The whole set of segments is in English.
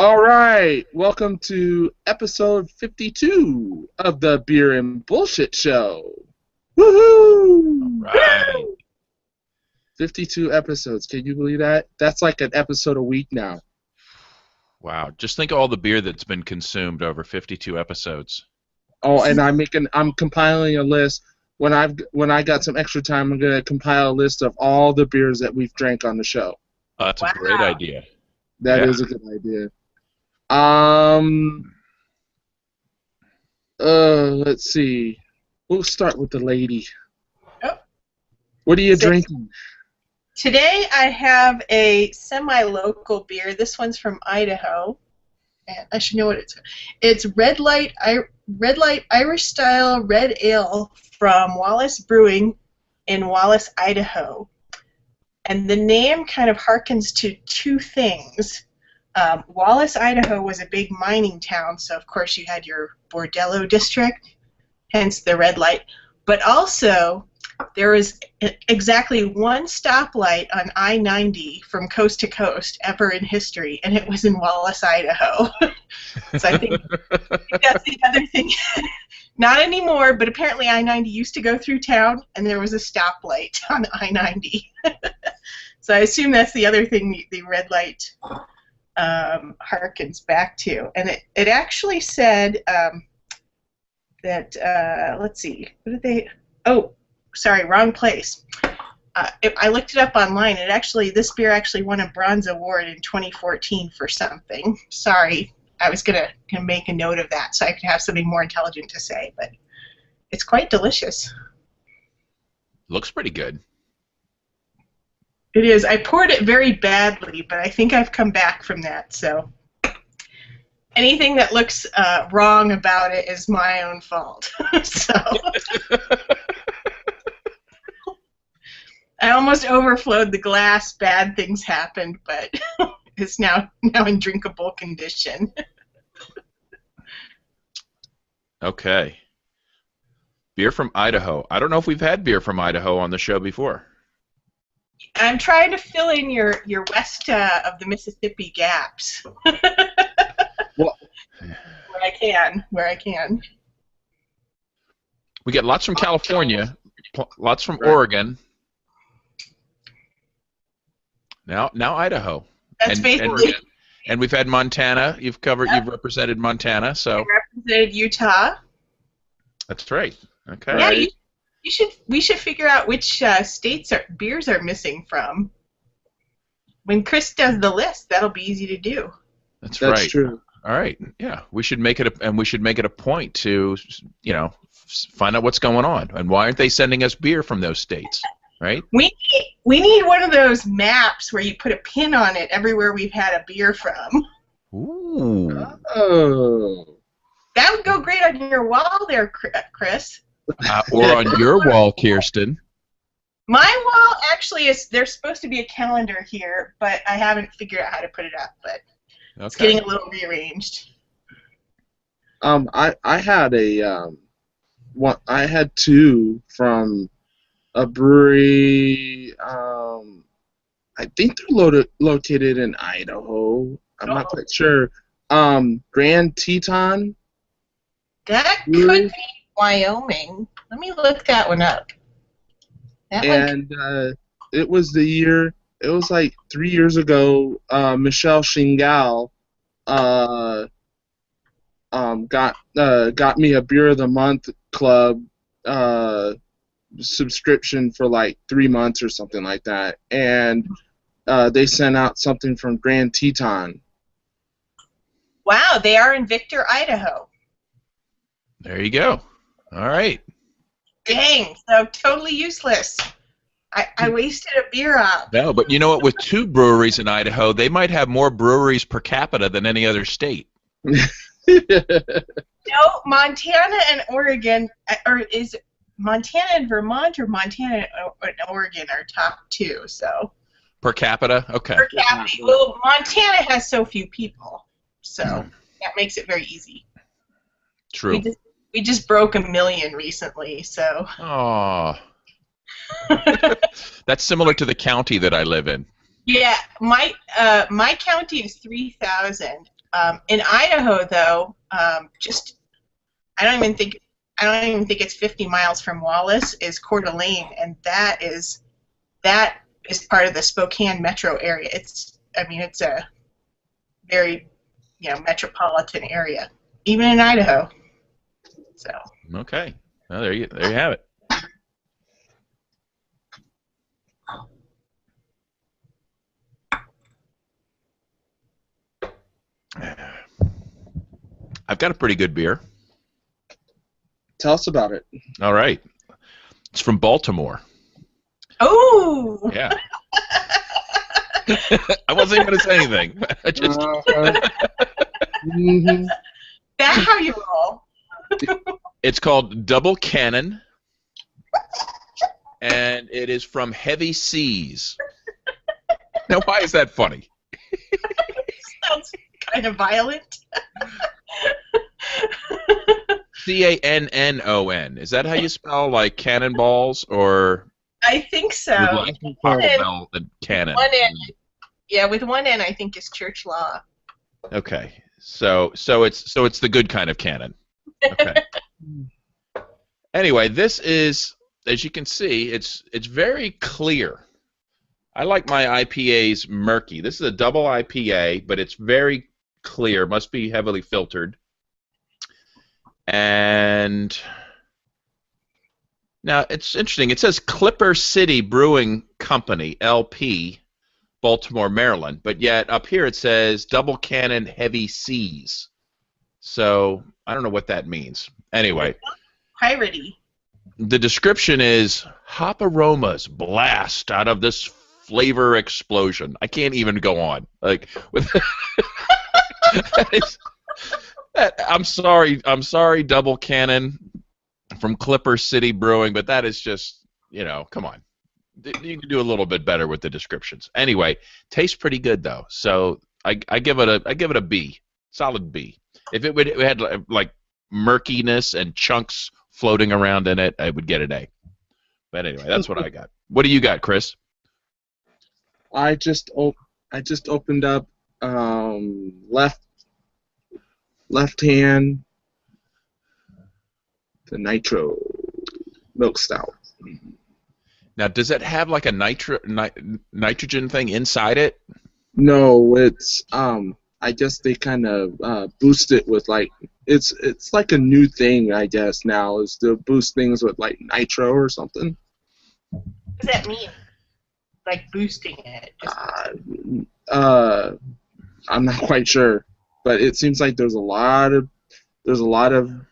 All right, welcome to episode 52 of the Beer and Bullshit Show. Woohoo! Right. 52 episodes. Can you believe that? That's like an episode a week now. Wow. Just think of all the beer that's been consumed over 52 episodes. Oh, and I'm compiling a list. When I got some extra time, I'm gonna compile a list of all the beers that we've drank on the show. That's a great idea. That is a good idea. Let's see. We'll start with the lady. Oh. What are you drinking? Today I have a semi-local beer. This one's from Idaho, and I should know what it's. It's Red Light Irish Style Red Ale from Wallace Brewing in Wallace, Idaho. And the name kind of harkens to two things. Wallace, Idaho was a big mining town, so of course you had your Bordello district, hence the red light. But also, there was exactly one stoplight on I-90 from coast to coast ever in history, and it was in Wallace, Idaho. So I think that's the other thing. Not anymore, but apparently I-90 used to go through town, and there was a stoplight on I-90. So I assume that's the other thing the red light harkens back to. And it actually said that, let's see, what did they, oh, sorry, wrong place. I looked it up online. This beer actually won a bronze award in 2014 for something. Sorry, I was gonna make a note of that so I could have something more intelligent to say, but it's quite delicious. Looks pretty good. It is. I poured it very badly, but I think I've come back from that, so anything that looks wrong about it is my own fault. So I almost overflowed the glass. Bad things happened, but it's now in drinkable condition. Okay. Beer from Idaho. I don't know if we've had beer from Idaho on the show before. I'm trying to fill in your west of the Mississippi gaps. Well, where I can. We get lots from California, lots from Oregon. Now Idaho. That's basically. And we've had Montana. You've represented Montana, so. I represented Utah. That's right. Okay. Yeah, we should figure out which states beers are missing from. When Chris does the list, that'll be easy to do. That's right. That's true. All right. Yeah, we should make it a point to, find out what's going on and why aren't they sending us beer from those states, right? We need one of those maps where you put a pin on it everywhere we've had a beer from. Ooh. Oh. That would go great on your wall there, Chris. Or on your wall, Kirsten. My wall actually there's supposed to be a calendar here, but I haven't figured out how to put it up, but it's getting a little rearranged. I had I had two from a brewery. I think they're located in Idaho. I'm not quite sure. Grand Teton. That could be Wyoming. Let me look that one up. It was it was like 3 years ago, Michelle Shingal got me a Beer of the Month Club subscription for like 3 months or something like that. And they sent out something from Grand Teton. Wow, they are in Victor, Idaho. There you go. All right. Dang, so totally useless. I wasted a beer up. No, but you know what? With 2 breweries in Idaho, they might have more breweries per capita than any other state. No, Montana and Oregon, or is it Montana and Vermont, or Montana and Oregon are top 2, so. Per capita? Okay. Per capita. Well, Montana has so few people, so that makes it very easy. True. We just broke 1 million recently, so. Oh. That's similar to the county that I live in. Yeah, my county is 3,000, In Idaho, though, I don't even think it's 50 miles from Wallace is Coeur d'Alene, and that is part of the Spokane metro area. It's a very metropolitan area, even in Idaho. So. Okay. Well, there you have it. I've got a pretty good beer. Tell us about it. All right. It's from Baltimore. Oh! Yeah. I wasn't even going to say anything. I just... Mm-hmm. That's how you roll. It's called Double Cannon, and it is from Heavy Seas. Now, why is that funny? Sounds kind of violent. Cannon. Is that how you spell like cannonballs or? I think so. Like bell and cannon. One N. Yeah, with one N, I think is church law. Okay, so it's the good kind of cannon. Okay. Anyway, this is, as you can see, it's very clear. I like my IPAs murky. This is a double IPA, but it's very clear. Must be heavily filtered. And now it's interesting. It says Clipper City Brewing Company, LP, Baltimore, Maryland. But yet up here it says Double Cannon Heavy Seas. So I don't know what that means. Anyway. Piratey. The description is hop aromas blast out of this flavor explosion. I can't even go on. Like with I'm sorry, Double Cannon from Clipper City Brewing, but that is just, come on. You can do a little bit better with the descriptions. Anyway, tastes pretty good though. So I give it a B, solid B. If it had like murkiness and chunks floating around in it, I would get an A. But anyway, that's what I got. What do you got, Chris? I just opened up left hand the Nitro Milk Stout. Now, does it have like a nitrogen thing inside it? No, it's I guess they kind of boost it with like it's like a new thing, I guess, now is to boost things with like nitro or something. What does that mean? Like boosting it? I'm not quite sure, but it seems like there's a lot of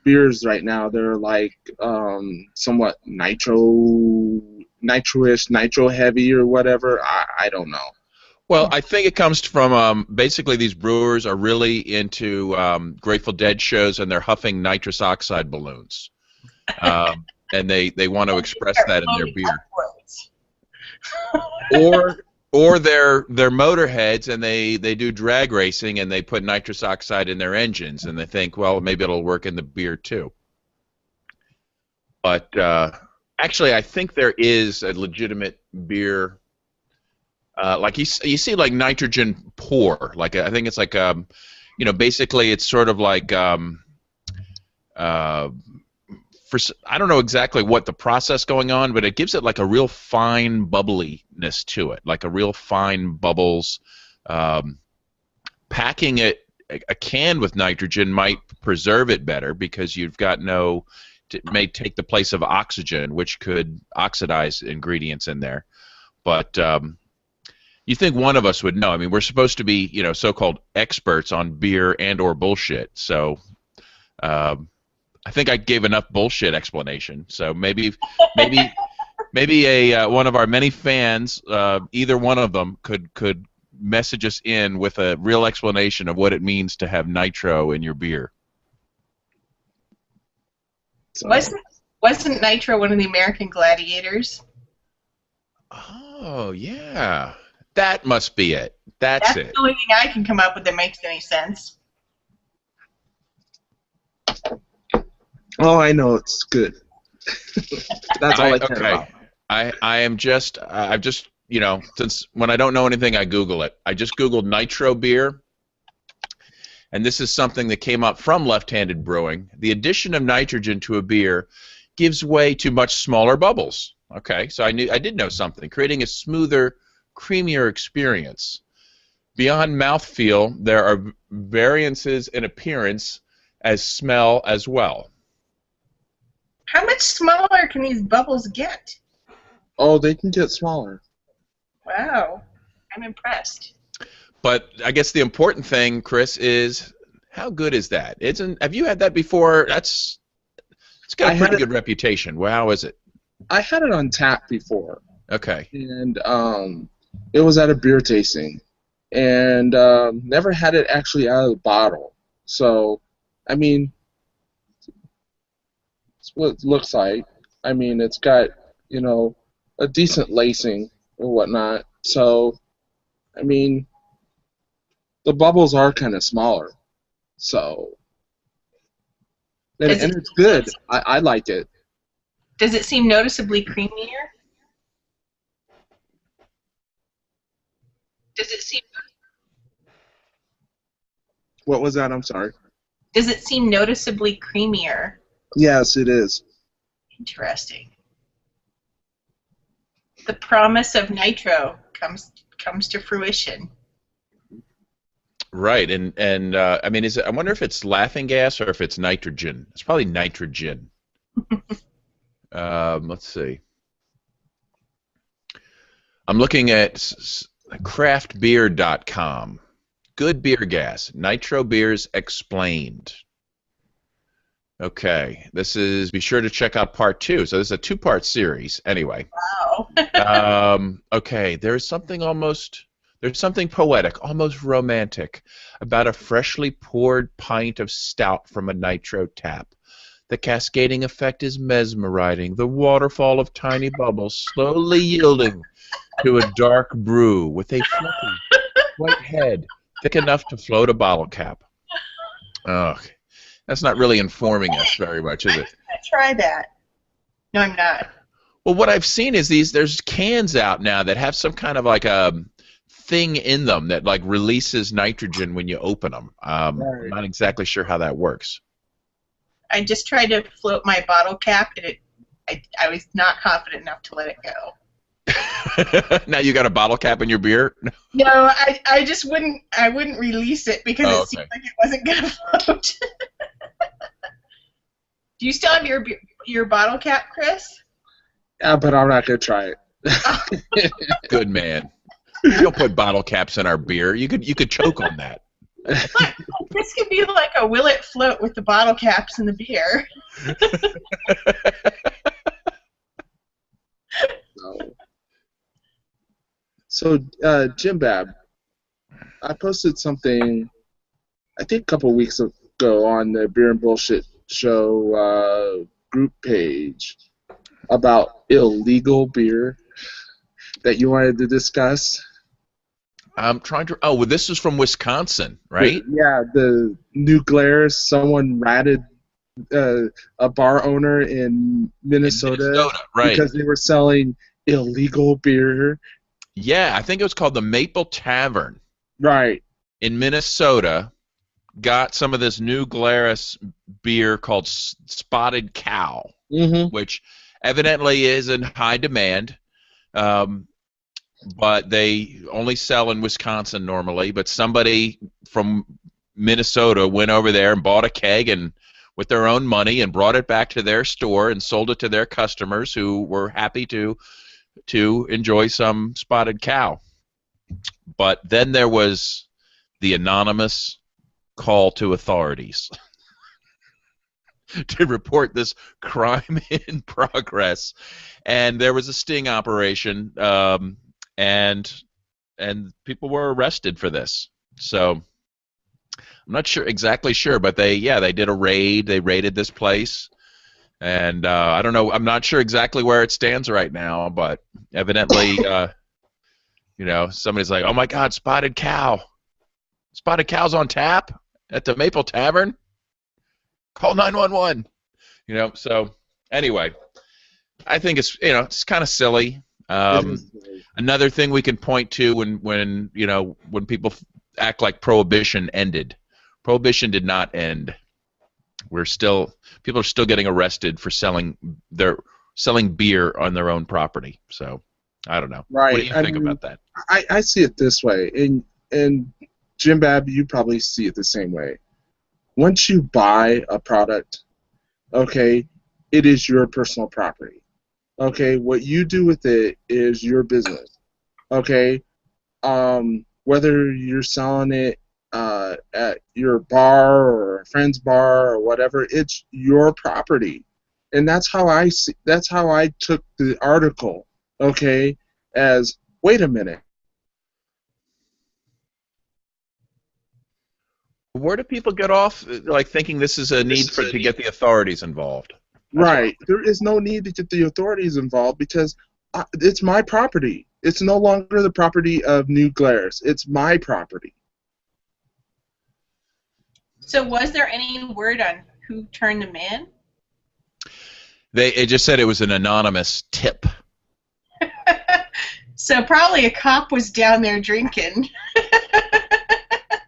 beers right now that are like somewhat nitro-ish, nitro heavy or whatever. I don't know. Well, I think it comes from basically these brewers are really into Grateful Dead shows and they're huffing nitrous oxide balloons, and they want to express that in their beer. Or they're motorheads and they do drag racing and they put nitrous oxide in their engines and they think, well, maybe it'll work in the beer too. But actually, I think there is a legitimate beer. Like you see, like nitrogen pour. Like I think it's like basically it's sort of like I don't know exactly what the process going on, but it gives it like a real fine bubbliness to it, like a real fine bubbles. Packing it a can with nitrogen might preserve it better because you've got it may take the place of oxygen, which could oxidize ingredients in there. But you think one of us would know. I mean, we're supposed to be, so-called experts on beer and or bullshit. So I think I gave enough bullshit explanation. So maybe one of our many fans, either one of them, could message us in with a real explanation of what it means to have nitro in your beer. Wasn't nitro one of the American Gladiators? Oh yeah. That must be it. That's it. The only thing I can come up with that makes any sense. Oh, I know it's good. That's all I care about. I've just since when I don't know anything, I Google it. I just Googled nitro beer, and this is something that came up from left-handed brewing, the addition of nitrogen to a beer gives way to much smaller bubbles. Okay, so I did know something, creating a smoother, creamier experience. Beyond mouthfeel, there are variances in appearance as smell as well. How much smaller can these bubbles get? Oh, they can get smaller. Wow, I'm impressed. But I guess the important thing, Chris, is how good is that? Have you had that before? It's got a pretty good reputation. Well, how is it? I had it on tap before. Okay. And it was at a beer tasting, and never had it actually out of the bottle. So, I mean, it's what it looks like. I mean, it's got, you know, a decent lacing or whatnot. So, I mean, the bubbles are kind of smaller. So, and it's good. I like it. Does it seem noticeably creamier? Does it seem? What was that? I'm sorry. Does it seem noticeably creamier? Yes, it is. Interesting. The promise of nitro comes to fruition. Right, and I mean, I wonder if it's laughing gas or if it's nitrogen. It's probably nitrogen. Let's see. I'm looking at craftbeer.com. Good beer gas. Nitro beers explained. Okay, be sure to check out part 2. So this is a 2-part series. Anyway. Wow. Okay, there's something poetic, almost romantic, about a freshly poured pint of stout from a nitro tap. The cascading effect is mesmerizing, the waterfall of tiny bubbles slowly yielding to a dark brew with a fluffy white head thick enough to float a bottle cap. Ugh, that's not really informing us very much, is it? I try that. No, I'm not. Well, what I've seen is there's cans out now that have some kind of like a thing in them that like releases nitrogen when you open them. Right. I'm not exactly sure how that works. I just tried to float my bottle cap, and I was not confident enough to let it go. Now you got a bottle cap in your beer? No, I just wouldn't release it because it seemed like it wasn't gonna float. Do you still have your bottle cap, Chris? Yeah, but I'm not gonna try it. Good man. You don't put bottle caps in our beer. You could choke on that. Look, this could be like a will it float with the bottle caps in the beer. So, Jim Bab, I posted something, I think a couple weeks ago on the Beer and Bullshit Show group page about illegal beer that you wanted to discuss. I'm trying to. Oh, well, this is from Wisconsin, right? Yeah, the New Glarus. Someone ratted a bar owner in Minnesota, right? Because they were selling illegal beer. Yeah, I think it was called the Maple Tavern. Right. In Minnesota, got some of this New Glarus beer called Spotted Cow, which evidently is in high demand. But they only sell in Wisconsin normally. But somebody from Minnesota went over there and bought a keg and with their own money and brought it back to their store and sold it to their customers who were happy to enjoy some Spotted Cow. But then there was the anonymous call to authorities to report this crime in progress, and there was a sting operation. And people were arrested for this. So I'm not exactly sure, but they did a raid. They raided this place, and I don't know. I'm not sure exactly where it stands right now, but evidently, somebody's like, "Oh my God, Spotted Cow! Spotted Cow's on tap at the Maple Tavern. Call 911." So anyway, I think it's kind of silly. Another thing we can point to when people act like Prohibition ended. Prohibition did not end. People are still getting arrested for selling beer on their own property. So I don't know. Right. What do you think about that? I see it this way, and Jim Bab, you probably see it the same way. Once you buy a product, okay, it is your personal property. Okay, what you do with it is your business. Okay, whether you're selling it at your bar or a friend's bar or whatever, it's your property, and that's how I see. That's how I took the article. Okay, as wait a minute. Where do people get off like thinking this is a need to get the authorities involved? Right. There is no need to get the authorities involved because it's my property. It's no longer the property of New Glarus. It's my property. So was there any word on who turned them in? It just said it was an anonymous tip. So probably a cop was down there drinking.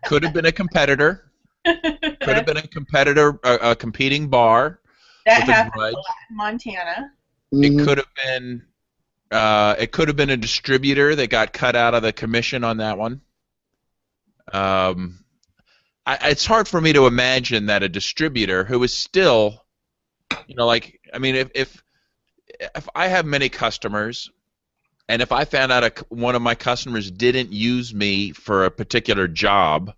Could have been a competitor. Could have been a competitor, a competing bar. That happened in Montana. It could have been. It could have been a distributor that got cut out of the commission on that one. It's hard for me to imagine that a distributor who is still, like, I mean, if I have many customers, and if I found out one of my customers didn't use me for a particular job,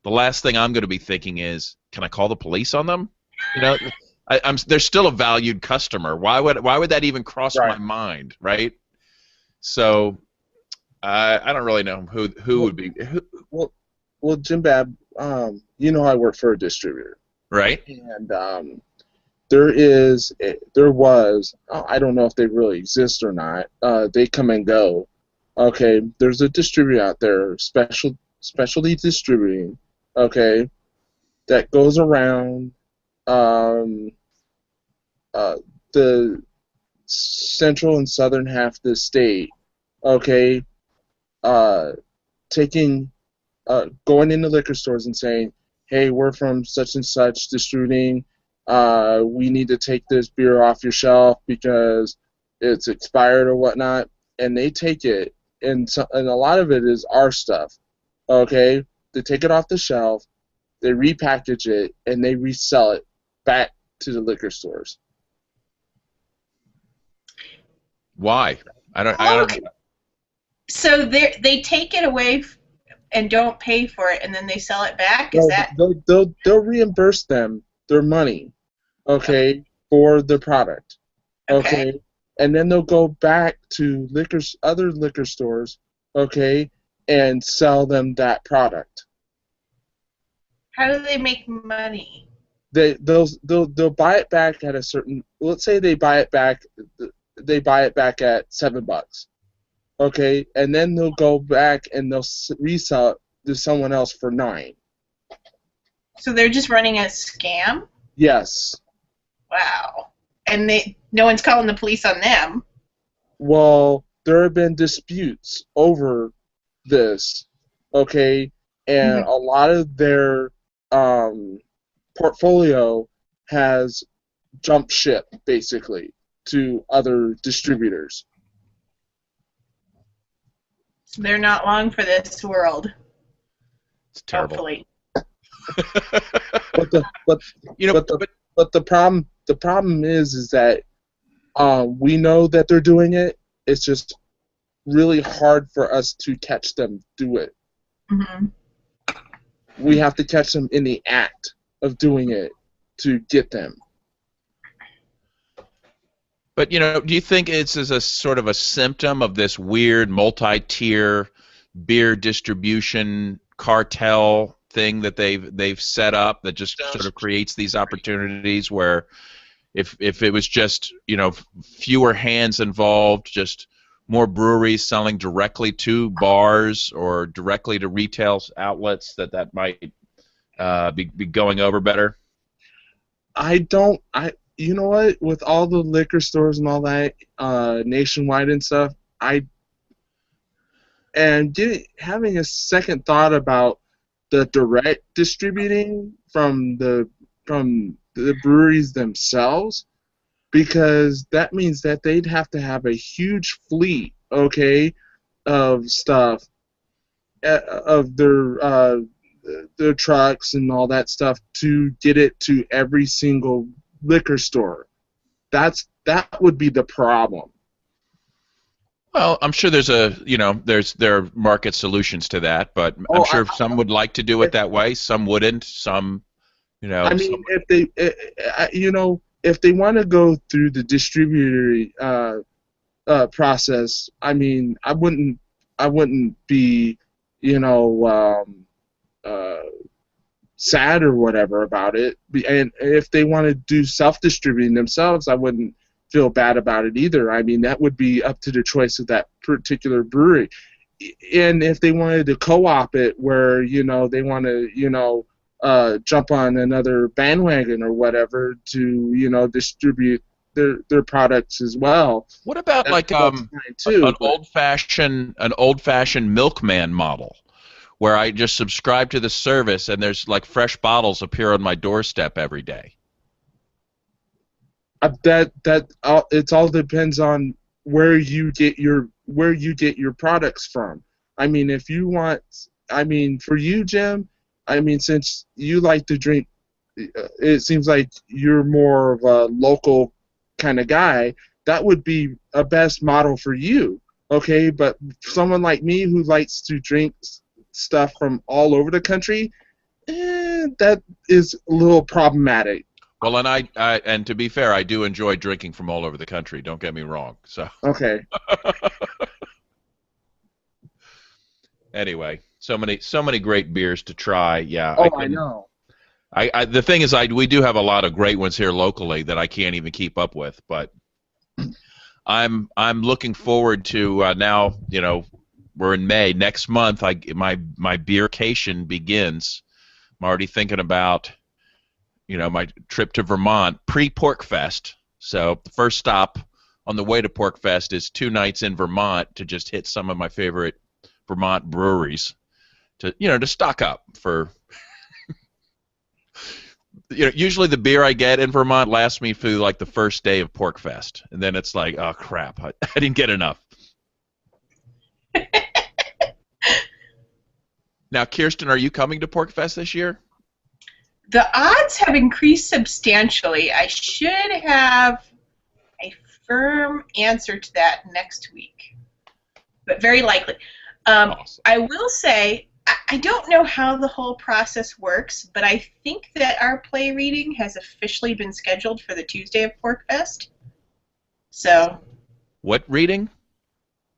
the last thing I'm going to be thinking is, can I call the police on them? They're still a valued customer. Why would that even cross my mind, right? So I don't really know who would be. Well, Jim Bab, I work for a distributor, right? And there was, I don't know if they really exist or not. They come and go. Okay, there's a distributor out there, specialty distributing. Okay, that goes around the central and southern half of the state. Okay, going into liquor stores and saying, "Hey, we're from such and such distributing. We need to take this beer off your shelf because it's expired or whatnot," and they take it, and a lot of it is our stuff. Okay, they take it off the shelf, they repackage it, and they resell it back to the liquor stores. Why? I don't. So they take it away and don't pay for it, and then they sell it back. Is that? They'll reimburse them their money. Okay, for the product. Okay. And then they'll go back to other liquor stores, okay, and sell them that product. How do they make money? They'll buy it back at a certain. Let's say they buy it back at $7. Okay, and then they'll go back and they'll resell it to someone else for $9. So they're just running a scam? Yes. Wow. And no one's calling the police on them. Well, there have been disputes over this, okay, and a lot of their portfolio has jumped ship, basically, to other distributors. So they're not long for this world. It's terrible. Hopefully. But the problem is that we know that they're doing it. It's just really hard for us to catch them do it. Mm-hmm. We have to catch them in the act of doing it to get them. But do you think it's as a sort of a symptom of this weird multi-tier beer distribution cartel thing that they've set up that just sort of creates these opportunities where if it was just fewer hands involved, just more breweries selling directly to bars or directly to retail outlets, that might be going over better? You know what? With all the liquor stores and all that nationwide and stuff, having a second thought about the direct distributing from the breweries themselves, because that means that they'd have to have a huge fleet, okay, of stuff, of their trucks and all that stuff to get it to every single liquor store. That would be the problem. Well, I'm sure there are market solutions to that, but I'm sure some would like to do it that way, some wouldn't, some, I mean, if they want to go through the distributor process, I mean, I wouldn't be, sad or whatever about it. And if they want to do self-distributing themselves, I wouldn't feel bad about it either. I mean, that would be up to the choice of that particular brewery. And if they wanted to co-op it, where they want to jump on another bandwagon or whatever to distribute their products as well. What about like an old-fashioned milkman model, where I just subscribe to the service and there's like fresh bottles appear on my doorstep every day? It all depends on where you get your products from. I mean, if you want, for you, Jim, since you like to drink, it seems like you're more of a local kind of guy. That would be a best model for you, okay? But someone like me who likes to drink stuff from all over the country, that is a little problematic. Well, and to be fair, I do enjoy drinking from all over the country. Don't get me wrong. So okay. Anyway, so many great beers to try. Yeah. I know. The thing is, we do have a lot of great ones here locally that I can't even keep up with. But I'm looking forward to now. We're in May next month. My beercation begins. I'm already thinking about my trip to Vermont pre-PorkFest. So the first stop on the way to PorkFest is 2 nights in Vermont to just hit some of my favorite Vermont breweries to stock up for. Usually the beer I get in Vermont lasts me through like the first day of PorkFest, and then it's like, oh crap, I didn't get enough. Now, Kirsten, are you coming to PorkFest this year? The odds have increased substantially. I should have a firm answer to that next week, but very likely. Awesome. I will say, I don't know how the whole process works, but I think that our play reading has officially been scheduled for the Tuesday of PorkFest. So. What reading?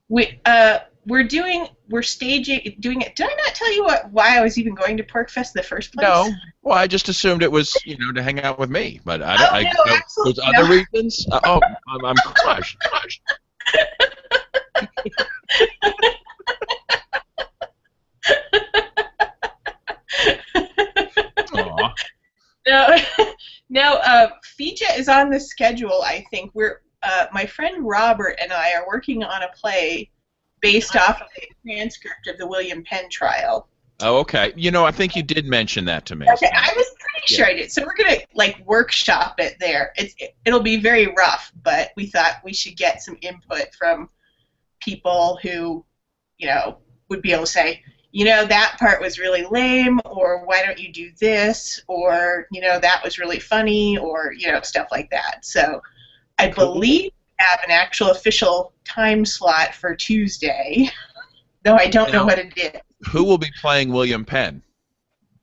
We're doing it. Did I not tell you why I was even going to PorkFest in the first place? No. Well, I just assumed it was, to hang out with me, but I no, there's other reasons. I'm crushed. No, Fija is on the schedule, I think. My friend Robert and I are working on a play based off of a transcript of the William Penn trial. Oh, okay. I think you did mention that to me. Okay, I was pretty sure I did. So we're going to, workshop it there. It'll be very rough, but we thought we should get some input from people who, would be able to say, that part was really lame, or why don't you do this, or, that was really funny, or, stuff like that. So I believe we have an actual official time slot for Tuesday, though I don't know what it is. Who will be playing William Penn?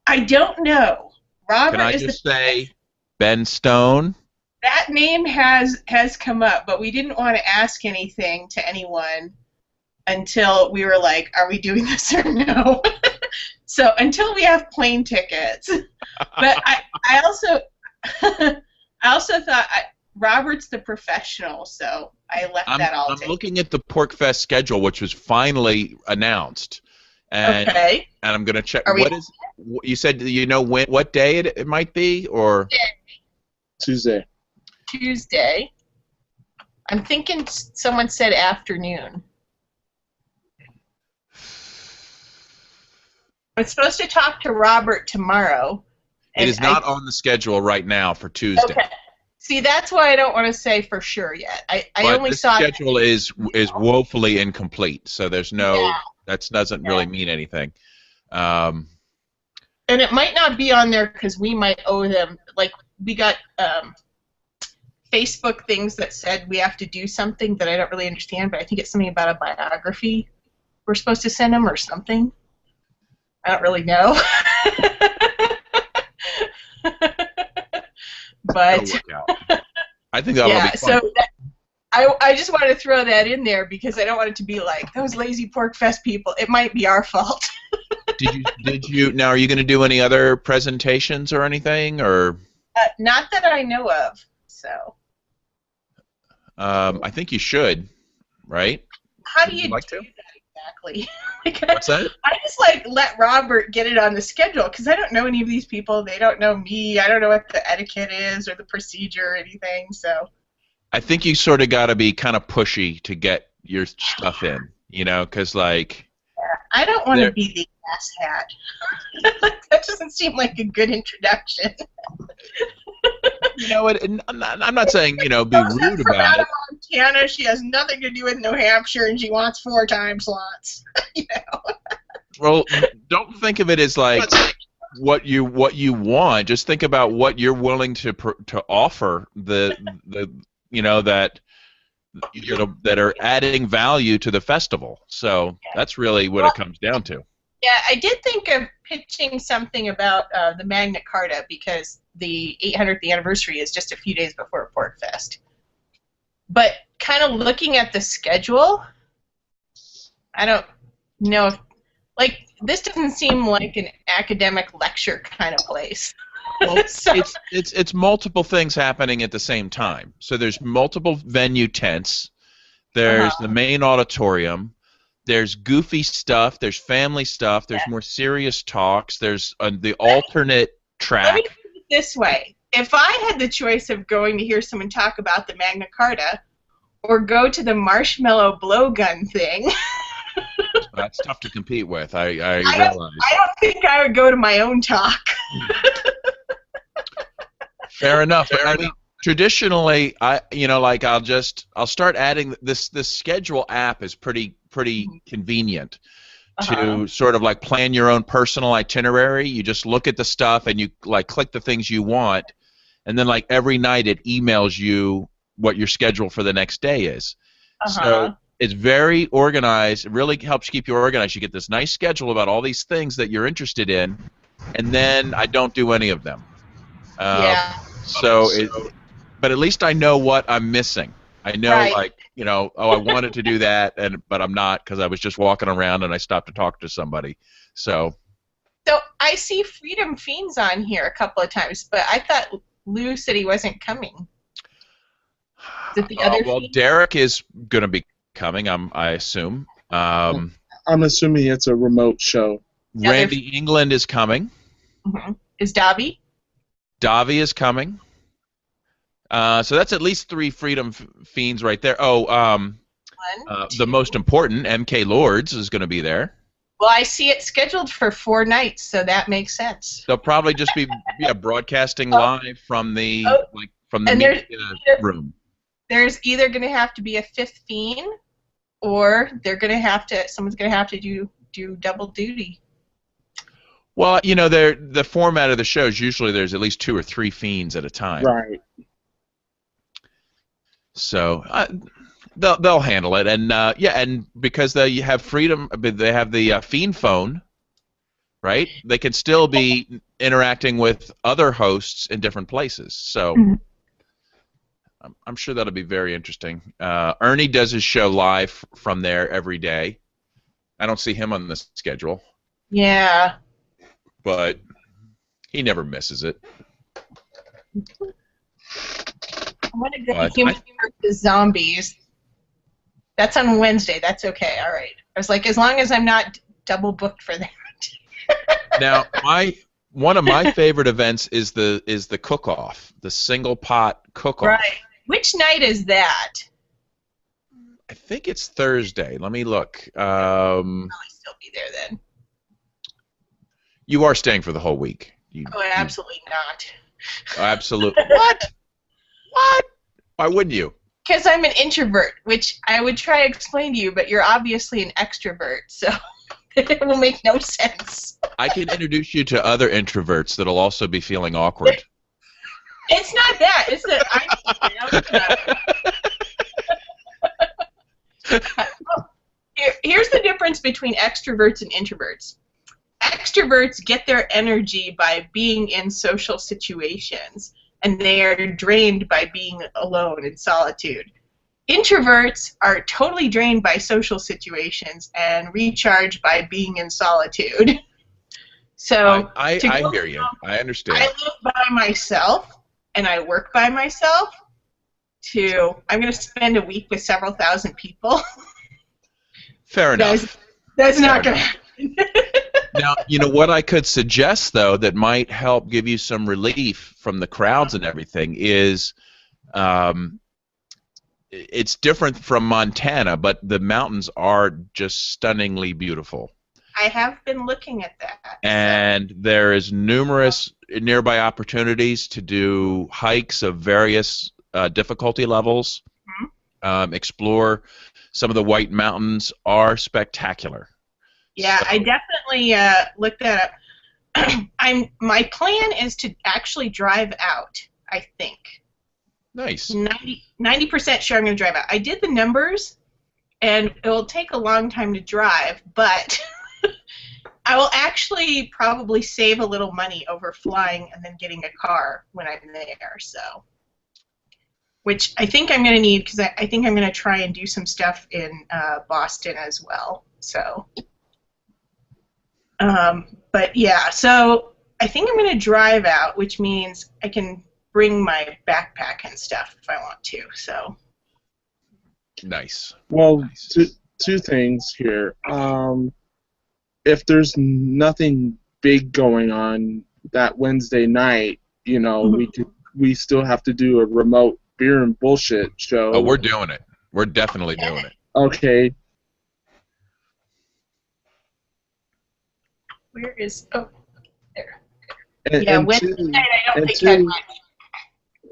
I don't know. Robert Can I just say Ben Stone? That name has come up, but we didn't want to ask anything to anyone until we were like, are we doing this or no? So until we have plane tickets. But I also thought Robert's the professional, so I left that all. I'm looking at the PorkFest schedule, which was finally announced, and okay. And I'm gonna check. You said what day it might be, or Tuesday. Tuesday. I'm thinking someone said afternoon. I'm supposed to talk to Robert tomorrow. It is not on the schedule right now for Tuesday. Okay. See, that's why I don't want to say for sure yet. I only the saw schedule is woefully incomplete, so there's no that doesn't really mean anything. And it might not be on there because we might owe them. Like we got Facebook things that said we have to do something that I don't really understand, but I think it's something about a biography we're supposed to send them or something. I don't really know. But I think that'll be fun. So I just wanted to throw that in there because I don't want it to be like those lazy Pork Fest people. It might be our fault. Did you now? Are you going to do any other presentations or anything, or? Not that I know of. So. I think you should, right? How do you like do to? that exactly? What's that? I just let Robert get it on the schedule because I don't know any of these people. They don't know me. I don't know what the etiquette is or the procedure or anything. So. I think you sort of got to be kind of pushy to get your stuff in, because like. I don't want to be the ass hat. That doesn't seem like a good introduction. You know what? I'm not saying be rude about it. Montana, she has nothing to do with New Hampshire, and she wants 4 time slots. Well, don't think of it as like what you want. Just think about what you're willing to offer that are adding value to the festival. So that's really what it comes down to. Yeah, I did think of pitching something about the Magna Carta because the 800th anniversary is just a few days before Pork Fest. But kind of looking at the schedule, I don't know if, like, this doesn't seem like an academic lecture kind of place. Well, So- it's multiple things happening at the same time. So there's multiple venue tents. There's the main auditorium. There's goofy stuff. There's family stuff. There's more serious talks. There's the alternate track. Let me put it this way. If I had the choice of going to hear someone talk about the Magna Carta or go to the marshmallow blowgun thing, That's tough to compete with. I I realize. don't think I would go to my own talk. Fair enough. I mean, traditionally, I'll start adding this schedule app is pretty convenient to sort of like plan your own personal itinerary. You just look at the stuff and you like click the things you want, and then like every night it emails you what your schedule for the next day is. So it's very organized. It really helps keep you organized. You get this nice schedule about all these things that you're interested in, and then I don't do any of them. But at least I know what I'm missing. I know, I wanted to do that, but I'm not because I was just walking around and I stopped to talk to somebody. So I see Freedom Fiends on here a couple of times, but I thought Lou said he wasn't coming. Is it the other Fiends? Derek is going to be coming, I assume. I'm assuming it's a remote show. Randy England is coming. Is Davi? Davi is coming. So that's at least 3 Freedom Fiends right there. The most important, MK Lords, is going to be there. Well, I see it scheduled for 4 nights, so that makes sense. They'll probably just be broadcasting live from the media room. There's either going to have to be a 5th Fiend, or someone's going to have to do double duty. Well, the format of the shows usually there's at least 2 or 3 Fiends at a time. Right. So they'll handle it, and and because they have freedom, they have the Fiend phone, right? They can still be interacting with other hosts in different places. So I'm sure that'll be very interesting. Ernie does his show live from there every day. I don't see him on the schedule. Yeah. But he never misses it. I want to go to Human vs. Zombies. That's on Wednesday. That's okay. All right. I was like, as long as I'm not double booked for that. Now, one of my favorite events is the cook-off, the single pot cook-off. Right. Which night is that? I think it's Thursday. Let me look. I'll still be there then. You are staying for the whole week. Oh, absolutely not. Absolutely. What? What? Why wouldn't you? Because I'm an introvert, which I would try to explain to you, but you're obviously an extrovert, so it will make no sense. I can introduce you to other introverts that'll also be feeling awkward. It's not that. It's that Here's the difference between extroverts and introverts. Extroverts get their energy by being in social situations, and they are drained by being alone in solitude. Introverts are totally drained by social situations and recharged by being in solitude. So I hear you. I understand. I live by myself and I work by myself. I'm going to spend a week with several thousand people. Fair enough. That's not going to happen. Now, you know what I could suggest, though, that might help give you some relief from the crowds and everything is it's different from Montana, but the mountains are just stunningly beautiful. I have been looking at that. And there is numerous nearby opportunities to do hikes of various difficulty levels. Mm-hmm. Explore some of the White Mountains are spectacular. Yeah, So, I definitely looked that up. My plan is to actually drive out, I think. nice. 90% sure I'm going to drive out. I did the numbers, and it will take a long time to drive, but I will actually probably save a little money over flying and then getting a car when I'm there, so. Which I think I'm going to need, because I think I'm going to try and do some stuff in Boston as well, so. But yeah, so I think I'm going to drive out, which means I can bring my backpack and stuff if I want to. So Nice. Well, Nice. two things here. If there's nothing big going on that Wednesday night, you know, Mhm. we still have to do a remote beer and bullshit show. Oh, we're doing it. We're definitely doing it. Okay. where is there? And, Yeah, and Wednesday two, night I don't and think I two, might.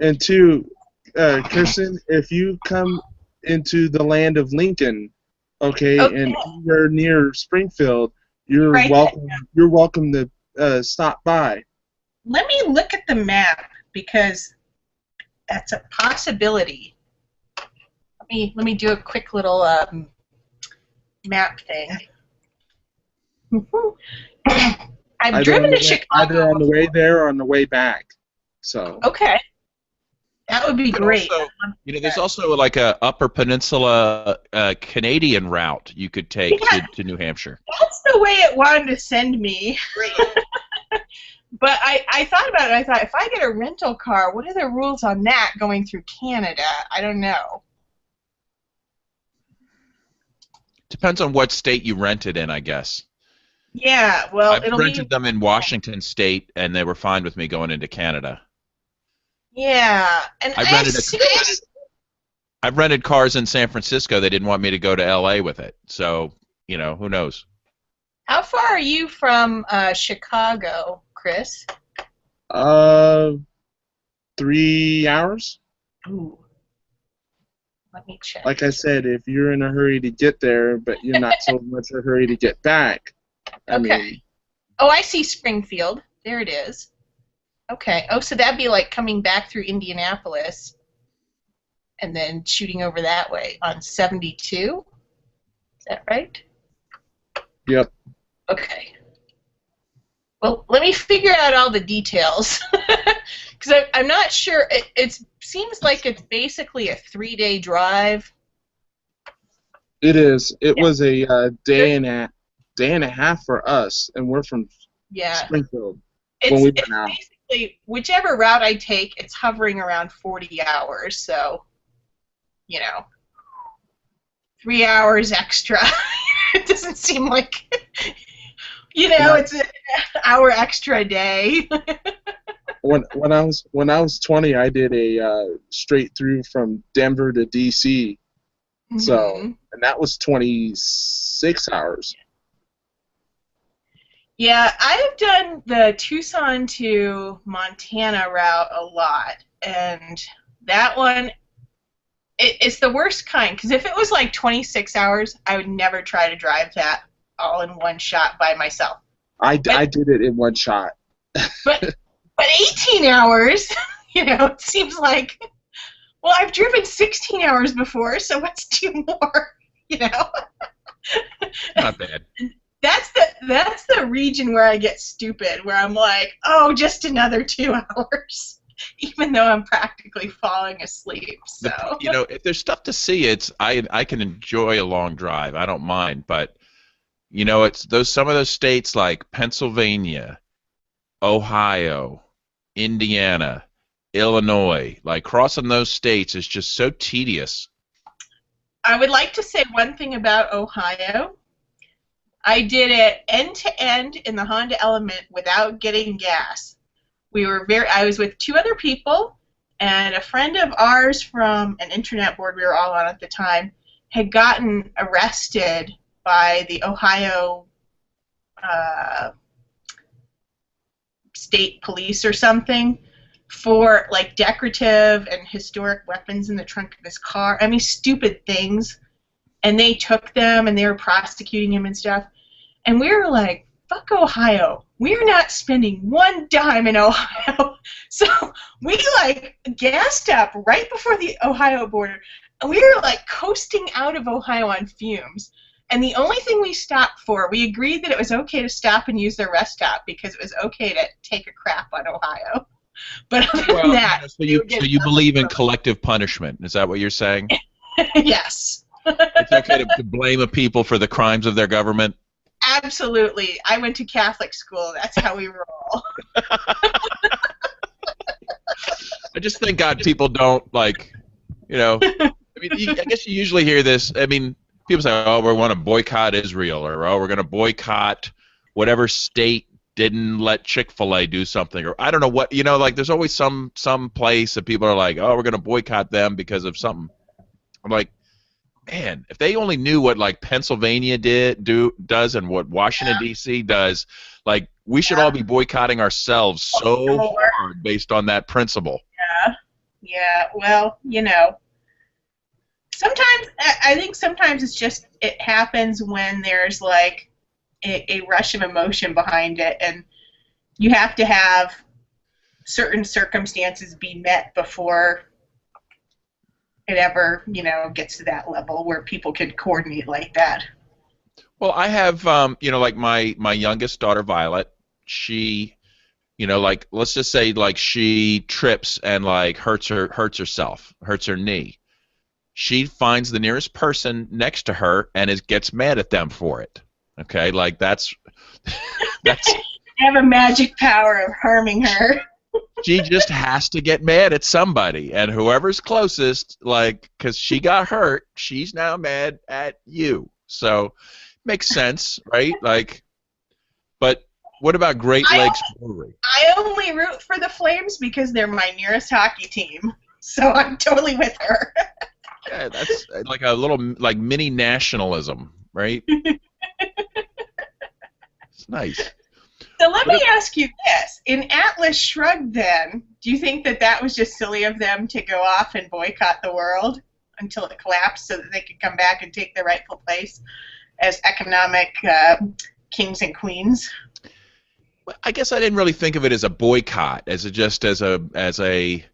and two, Kirsten, if you come into the land of Lincoln, okay, Okay. and you're near Springfield, you're Right. welcome. You're welcome to stop by. Let me look at the map because that's a possibility. Let me do a quick little map thing. I've driven to Chicago. Either on the way there or on the way back. So. Okay. That would be great. Also, there's also like a Upper Peninsula Canadian route you could take to New Hampshire. That's the way it wanted to send me. But I thought about it. I thought, if I get a rental car, what are the rules on that going through Canada? I don't know. Depends on what state you rent it in, I guess. Yeah, well, I've it'll rented be... them in Washington State, and they were fine with me going into Canada. Yeah, and I've rented cars in San Francisco. They didn't want me to go to L.A. with it, so who knows? How far are you from Chicago, Chris? 3 hours. Ooh. Let me check. Like I said, if you're in a hurry to get there, but you're not so much in a hurry to get back. I mean, oh, I see Springfield. There it is. Okay. Oh, so that'd be like coming back through Indianapolis and then shooting over that way on 72? Is that right? Yep. Okay. Well, let me figure out all the details. Because I'm not sure. It seems like it's basically a 3-day drive. It is. It was a day and a half for us, and we're from Springfield when we went out. Basically, whichever route I take, it's hovering around 40 hours. So, 3 hours extra. It doesn't seem like, it's an hour extra a day. When I was 20, I did a straight through from Denver to DC. Mm-hmm. So, and that was 26 hours. Yeah, I've done the Tucson to Montana route a lot, and that one, it's the worst kind, because if it was like 26 hours, I would never try to drive that all in one shot by myself. I did it in one shot. But 18 hours, it seems like, well, I've driven 16 hours before, so let's do more, you know? Not bad. That's the region where I get stupid, where I'm like, oh, just another 2 hours, even though I'm practically falling asleep. So If there's stuff to see, I can enjoy a long drive. I don't mind, but it's some of those states like Pennsylvania, Ohio, Indiana, Illinois. Like crossing those states is just so tedious. I would like to say one thing about Ohio. I did it end to end in the Honda Element without getting gas. I was with 2 other people, and a friend of ours from an internet board we were all on at the time had gotten arrested by the Ohio state police or something for like decorative and historic weapons in the trunk of his car. I mean, stupid things. And they took them and they were prosecuting him and stuff. And we were like, fuck Ohio. We're not spending one dime in Ohio. So we like gassed up right before the Ohio border. And we were like coasting out of Ohio on fumes. And the only thing we stopped for, we agreed that it was okay to stop and use their rest stop because it was okay to take a crap on Ohio. But other than that, so you believe in collective punishment? Is that what you're saying? Yes. It's okay to blame a people for the crimes of their government? Absolutely. I went to Catholic school. That's how we roll. I just thank God people don't I guess you usually hear this. I mean, people say, "Oh, we want to boycott Israel," or "Oh, we're going to boycott whatever state didn't let Chick-fil-A do something," or I don't know what. There's always some place that people are like, "Oh, we're going to boycott them because of something." I'm like, man, if they only knew what like Pennsylvania does and what Washington D.C. does, like we should all be boycotting ourselves so hard based on that principle. Yeah. Well, sometimes I think sometimes it happens when there's like a rush of emotion behind it, and you have to have certain circumstances be met before it ever, gets to that level where people can coordinate like that. Well, I have, like my youngest daughter, Violet, she, let's just say, like, she trips and, like, hurts her knee. She finds the nearest person next to her and gets mad at them for it. Okay? Like, that's... They have a magic power of harming her. She just has to get mad at somebody, and whoever's closest, like, because she got hurt, she's now mad at you. So, makes sense, right? Like, but what about Great Lakes Brewery? I only root for the Flames because they're my nearest hockey team, so I'm totally with her. Yeah, that's like a little like mini nationalism, right? It's nice. So let me ask you this. In Atlas Shrugged, then, do you think that was just silly of them to go off and boycott the world until it collapsed so that they could come back and take their rightful place as economic kings and queens? I guess I didn't really think of it as a boycott, as a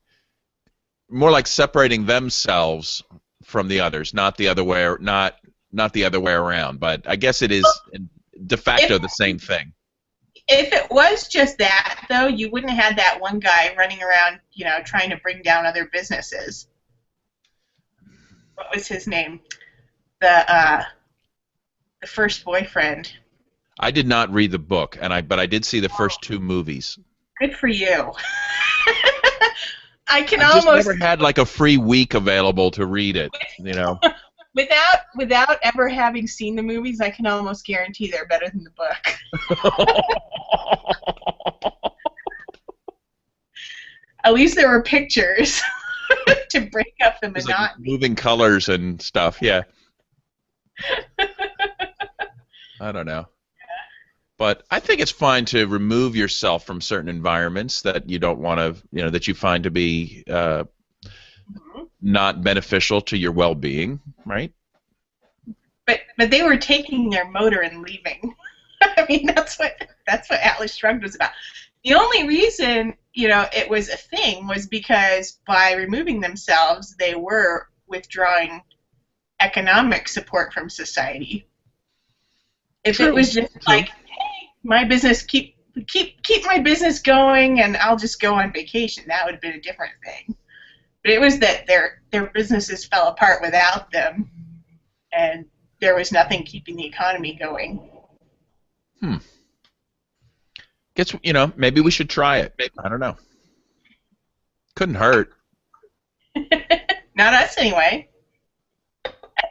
more like separating themselves from the others, not the other way around. But I guess it is de facto the same thing. If it was just that, though, you wouldn't have had that one guy running around, trying to bring down other businesses. What was his name? The first boyfriend. I did not read the book, but I did see the first 2 movies. Good for you. I just never had like a free week available to read it, Without ever having seen the movies, I can almost guarantee they're better than the book. At least there were pictures to break up the monotony. Like moving colors and stuff, yeah. I don't know. But I think it's fine to remove yourself from certain environments that you don't want to, that you find to be not beneficial to your well-being, right? But they were taking their motor and leaving. I mean, that's what Atlas Shrugged was about. The only reason, it was a thing was because by removing themselves, they were withdrawing economic support from society. If True. it was just like, hey, my business keep my business going and I'll just go on vacation, that would have been a different thing. But it was that their businesses fell apart without them, and there was nothing keeping the economy going. Guess maybe we should try it. I don't know. Couldn't hurt. Not us anyway.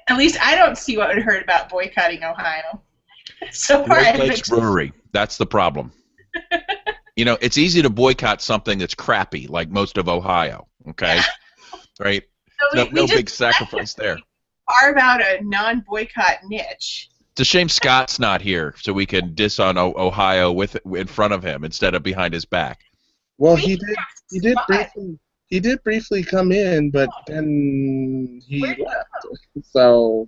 At least I don't see what would hurt about boycotting Ohio. So far, Great Lakes Brewery. That's the problem. It's easy to boycott something that's crappy, like most of Ohio. Okay, right? So no big sacrifice there. Carve out a non-boycott niche. It's a shame Scott's not here, so we can diss on Ohio in front of him instead of behind his back. Well, he did briefly come in, but then he left. So.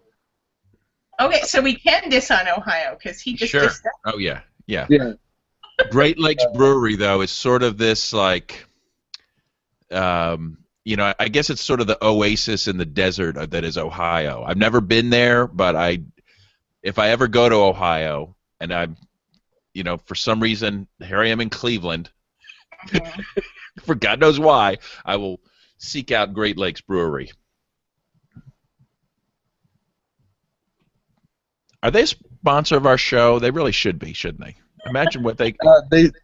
Okay, so we can diss on Ohio because he just sure. dissed us. Oh yeah. Great Lakes Brewery though is sort of this like, I guess it's sort of the oasis in the desert that is Ohio. I've never been there, but if I ever go to Ohio and I'm, for some reason here I am in Cleveland, for God knows why, I will seek out Great Lakes Brewery. Are they a sponsor of our show? They really should be, shouldn't they? Imagine what they...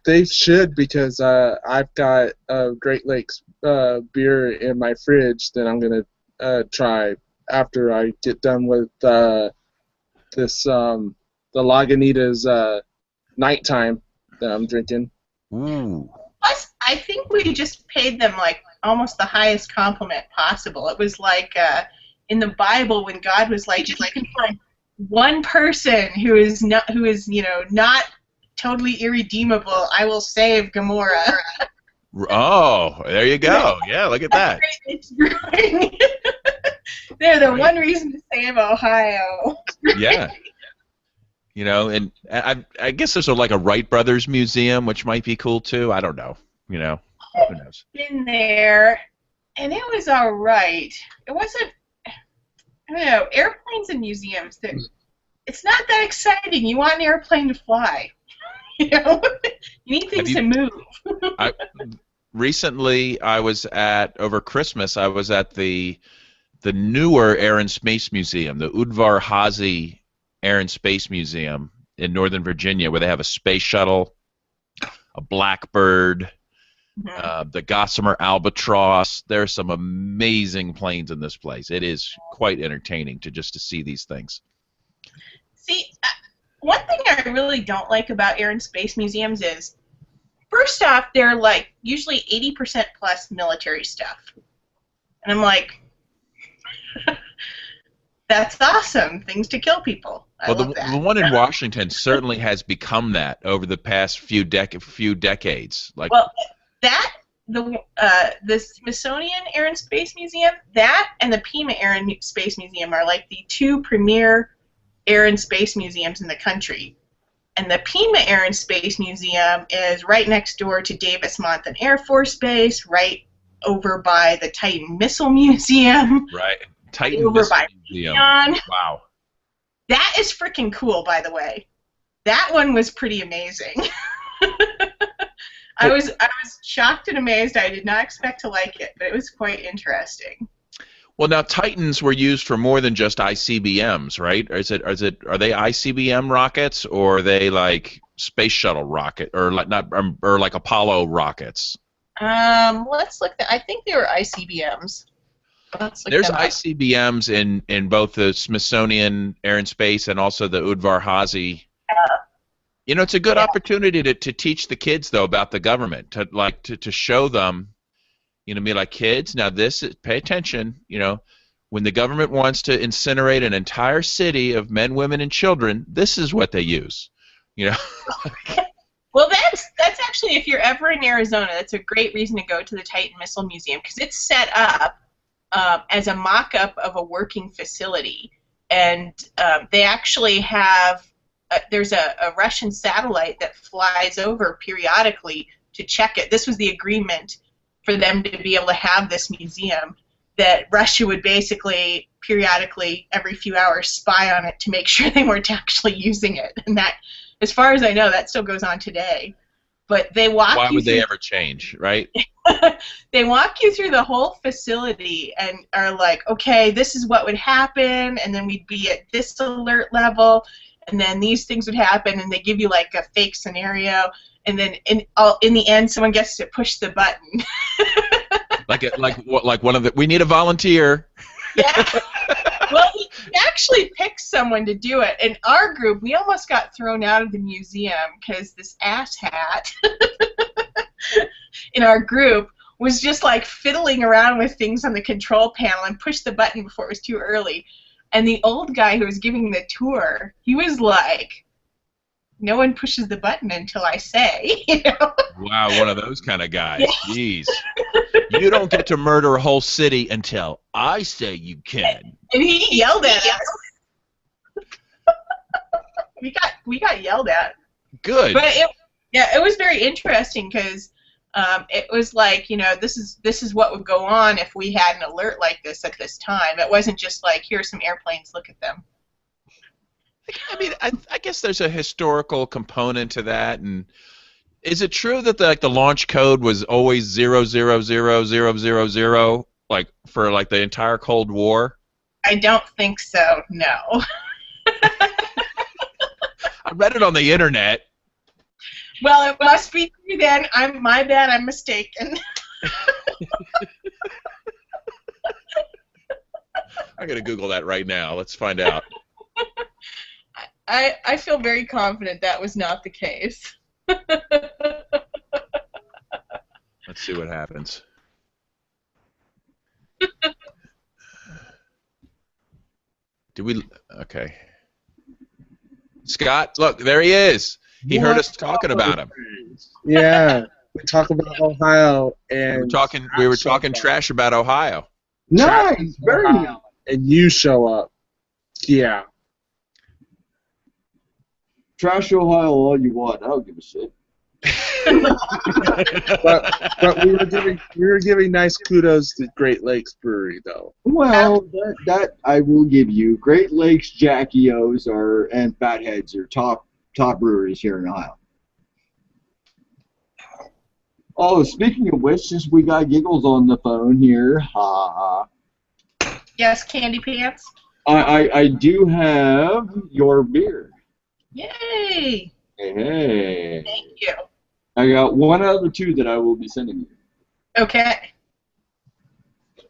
They should, because I've got Great Lakes beer in my fridge that I'm going to try after I get done with the Lagunitas Nighttime that I'm drinking. Ooh. Plus, I think we just paid them like almost the highest compliment possible. It was like in the Bible when God was like, if you can find one person who is not totally irredeemable, I will save Gomorrah. Oh, there you go. Yeah, look at that. They're the one reason to save Ohio. Yeah. And I guess there's like a Wright Brothers museum, which might be cool too. I don't know. Who knows? Been there, and it was all right. It wasn't. I don't know. Airplanes and museums. It's not that exciting. You want an airplane to fly. You need things to move. Recently, over Christmas, I was at the newer Air and Space Museum, the Udvar Hazy Air and Space Museum in Northern Virginia, where they have a space shuttle, a Blackbird, the Gossamer Albatross. There are some amazing planes in this place. It is quite entertaining to see these things. See, one thing I really don't like about air and space museums is, first off, they're like usually 80% plus military stuff. And I'm like, that's awesome. Things to kill people. I love that. The one in Washington certainly has become that over the past few decades. Like, well, the Smithsonian Air and Space Museum, that and the Pima Air and Space Museum are like the two premier air and space museums in the country. And the Pima Air and Space Museum is right next door to Davis-Monthan Air Force Base, right over by the Titan Missile Museum. Right. Titan Missile Museum. Wow. That is freaking cool, by the way. That one was pretty amazing. I was shocked and amazed. I did not expect to like it, but it was quite interesting. Well, now Titans were used for more than just ICBMs, right? Are they ICBM rockets, or are they like space shuttle rocket, or like Apollo rockets? Let's look. I think they were ICBMs. There's ICBMs in both the Smithsonian Air and Space and also the Udvar Hazy. It's a good opportunity to teach the kids though about the government, to show them. Be like, kids, now pay attention, when the government wants to incinerate an entire city of men, women, and children, this is what they use. You know. Well, that's actually, if you're ever in Arizona, that's a great reason to go to the Titan Missile Museum, because it's set up as a mock-up of a working facility, and they actually have there's a Russian satellite that flies over periodically to check it. This was the agreement for them to be able to have this museum, that Russia would basically periodically every few hours spy on it to make sure they weren't actually using it, and that, as far as I know, that still goes on today. But they walk Why you would through, they ever change, right? they walk you through the whole facility and are like, okay, this is what would happen, and then we'd be at this alert level, and then these things would happen, and they give you like a fake scenario, and then in the end, someone gets to push the button. like one of the, we need a volunteer. Yeah. Well, he actually picked someone to do it. In our group, we almost got thrown out of the museum because this asshat in our group was just like fiddling around with things on the control panel and pushed the button before it was too early. And the old guy who was giving the tour, he was like, no one pushes the button until I say, you know? Wow, one of those kind of guys. Yeah. Jeez. You don't get to murder a whole city until I say you can. And he yelled at us. we got yelled at. Good. But it was very interesting because it was like, you know, this is what would go on if we had an alert like this at this time. It wasn't just like, here's some airplanes, look at them. I mean, I guess there's a historical component to that, and is it true that the launch code was always 000000, like for like the entire Cold War? I don't think so. No. I read it on the internet. Well, it must be true then. My bad. I'm mistaken. I'm gonna Google that right now. Let's find out. I feel very confident that was not the case. Let's see what happens. Okay. Scott, look, there he is. He heard us talking about him. Yeah, we talk about Ohio, and We were talking trash about Ohio. Nice, very nice. And you show up. Yeah. Trash Ohio all you want. I don't give a shit. but we were giving nice kudos to Great Lakes Brewery, though. Well, that I will give you. Great Lakes, Jackie O's and Fatheads are top breweries here in Ohio. Oh, speaking of which, since we got Giggles on the phone here, Yes, Candy Pants. I do have your beer. Yay! Hey. Thank you. I got one out of the two that I will be sending you. Okay.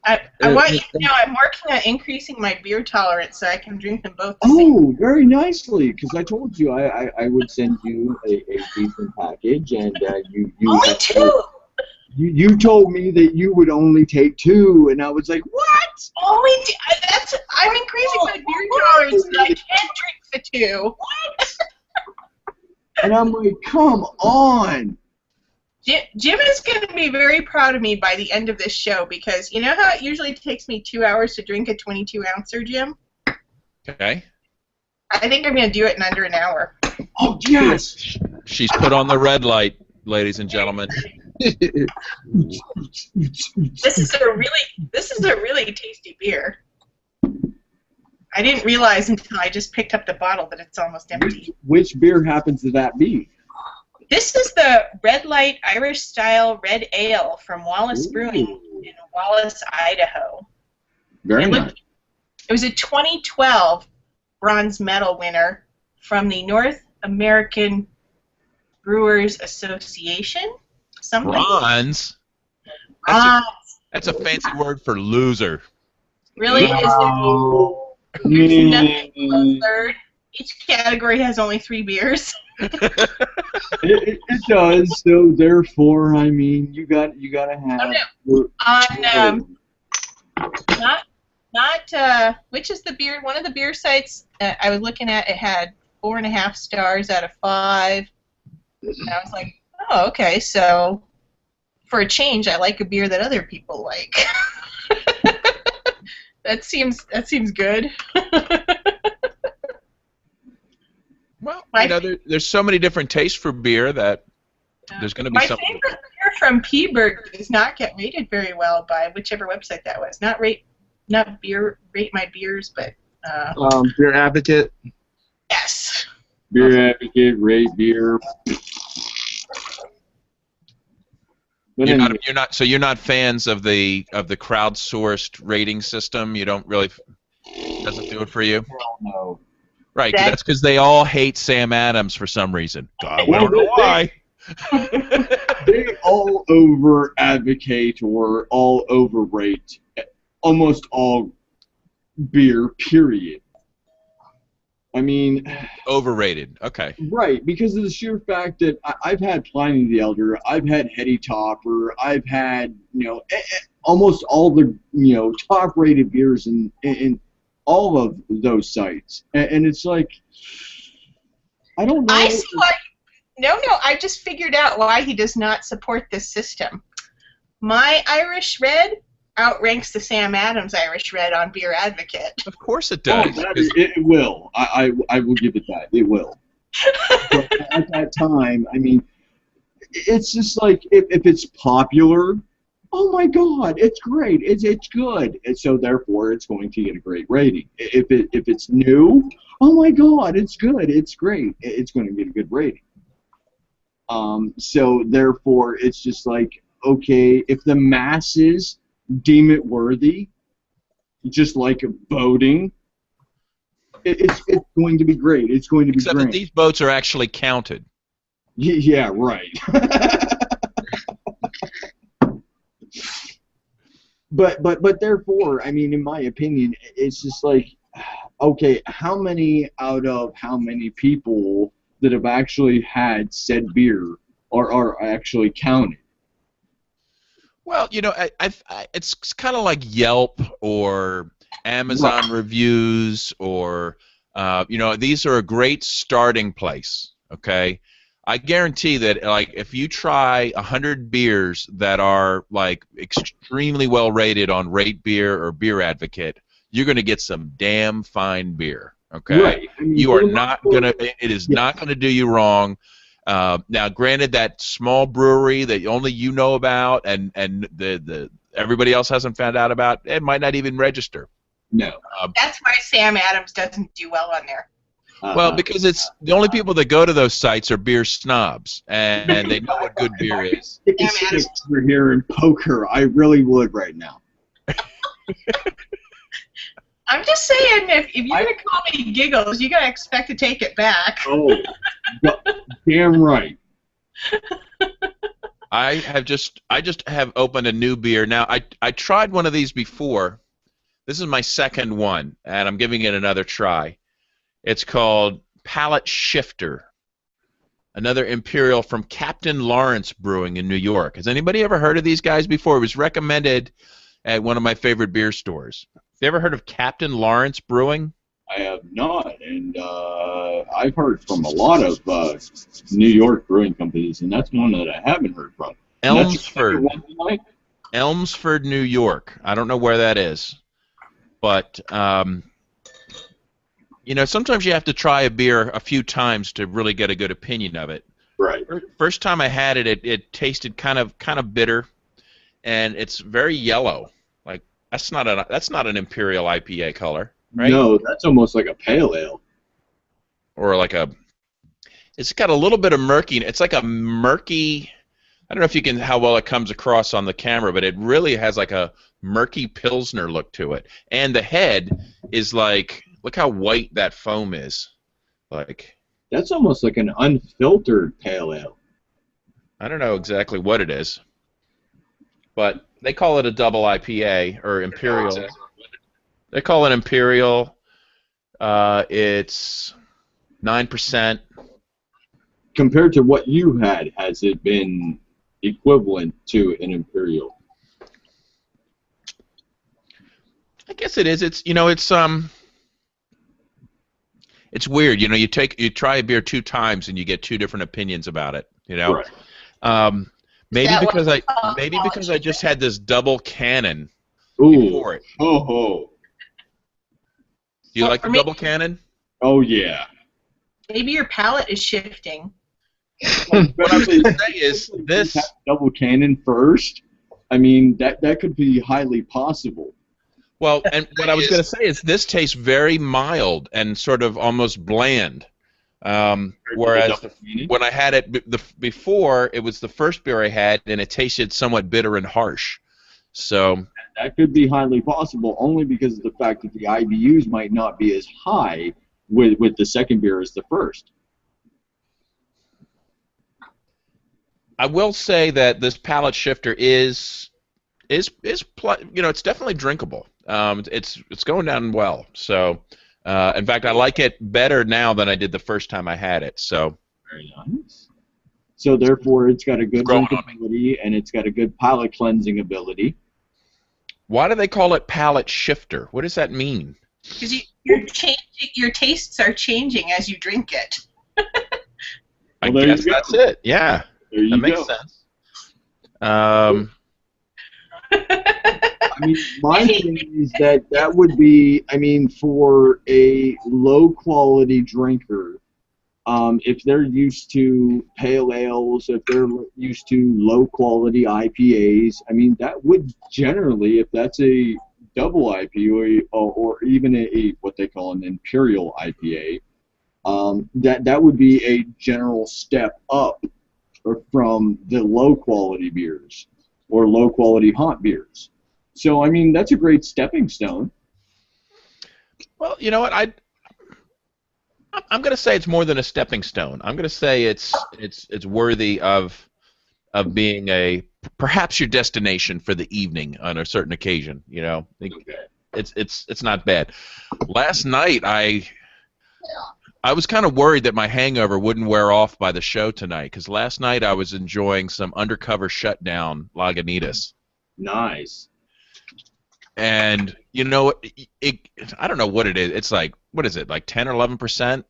I want you to know I'm working on increasing my beer tolerance so I can drink them both the same. Oh, very nicely, because I told you I would send you a decent package, and you Only two! You told me that you would only take two, and I was like, what? Only two? I'm increasing my beer tolerance so I can't drink the two. What? And I'm like, come on. Jim is going to be very proud of me by the end of this show, because you know how it usually takes me 2 hours to drink a 22-ouncer, Jim? Okay. I think I'm going to do it in under an hour. Oh, yes. She's put on the red light, ladies and gentlemen. This is a really tasty beer. I didn't realize until I just picked up the bottle that it's almost empty. Which beer happens to that be? This is the Red Light Irish Style Red Ale from Wallace Brewing in Wallace, Idaho. Very nice. It was a 2012 bronze medal winner from the North American Brewers Association. Something. Bronze? That's a fancy word for loser. Really? No. There's nothing below third. Each category has only 3 beers. It does. So therefore, I mean, you gotta have. Not which is the beer? One of the beer sites I was looking at, it had 4.5 stars out of 5. And I was like, oh, okay, so for a change, I like a beer that other people like. That seems good. Well, there's so many different tastes for beer that there's going to be my something. favorite beer from Peeberg does not get rated very well by whichever website that was. Not rate my beers, but Beer Advocate. yes. Beer Advocate, rate beer. But anyway, You're not fans of the crowdsourced rating system. You don't really doesn't do it for you. no. Right, that's because they all hate Sam Adams for some reason. God, we don't know why. They all over advocate or all overrate almost all beer, period. I mean, overrated. Okay. right, because of the sheer fact that I've had Pliny the Elder, I've had Hetty Topper, I've had, almost all the, top-rated beers in all of those sites. And it's like, I don't know. I see why. No, I just figured out why he does not support this system. My Irish Red outranks the Sam Adams Irish Red on Beer Advocate. Of course it does. It will. I will give it that. It will. But at that time, I mean, it's just like if it's popular, oh my God, it's great. It's good. And so therefore, it's going to get a great rating. If it's new, oh my God, it's good. It's great. It's going to get a good rating. So therefore, it's just like, okay, if the masses deem it worthy, just like voting, it's going to be great. It's going to be Except great. that these votes are actually counted. Yeah, right. But therefore, I mean, in my opinion, it's just like, okay, how many out of how many people that have actually had said beer are actually counted? Well, it's kind of like Yelp or Amazon reviews or, these are a great starting place, okay? I guarantee that, like, if you try 100 beers that are, like, extremely well rated on Rate Beer or Beer Advocate, you're going to get some damn fine beer, okay? Right. I mean, You are not going to, it is not going to do you wrong. Now, granted, that small brewery that only you know about and the everybody else hasn't found out about, it might not even register. No. That's why Sam Adams doesn't do well on there. Well, because it's the only people that go to those sites are beer snobs, and they know what good beer is. If you see us over here in poker, I really would right now. I'm just saying, if you're going to call me Giggles, you got to expect to take it back. Oh, damn right. I just have opened a new beer. Now, I tried one of these before. This is my second one, and I'm giving it another try. It's called Palate Shifter, another Imperial from Captain Lawrence Brewing in New York. Has anybody ever heard of these guys before? It was recommended at one of my favorite beer stores. Have you ever heard of Captain Lawrence Brewing? I have not, and I've heard from a lot of New York brewing companies, and that's one that I haven't heard from. Elmsford, New York. I don't know where that is, but sometimes you have to try a beer a few times to really get a good opinion of it. Right. First time I had it, it tasted kind of bitter, and it's very yellow. Like that's not an Imperial IPA color, right? No, that's almost like a pale ale. Or like it's got a little bit of murky. It's like a murky. I don't know if you can how well it comes across on the camera, but it really has like a murky Pilsner look to it, and the head is like. Look how white that foam is. Like that's almost like an unfiltered pale ale. I don't know exactly what it is, but they call it a double IPA or Imperial. They call it Imperial. It's 9%. Compared to what you had, has it been equivalent to an Imperial? I guess it is. It's it's weird. You know, you try a beer 2 times and you get 2 different opinions about it. You know, Right. maybe that because what- I just had this double cannon Ooh. before it. Oh. Do you Well, like for the me- double cannon? Oh yeah. Maybe your palate is shifting. What I was going to say is this. Double cannon first. I mean, that could be highly possible. Well, and what I was going to say is this tastes very mild and sort of almost bland. Whereas when I had it before, it was the first beer I had, and it tasted somewhat bitter and harsh. So That could be highly possible, only because of the fact that the IBUs might not be as high with the second beer as the first. I will say that this palate shifter is it's definitely drinkable. It's going down well. So, in fact, I like it better now than I did the first time I had it. So, Very nice. So therefore, it's got a good growing on me. drinkability and it's got a good palate cleansing ability. Why do they call it palate shifter? What does that mean? Because your tastes are changing as you drink it. I Well, there you guess go. that's it. Yeah, There you that makes go. sense. I mean, my thing is that would be, I mean, for a low quality drinker, if they're used to pale ales, if they're used to low quality IPAs, I mean, that would generally, if that's a double IPA or even a what they call an imperial IPA, that would be a general step up from the low quality beers or low quality hot beers. So I mean, that's a great stepping stone. Well, you know what? I'm going to say it's more than a stepping stone. I'm going to say it's worthy of being perhaps your destination for the evening on a certain occasion. You know, it's not bad. Last night I was kind of worried that my hangover wouldn't wear off by the show tonight, because last night I was enjoying some Undercover Shutdown Lagunitas. Nice. And you know, I don't know what it is. It's like, what is it, like 10 or 11%?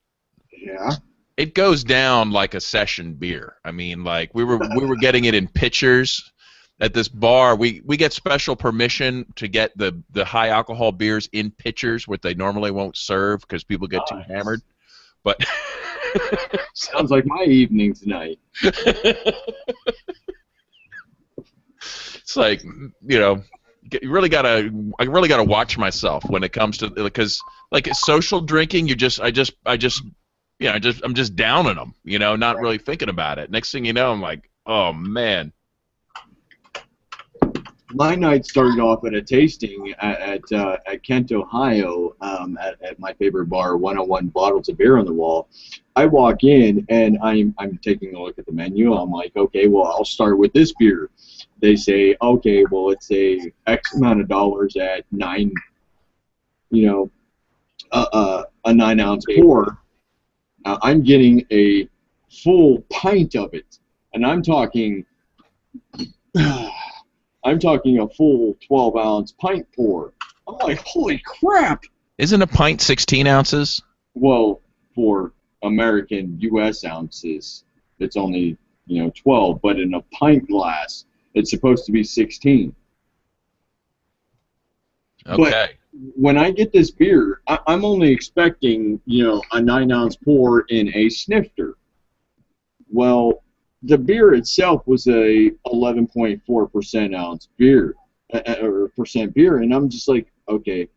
Yeah. It goes down like a session beer. I mean, like we were getting it in pitchers at this bar. We get special permission to get the high alcohol beers in pitchers, what they normally won't serve because people get too hammered. But Sounds like my evening tonight. it's like, you know, I really gotta watch myself when it comes to, because like social drinking, I'm just downing them, you know, not really thinking about it. Next thing you know, I'm like, oh man. My night started off at a tasting at Kent, Ohio, at my favorite bar, 101 Bottles of Beer on the Wall. I walk in and I'm taking a look at the menu. I'm like, okay, well, I'll start with this beer. They say, okay, well, it's a X amount of dollars at a 9-ounce pour. I'm getting a full pint of it, and I'm talking a full 12-ounce pint pour. I'm like, holy crap! Isn't a pint 16 ounces? Well, for American U.S. ounces, it's only 12, but in a pint glass, it's supposed to be 16. Okay. But when I get this beer, I'm only expecting, a 9-ounce pour in a snifter. Well, the beer itself was a 11.4% ounce beer, or percent beer, and I'm just like, okay,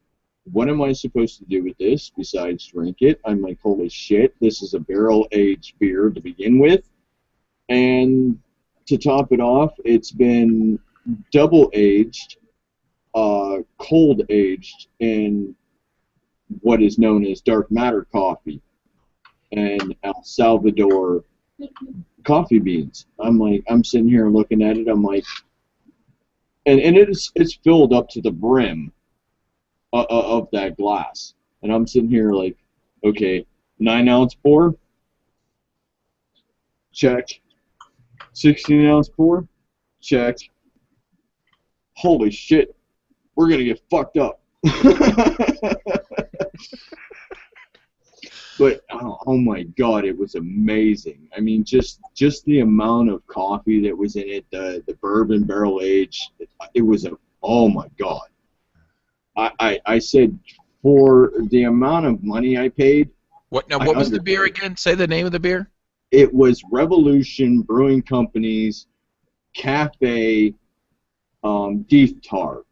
what am I supposed to do with this besides drink it? I'm like, holy shit, this is a barrel-aged beer to begin with, and to top it off, it's been double-aged, cold-aged in what is known as dark matter coffee and El Salvador coffee beans. I'm sitting here looking at it. I'm like, and it's filled up to the brim of that glass, and I'm sitting here like, okay, 9-ounce pour, check. 16-ounce pour, check. Holy shit, we're gonna get fucked up. But oh my God, it was amazing. I mean, just the amount of coffee that was in it, the bourbon barrel aged, it was oh my God. I said for the amount of money I paid. What was the beer again? Say the name of the beer. It was Revolution Brewing Company's Cafe Deep Tar.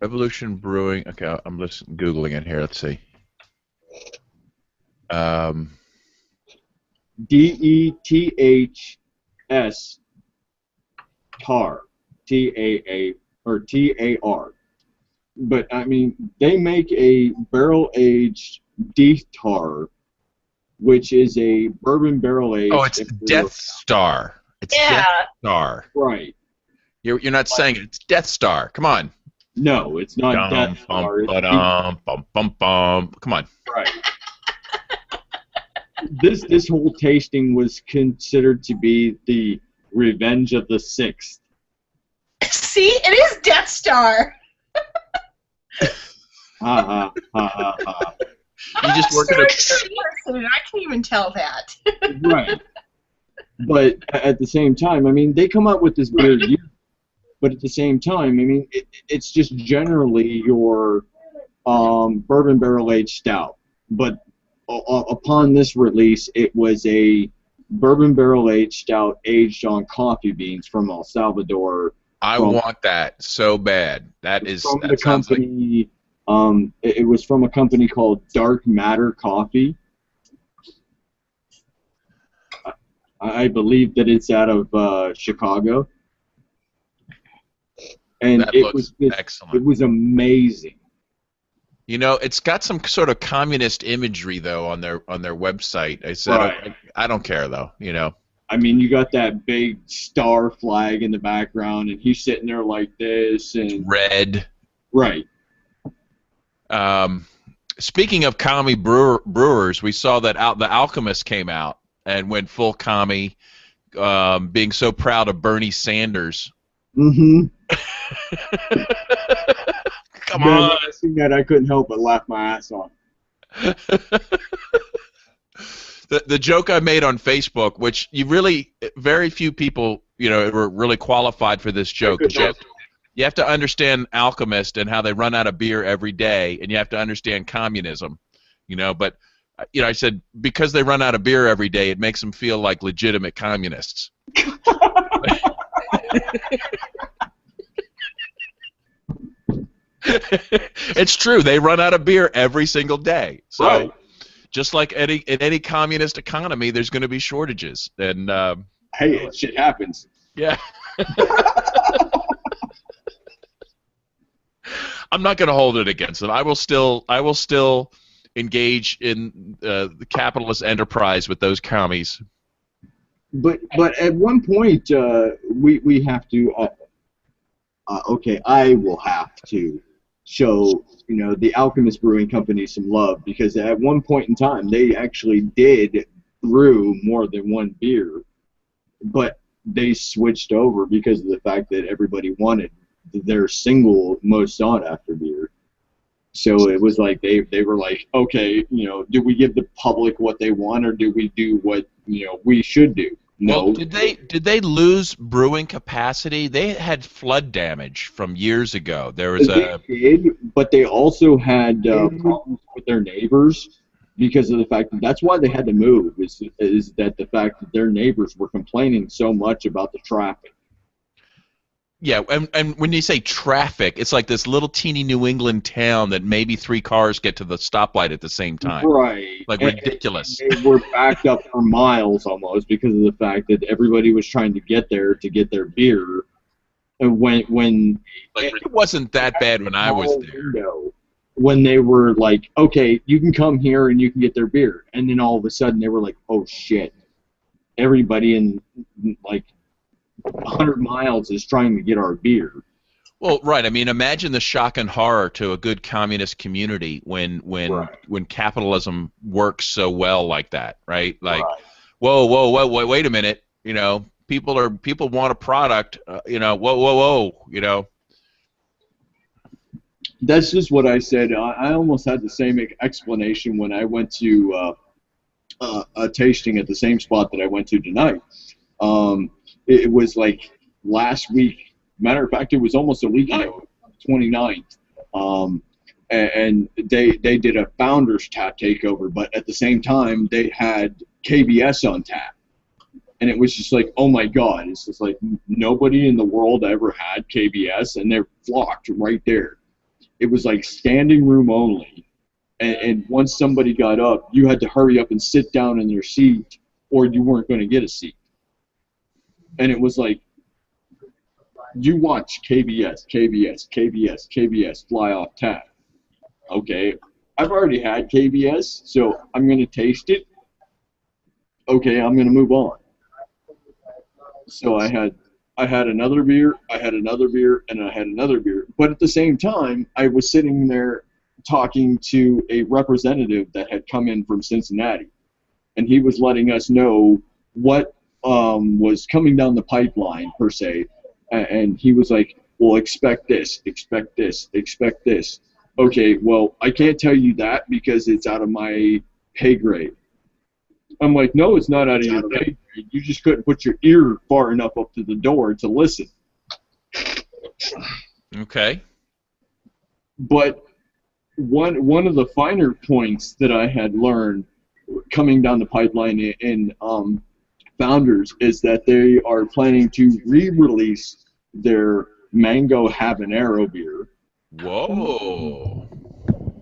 Revolution Brewing. Okay, I'm just Googling it here. Let's see. DETHS Tar. TAA or TAR. But I mean, they make a barrel-aged Deep Tar, which is a bourbon barrel-aged. Oh, it's Death Star. It's Death Star. Right. You're not saying it. It's Death Star. Come on. No, it's not Death Star. Come on. Right. This whole tasting was considered to be the Revenge of the Sixth. See, it is Death Star. Ha ha ha ha. You just work at a... I can't even tell that. Right. But at the same time, I mean, they come up with this beer, but at the same time, I mean, it's just generally your bourbon barrel aged stout. But upon this release, it was a bourbon barrel aged stout aged on coffee beans from El Salvador. I want that so bad. That is from the company. It was from a company called Dark Matter Coffee. I believe that it's out of Chicago. And it was excellent. It was amazing. You know, it's got some sort of communist imagery though on their website. I don't care though. You know. I mean, you got that big star flag in the background, and he's sitting there like this, and red. Right. Speaking of commie brewers, we saw that The Alchemist came out and went full commie, being so proud of Bernie Sanders. Mm-hmm. Come on. Seeing that, I couldn't help but laugh my ass off. The joke I made on Facebook, which very few people, were really qualified for this joke. You have to understand Alchemist and how they run out of beer every day, and you have to understand communism, But, I said because they run out of beer every day, it makes them feel like legitimate communists. It's true. They run out of beer every single day. So. Right. Just like in any communist economy, there's going to be shortages. And hey, shit happens. Yeah. I'm not going to hold it against them. I will still engage in the capitalist enterprise with those commies. But at one point we have to. Okay, I will have to show the Alchemist Brewing Company some love, because at one point in time they actually did brew more than one beer, but they switched over because of the fact that everybody wanted their single most sought after beer. So it was like they were like, okay, do we give the public what they want, or do we do what we should do? No. Well, did they lose brewing capacity? They had flood damage from years ago. There was They did, but they also had problems with their neighbors because of the fact that's why they had to move. Is that the fact that their neighbors were complaining so much about the traffic? Yeah, and when you say traffic, it's like this little teeny New England town that maybe 3 cars get to the stoplight at the same time. Right. Like ridiculous. They were backed up for miles almost because of the fact that everybody was trying to get there to get their beer. And when it wasn't that bad when I was there. When they were like, okay, you can come here and you can get their beer. And then all of a sudden they were like, oh shit. Everybody in like 100 miles is trying to get our beer. Well, right. I mean, imagine the shock and horror to a good communist community when capitalism works so well like that, right? Like, right. Whoa, wait a minute. People want a product. Whoa. That's just what I said. I almost had the same explanation when I went to a tasting at the same spot that I went to tonight. It was like last week. Matter of fact, it was almost a week ago, 29th. And they did a Founders Tap takeover, but at the same time, they had KBS on tap. And it was just like, oh my God, it's just like nobody in the world ever had KBS, and they're flocked right there. It was like standing room only. And once somebody got up, you had to hurry up and sit down in their seat, or you weren't going to get a seat. And it was like, you watch KBS, KBS, KBS, KBS fly off tap. Okay, I've already had KBS, so I'm going to taste it. Okay, I'm going to move on. So I had another beer, I had another beer, and I had another beer. But at the same time, I was sitting there talking to a representative that had come in from Cincinnati, and he was letting us know what was coming down the pipeline, per se. And he was like, well, expect this, expect this, expect this. Okay, well, I can't tell you that because it's out of my pay grade. I'm like, no, it's not out of your pay grade. You just couldn't put your ear far enough up to the door to listen. Okay. But one of the finer points that I had learned coming down the pipeline in Founders is that they are planning to re-release their Mango Habanero beer. Whoa.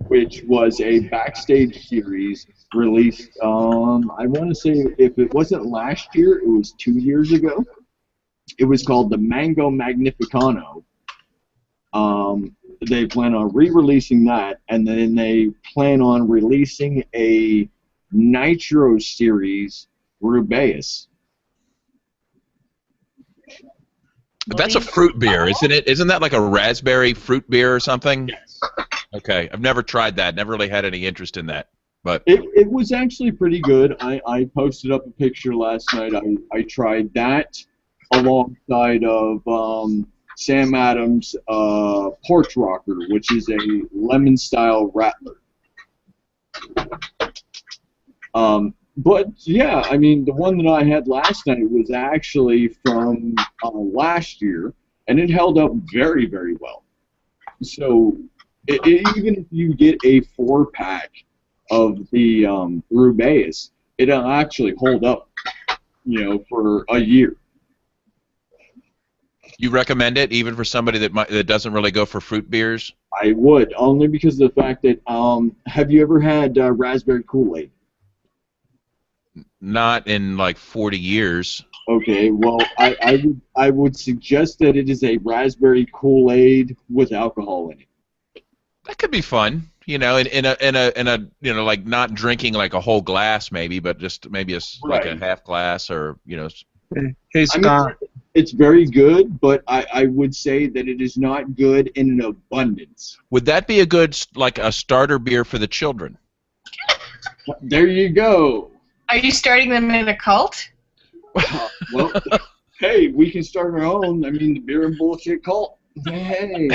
Which was a backstage series released, I want to say, if it wasn't last year, it was 2 years ago. It was called the Mango Magnificano. They plan on re-releasing that, and then they plan on releasing a Nitro Series Rubaeus. That's a fruit beer, isn't it? Isn't that like a raspberry fruit beer or something? Yes. Okay, I've never tried that. Never really had any interest in that. But it was actually pretty good. I posted up a picture last night. I tried that alongside of Sam Adams' Porch Rocker, which is a lemon-style rattler. But yeah, I mean, the one that I had last night was actually from last year, and it held up very, very well. So even if you get a 4-pack of the Rubaeus, it'll actually hold up, for a year. you recommend it, even for somebody that doesn't really go for fruit beers? I would, only because of the fact that have you ever had raspberry Kool-Aid? Not in like 40 years. Okay, well, I would suggest that it is a raspberry Kool-Aid with alcohol in it. That could be fun, in a like not drinking like a whole glass maybe, but just maybe like a half glass or Hey Scott. It's very good, but I would say that it is not good in an abundance. Would that be a good like a starter beer for the children? There you go. Are you starting them in a cult? Well, hey, we can start our own. I mean, the beer and bullshit cult. Hey.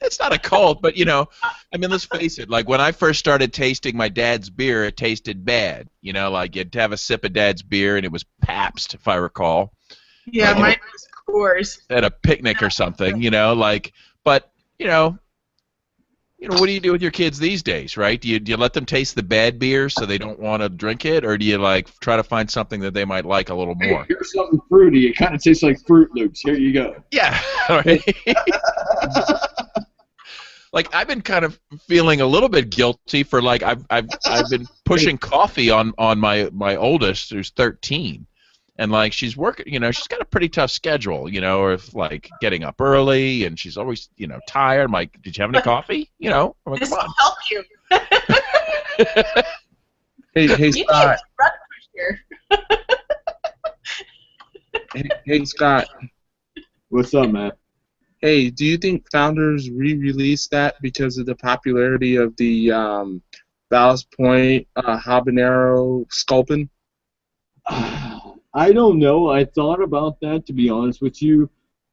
It's not a cult, but let's face it. Like when I first started tasting my dad's beer, it tasted bad. Like you'd have a sip of dad's beer, and it was Pabst, if I recall. Yeah, mine was Coors. At a picnic or something, But what do you do with your kids these days, right? Do you let them taste the bad beer so they don't want to drink it, or do you try to find something that they might like a little more? Hey, here's something fruity. It kind of tastes like Fruit Loops. Here you go. Yeah. Right. Like I've been kind of feeling a little bit guilty for I've been pushing coffee on my oldest who's 13. And she's working, she's got a pretty tough schedule, of getting up early, and she's always, tired. I'm like, did you have any coffee? I'm like, This come will on. help you. Hey You Scott. need here. Hey Scott. What's up, man? Hey, do you think Founders re-released that because of the popularity of the Ballast Point Habanero Sculpin? I don't know. I thought about that, to be honest with you.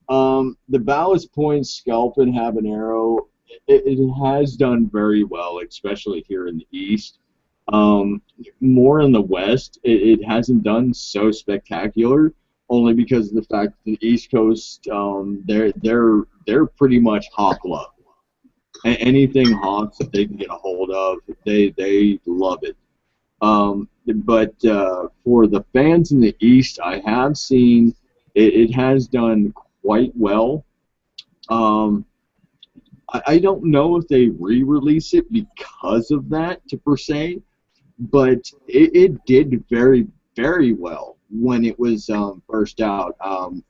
The Ballast Point Sculpin Habanero, it has done very well, especially here in the East. More in the West, it hasn't done so spectacular, only because of the fact that the East Coast, they're pretty much hawk love. Anything hawks that they can get a hold of, they love it. But for the fans in the East, I have seen it has done quite well. I don't know if they re-release it because of that, per se, but it did very, very well when it was first out.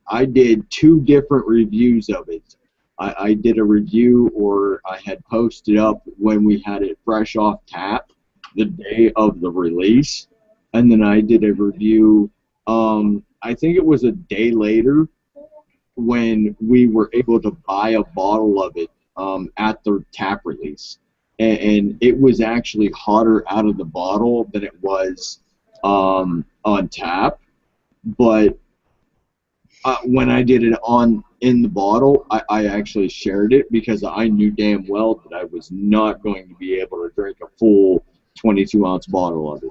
I did 2 different reviews of it. I did a review, or I had posted up when we had it fresh off tap the day of the release, and then I did a review, I think it was a day later, when we were able to buy a bottle of it at the tap release. And it was actually hotter out of the bottle than it was on tap. But when I did it in the bottle, I actually shared it because I knew damn well that I was not going to be able to drink a full 22-ounce bottle of it.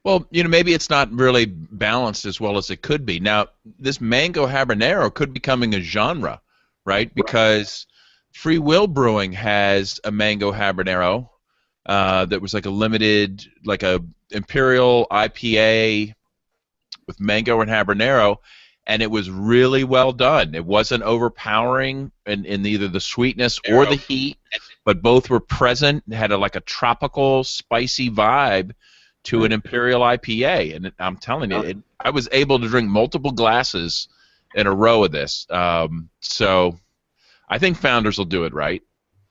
Well, maybe it's not really balanced as well as it could be. Now, this mango habanero could be becoming a genre, right? Because Free Will Brewing has a mango habanero that was like a limited, like a imperial IPA with mango and habanero, and it was really well done. It wasn't overpowering in either the sweetness or the heat, but both were present. It had like a tropical, spicy vibe to an imperial IPA, and I'm telling you, I was able to drink multiple glasses in a row of this. So I think Founders will do it right.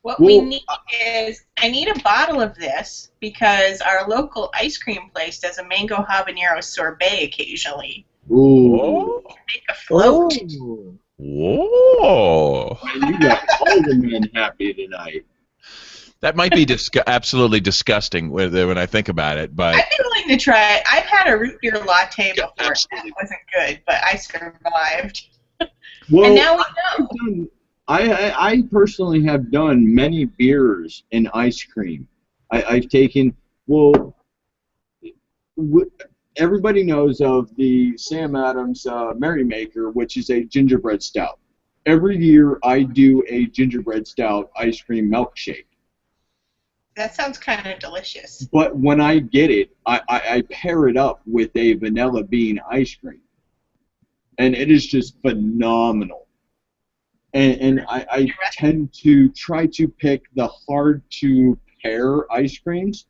What we need is, I need a bottle of this because our local ice cream place does a mango habanero sorbet occasionally. Ooh. Make a float. Whoa. You got all the men happy tonight. That might be absolutely disgusting when I think about it, but I'd be willing to try it. I've had a root beer latte before. It wasn't good, but I survived. Well, and now we know. I personally have done many beers in ice cream. I've taken, everybody knows of the Sam Adams Merrymaker, which is a gingerbread stout. Every year I do a gingerbread stout ice cream milkshake. That sounds kind of delicious. But when I get it, I pair it up with a vanilla bean ice cream. And it is just phenomenal. And I tend to try to pick the hard-to-pair ice creams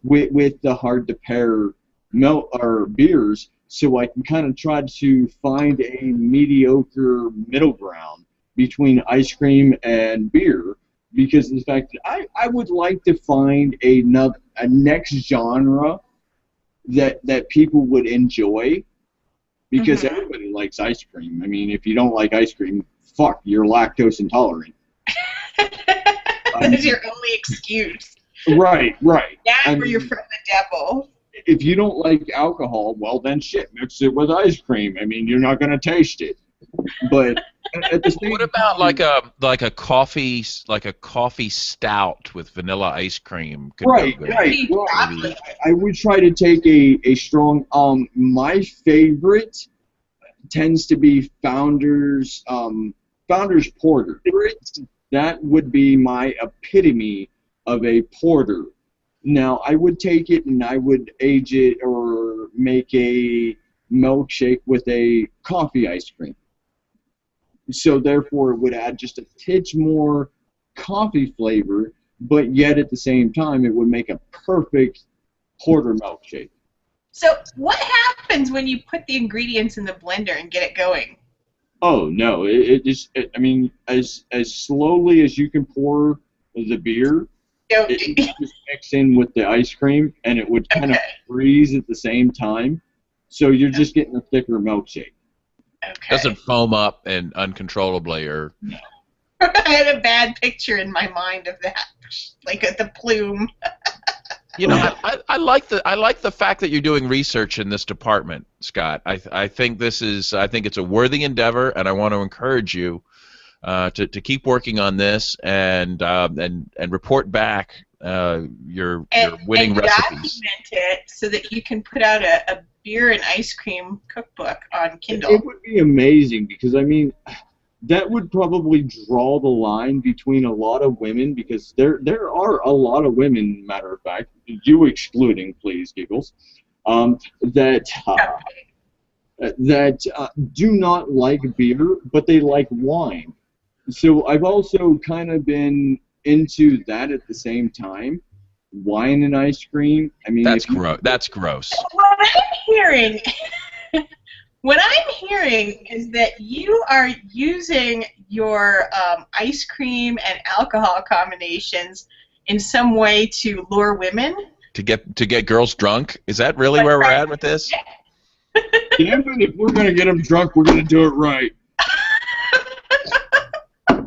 with the hard-to-pair beers, so I can kind of try to find a mediocre middle ground between ice cream and beer, because of the fact that I would like to find a next genre that people would enjoy, because everybody likes ice cream. I mean, if you don't like ice cream, fuck, you're lactose intolerant. That's your only excuse. Right. That or you're from the devil. If you don't like alcohol, well then shit, mix it with ice cream. I mean, you're not gonna taste it. But at the same what about time, like a coffee stout with vanilla ice cream? Right. Well, I would try to take a strong. My favorite tends to be Founders Porter. That would be my epitome of a porter. Now, I would take it and I would age it or make a milkshake with a coffee ice cream. So therefore, it would add just a titch more coffee flavor, but yet at the same time, it would make a perfect porter milkshake. So what happens when you put the ingredients in the blender and get it going? Oh, no. I mean, as slowly as you can pour the beer, it just mix in with the ice cream, and it would kind of freeze at the same time. So you're just getting a thicker milkshake. Okay. Doesn't foam up and uncontrollably or. No. I had a bad picture in my mind of that, like the plume. You know, I like the fact that you're doing research in this department, Scott. I think it's a worthy endeavor, and I want to encourage you to keep working on this and report back your winning recipes. Document it so that you can put out a beer and ice cream cookbook on Kindle. It would be amazing because, I mean, that would probably draw the line between a lot of women, because there are a lot of women, matter of fact, you excluding, please, Giggles, that do not like beer, but they like wine. So I've also kind of been into that at the same time. Wine and ice cream. I mean, That's gross. That's gross. What I'm hearing is that you are using your ice cream and alcohol combinations in some way to lure women. To get girls drunk? Is that really where we're at with this? Yeah, but if we're gonna get them drunk, we're gonna do it right.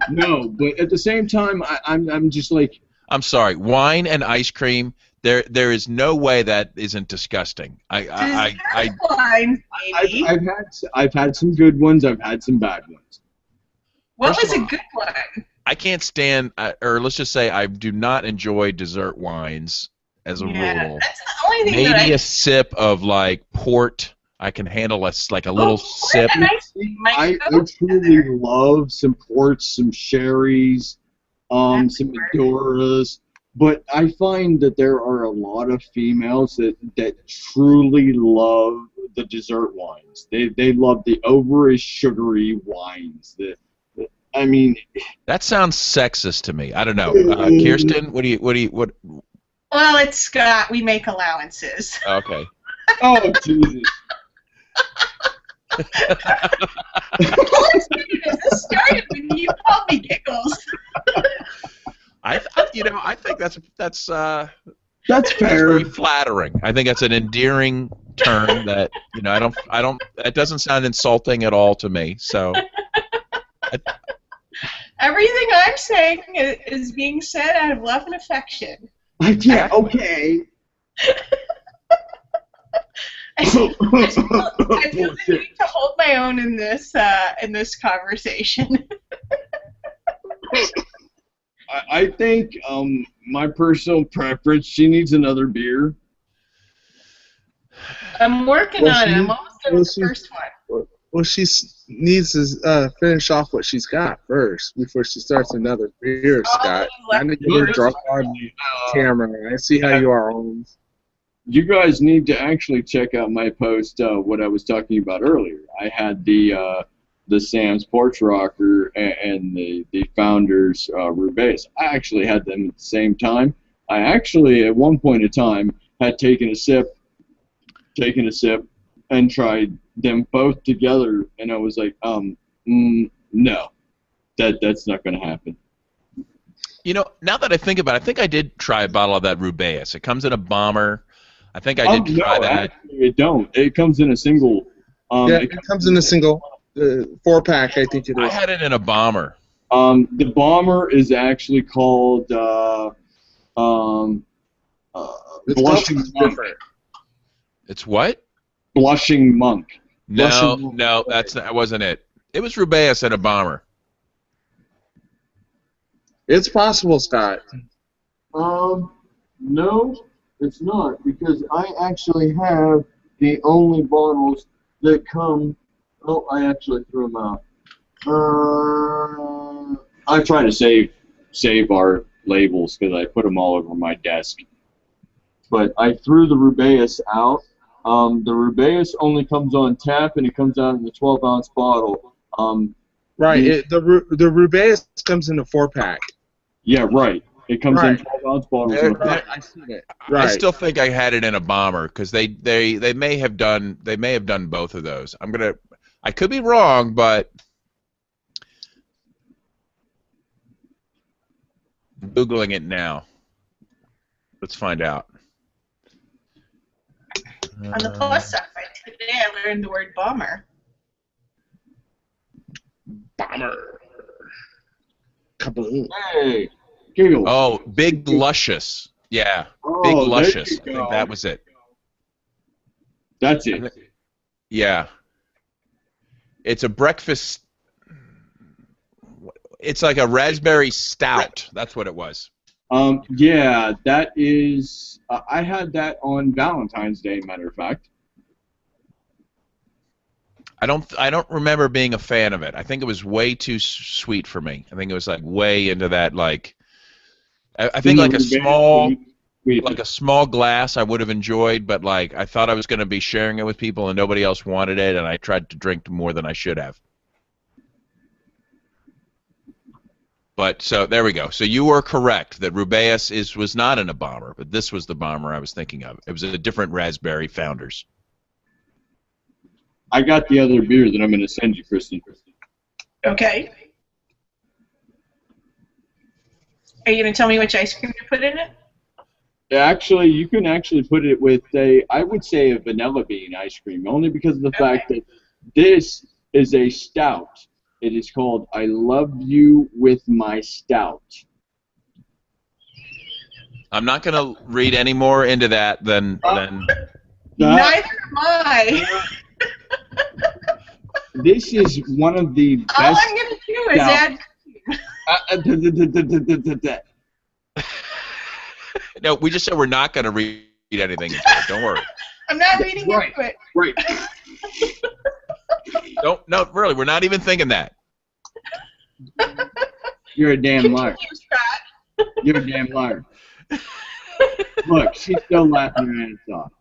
No, but at the same time, I'm just like. I'm sorry, wine and ice cream. There is no way that isn't disgusting. Wine, I've had some good ones. I've had some bad ones. What was a good one? I can't stand, or let's just say, I do not enjoy dessert wines as a rule. That's the only thing Maybe a sip of like port. I can handle like a little sip. I truly love some ports, some sherries, some Maduras. But I find that there are a lot of females that truly love the dessert wines. They love the over sugary wines. I mean, that sounds sexist to me. I don't know. Kirsten, what? Well, it's Scott. We make allowances. Okay. Oh, Jesus. This started when you called me Giggles. I think that's fair. That's very flattering. I think that's an endearing term that I don't. It doesn't sound insulting at all to me. So. Everything I'm saying is being said out of love and affection. Yeah. Okay. I feel the need to hold my own in this conversation. I think my personal preference, she needs another beer. I'm working on it. I'm almost done with the first one. Well, she needs to finish off what she's got first before she starts another beer, Scott. I need to get drunk on camera. I see how you are, Holmes. You guys need to actually check out my post, what I was talking about earlier. I had the Sam's Porch Rocker and the Founders Rubaeus. I actually had them at the same time. I actually, at one point in time, had taken a sip, and tried them both together, and I was like, no, that's not going to happen. Now that I think about it, I think I did try a bottle of that Rubaeus. It comes in a bomber. I think I did try that. Actually, it don't. It comes in a single. It comes in a single 4-pack, I think it is. I had it in a bomber. The bomber is actually called Blushing Monk. It's what? Blushing Monk. No, that wasn't it. It was Rubaeus in a bomber. It's possible, Scott. No, it's not, because I actually have the only bottles that come. Oh, I actually threw them out. I try to save our labels because I put them all over my desk. But I threw the Rubaeus out. The Rubaeus only comes on tap, and it comes out in the 12-ounce bottle. Right. The Rubaeus comes in a 4-pack. Yeah, right. It comes in 12-ounce bottles. I've seen it. Right. I still think I had it in a bomber because they may have done both of those. I could be wrong, but I'm Googling it now. Let's find out. On the plus side, today I learned the word bomber. Bomber. Kaboom. Hey, Giggles. Oh, Big Luscious. Yeah, Big Luscious. I think that was it. That's it. Yeah. It's a breakfast. It's like a raspberry stout. That's what it was. Yeah, that is. I had that on Valentine's Day. Matter of fact. I don't remember being a fan of it. I think it was way too sweet for me. I think it was like way into that like. I think like a small glass I would have enjoyed, but like I thought I was going to be sharing it with people and nobody else wanted it, and I tried to drink more than I should have. But so there we go. So you were correct that Rubeus was not in a bomber, but this was the bomber I was thinking of. It was a different raspberry Founders. I got the other beer that I'm going to send you, Kristen. Okay. Are you going to tell me which ice cream to put in it? Actually, you can actually put it with I would say a vanilla bean ice cream, only because of the fact that this is a stout. It is called I Love You With My Stout. I'm not going to read any more into that than Neither am I. This is one of the best. All I'm going to do is add. No, we just said we're not going to read anything into it. Don't worry. I'm not reading into it. Right. No, really, we're not even thinking that. You're a damn liar. Scott. You're a damn liar. Look, she's still laughing her ass off.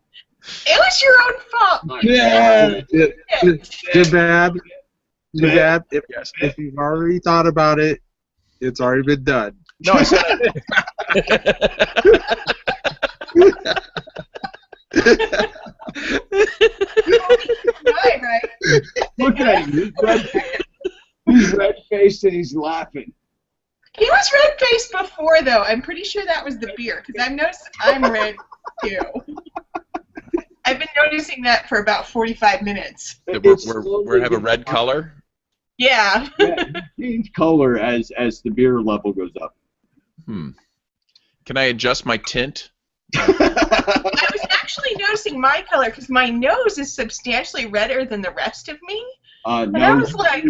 It was your own fault. Yeah. Jim Bab, if you've already thought about it, it's already been done. No, I said Right. Look at him. He's red-faced and he's laughing. He was red-faced before, though. I'm pretty sure that was the beer, because I've noticed I'm red, too. I've been noticing that for about 45 minutes. We have a red color? Yeah. Change color as the beer level goes up. Can I adjust my tint? I was actually noticing my color, because my nose is substantially redder than the rest of me. And I was like,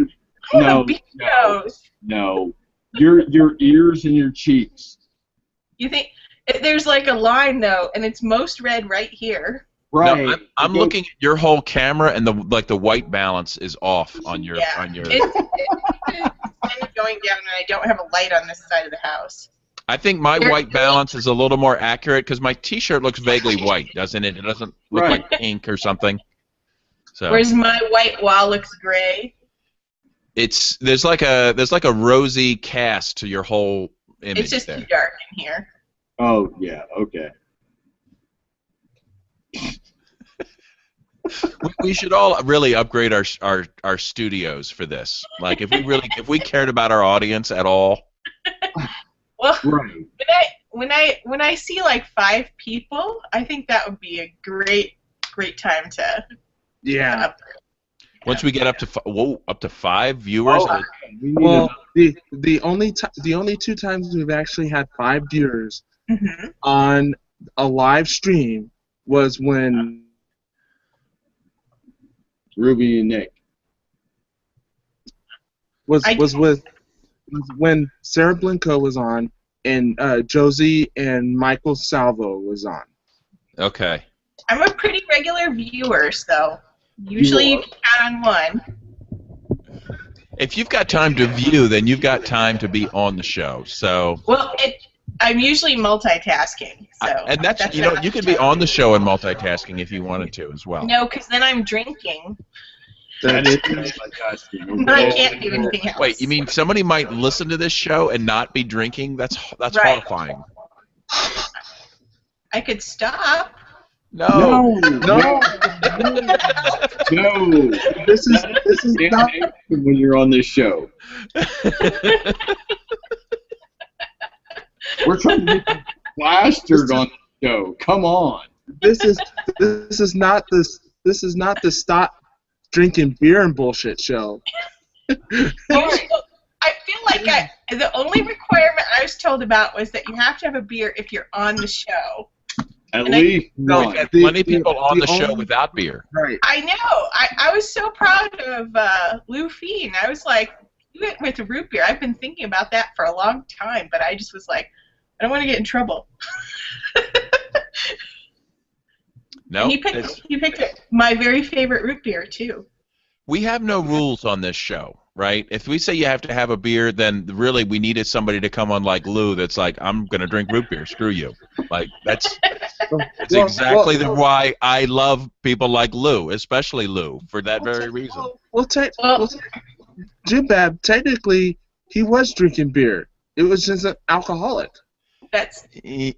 I have a big nose. No. Your ears and your cheeks. You think there's like a line though, and it's most red right here. Right. No, I'm looking at your whole camera, and the white balance is off on your It's kind of going down, and I don't have a light on this side of the house. I think my white balance is a little more accurate because my T-shirt looks vaguely white, doesn't it? It doesn't look like pink or something. So. Whereas my white wall looks gray. There's like a rosy cast to your whole image. It's just there. too dark in here. Oh yeah, okay. We should all really upgrade our studios for this. Like if we cared about our audience at all. Well, right. when I see like 5 people, I think that would be a great time to upgrade. Once we get up to 5 viewers. Well, the only 2 times we've actually had 5 viewers on a live stream was when Ruby and Nick was when Sarah Blinko was on and Josie and Michael Salvo was on. Okay. I'm a pretty regular viewer, so usually you can count on one. If you've got time to view, then you've got time to be on the show. So. Well, I'm usually multitasking, so. And that's you could be on the show and multitasking if you wanted to as well. No, because then I'm drinking. That is I can't do anything else. Wait, you mean somebody might listen to this show and not be drinking? That's horrifying. I could stop. No. This is not when you're on this show. We're trying to get plastered on the show. Come on. This is not the stop drinking beer and bullshit show. I feel like the only requirement I was told about was that you have to have a beer if you're on the show. At least no, we've had plenty of people on the show without beer. Right. I know. I was so proud of Lou Fiend. I was like, You went with root beer. I've been thinking about that for a long time, but I just was like, I don't want to get in trouble. No, And he picked my very favorite root beer too. we have no rules on this show, right? If we say you have to have a beer, then really we needed somebody to come on like Lou that's like, I'm going to drink root beer, screw you. Like, that's exactly why I love people like Lou, especially Lou, for that very reason. Jim Bab, technically, he was drinking beer. It was just an alcoholic.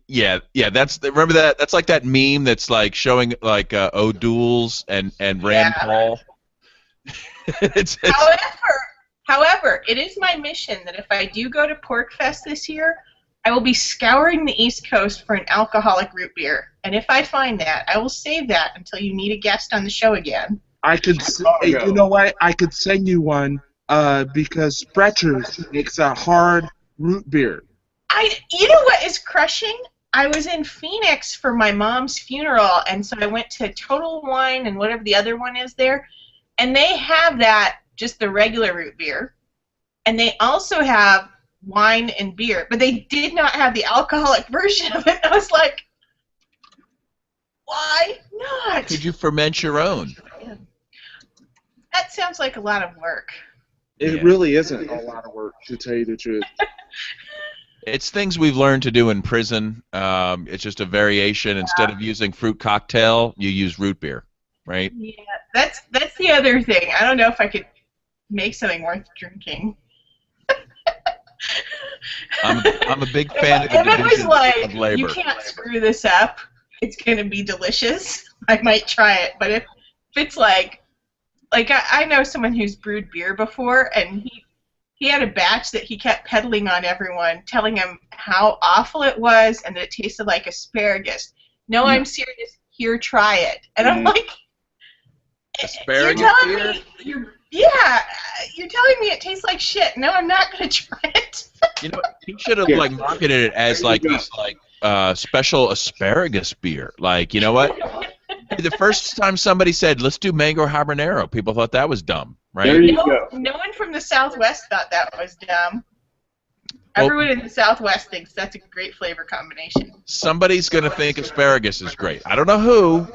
Yeah. Remember that? That's like that meme that's like showing like O'Doul's and Rand Paul. However, it is my mission that if I do go to PorkFest this year, I will be scouring the East Coast for an alcoholic root beer. And if I find that, I will save that until you need a guest on the show again. You know what? I could send you one because Sprecher's makes a hard root beer. You know what is crushing? I was in Phoenix for my mom's funeral, and so I went to Total Wine and whatever the other one is there, and they have that, just the regular root beer, and they also have wine and beer, but they did not have the alcoholic version of it. I was like, why not? Could you ferment your own? That sounds like a lot of work. It really isn't a lot of work, to tell you the truth. It's things we've learned to do in prison. It's just a variation. Instead of using fruit cocktail, you use root beer, right? Yeah, that's the other thing. I don't know if I could make something worth drinking. I'm a big fan of the division division of labor. You can't screw this up, it's going to be delicious, I might try it. But if it's like I know someone who's brewed beer before, and he had a batch that he kept peddling on everyone, telling him how awful it was and that it tasted like asparagus. No, I'm serious. Here, try it. And I'm like, asparagus beer? You're telling me it tastes like shit. No, I'm not going to try it. You know, he should have like marketed it as like this special asparagus beer. Like, you know what? The first time somebody said, let's do mango habanero, people thought that was dumb, right? There you go. No one from the Southwest thought that was dumb. Everyone in the Southwest thinks that's a great flavor combination. Somebody's going to think asparagus is great. I don't know who.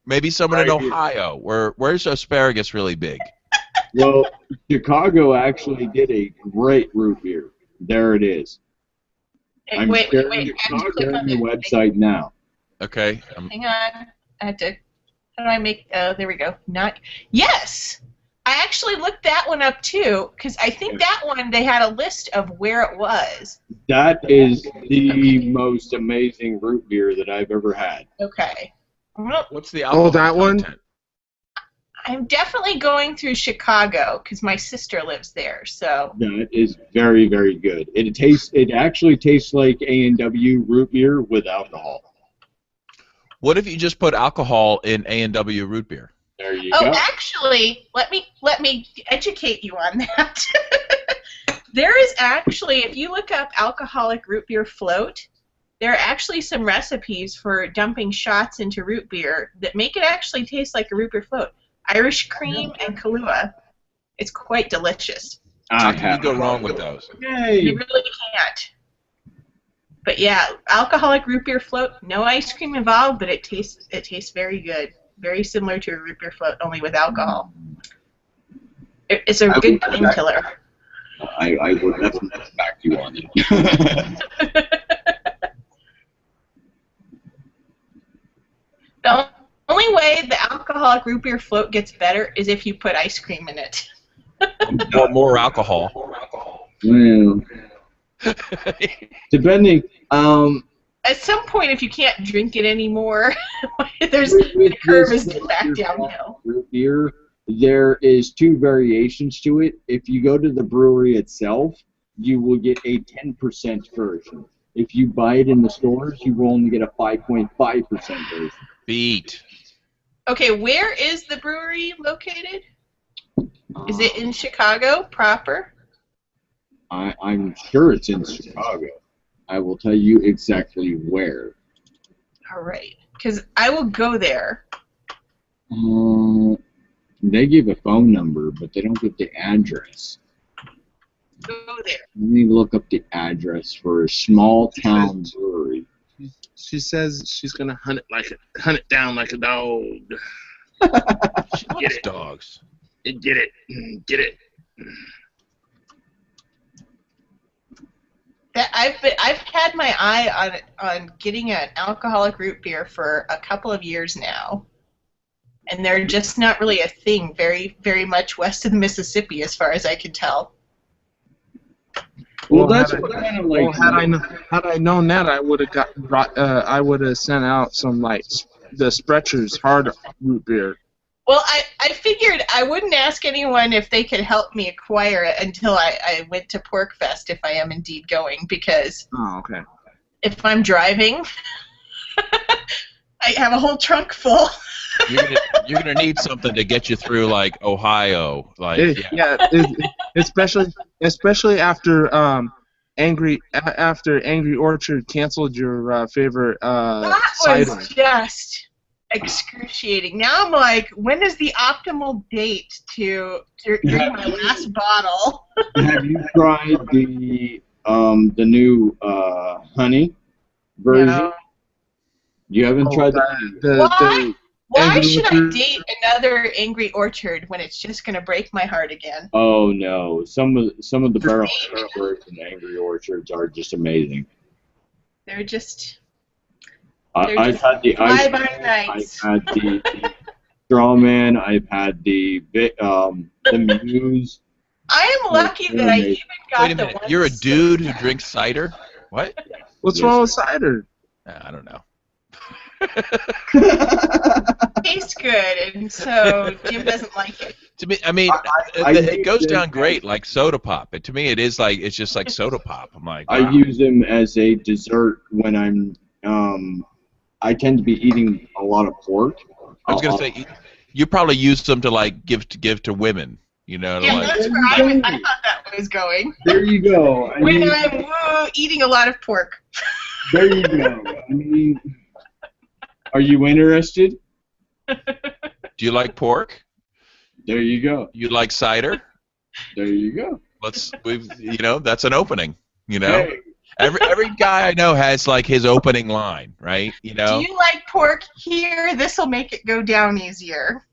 Maybe someone in Ohio. Where's asparagus really big? Well, Chicago actually did a great root beer. There it is. I'm sharing the website now. Okay. Hang on. I have to. How do I make? There we go. Yes. I actually looked that one up too, because I think that one they had a list of where it was. That is the most amazing root beer that I've ever had. Okay. What's the alcohol content? I'm definitely going through Chicago because my sister lives there. So that is very, very good. It actually tastes like A&W root beer with alcohol. What if you just put alcohol in A&W root beer? There you go. Oh, actually, let me educate you on that. There is actually, if you look up alcoholic root beer float, there are actually some recipes for dumping shots into root beer that make it actually taste like a root beer float. Irish cream and Kahlua. It's quite delicious. How can you go wrong with those? Yay. You really can't. But yeah, alcoholic root beer float, no ice cream involved, but it tastes very good. Very similar to a root beer float, only with alcohol. It's a good painkiller. I will definitely back you on it. The only way the alcoholic root beer float gets better is if you put ice cream in it. No more alcohol. Well, depending. At some point, if you can't drink it anymore, the curve is back downhill. Root beer, there is two variations to it. If you go to the brewery itself, you will get a 10% version. If you buy it in the stores, you will only get a 5.5% version. Beat. Okay, where is the brewery located? Is it in Chicago proper? I'm sure it's in Chicago. I will tell you exactly where. All right, because I will go there. They give a phone number, but they don't give the address. Go there. Let me look up the address for a small town brewery. She says she's gonna hunt it down like a dog. She loves dogs. Get it, get it. I've had my eye on getting an alcoholic root beer for a couple of years now, and they're just not really a thing very, very much west of the Mississippi, as far as I can tell. Well, that's kind of like. Well, had I known that, I would have I would have sent out some like the Sprecher's hard root beer. Well, I figured I wouldn't ask anyone if they could help me acquire it until I went to PorkFest, if I am indeed going, because Okay. if I'm driving, I have a whole trunk full. You're gonna need something to get you through like Ohio, like Especially after Angry Orchard canceled your favorite That cider. was just excruciating. Now I'm like, when is the optimal date to drink my last bottle? Have you tried the new honey version? No. You haven't tried that? Why should I date another Angry Orchard when it's just going to break my heart again? Oh no! Some of the barrel peppers and Angry Orchards are just amazing. They're just. I've had the ice. I've had the Strawman. I've had the Muse. I am lucky that I even got Wait a minute. You're a dude who drinks cider? What? What's wrong with cider? I don't know. Tastes good, and so Jim doesn't like it. To me, I mean, it goes down great like soda pop. But to me, it's just like soda pop. I'm like, wow. I use them as a dessert when I tend to be eating a lot of pork. I was gonna say, you probably use them to like give to women. You know, Yeah, like, that's where I thought that was going. There you go. When I'm eating a lot of pork. There you go. I mean, are you interested? do you like pork? There you go. You like cider? There you go. That's an opening. You know, Hey. every guy I know has like his opening line, right? You know. Do you like pork? Here, this will make it go down easier.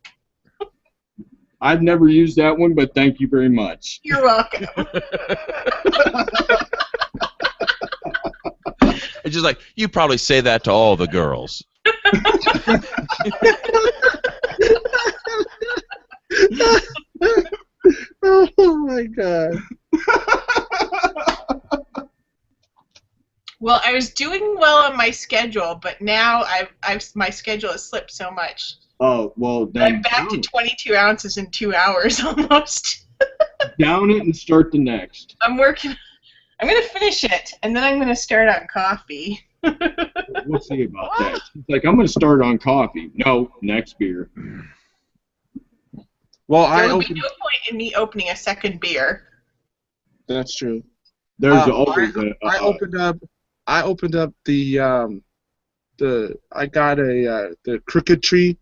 I've never used that one, but thank you very much. You're welcome. It's just like you probably say that to all the girls. Oh my god. Well, I was doing well on my schedule, but now my schedule has slipped so much. Oh, well, then I'm back to 22 ounces in 2 hours almost. down it and start the next. I'm going to finish it, and then I'm going to start on coffee. We'll see about that. It's like, I'm going to start on coffee. No, next beer. Well, There will be no point in me opening a second beer. That's true. There's always I opened up the Crooked Tree.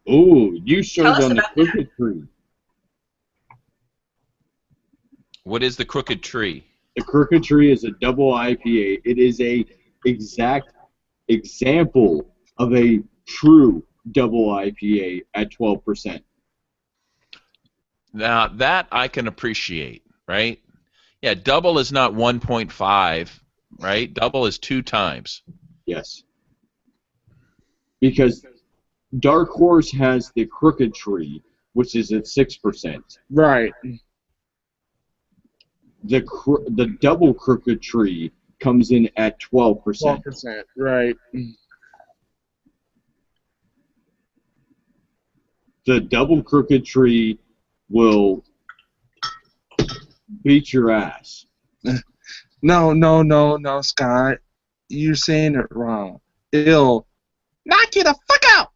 Ooh, you showed Tell us on the about that. Crooked Tree. What is the Crooked Tree? The Crooked Tree is a double IPA. It is a exact example of a true double IPA at 12%. Now that I can appreciate, right? Yeah, double is not 1.5, right? Double is 2 times. Yes. Because Dark Horse has the Crooked Tree, which is at 6%. Right. The double Crooked Tree comes in at 12%. 12%. Right. The double Crooked Tree will beat your ass. No, Scott. You're saying it wrong. It'll knock you the fuck out.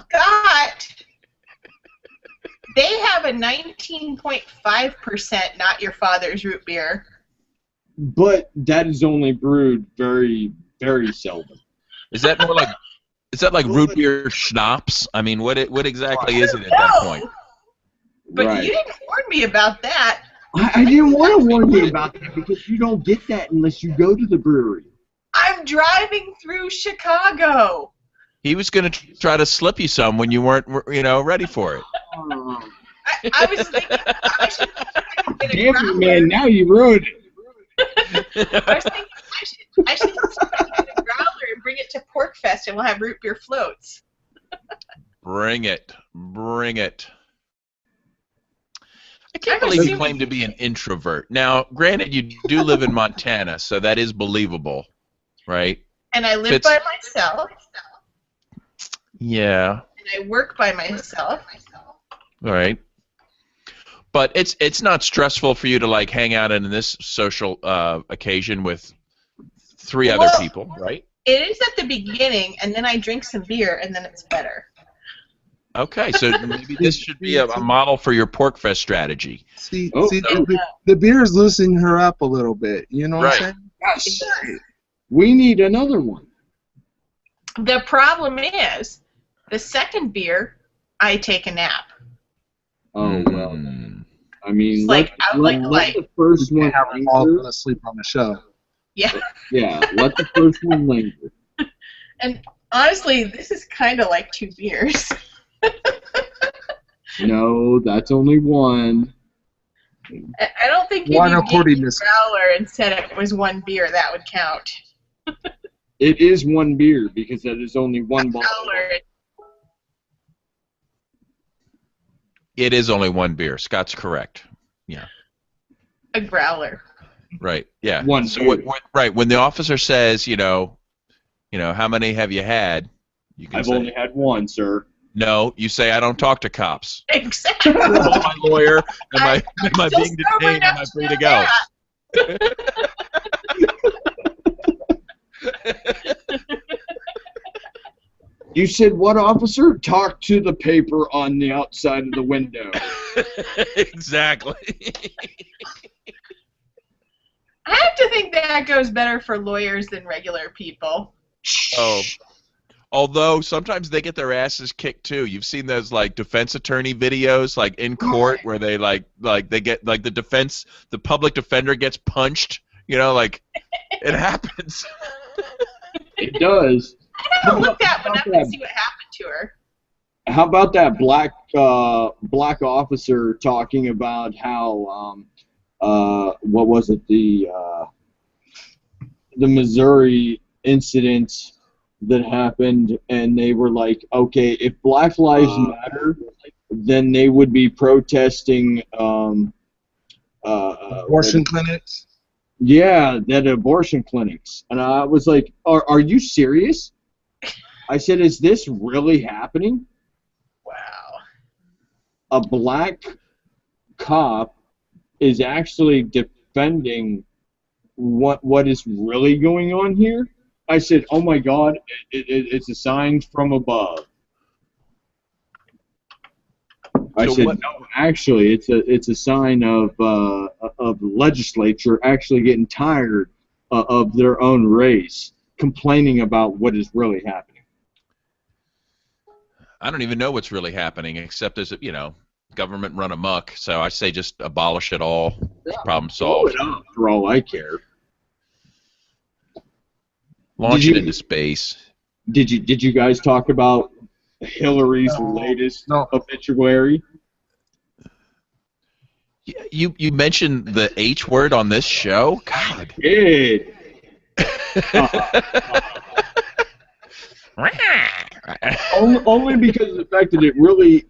Scott, they have a 19.5% Not Your Father's root beer. But that is only brewed very, very seldom. Is that that like root beer schnapps? I mean, what exactly is it at that point? But Right. you didn't warn me about that. I didn't want to warn you about that because you don't get that unless you go to the brewery. I'm driving through Chicago. He was going to try to slip you some when you weren't, ready for it. I was thinking I should get a Damn it, growler. man! Now you ruined it. I was thinking I should get a growler and bring it to Pork Fest, and we'll have root beer floats. Bring it. Bring it. I can't I'm believe you assuming- claim to be an introvert. Now, granted, you do live in Montana, so that is believable, right? And I live Fits- by myself, Yeah. and I work by myself. All right. But it's not stressful for you to like hang out in this social occasion with three other Well- people, right? It is at the beginning, and then I drink some beer, and then it's better. Okay, so maybe this should be a model for your Pork Fest strategy. See, Oh, the beer is loosening her up a little bit. You know what I'm Right. saying? Yes. We need another one. The problem is, the second beer, I take a nap. Oh well. Mm. I mean, It's like, I like light. the first We one can't have her fall linger. asleep on the show. Yeah. Yeah, let the first one linger. And honestly, this is kind of like 2 beers. No, that's only one. I don't think if One you according gave me to- a growler and said it was 1 beer, that would count. It is one beer because that is only one bottle. Growler. It is only one beer. Scott's correct. A growler. Right. Yeah. One So beer. right when the officer says, how many have you had? You can I've say, only had one, sir. no. You say, I don't talk to cops. Exactly. Call my lawyer. Am I Still being sober detained? Am enough I to free do to go? that. You said what, officer? Talk to the paper on the outside of the window. Exactly. I have to think that goes better for lawyers than regular people. Oh. Although sometimes they get their asses kicked too. You've seen those like defense attorney videos like in court where they like they get like the public defender gets punched, like it happens. It does. I gotta look that one up and see what happened to her. How about that black officer talking about how what was it, the Missouri incident that happened, and they were like, okay, if Black Lives Matter, then they would be protesting Abortion clinics. Yeah, that abortion clinics. And I was like, are you serious? I said, is this really happening? Wow. A black cop is actually defending what is really going on here? I said, oh my God, it's a sign from above. I So said, what- no, actually, it's a sign of the legislature actually getting tired of their own race, complaining about what is really happening. I don't even know what's really happening except as government run amok. So I say just abolish it all. Problem Blow solved. it up for all I care. Launch Did it you- into space. Did you guys talk about Hillary's latest No. obituary? You mentioned the H word on this show? God. Did. Only because of the fact that it really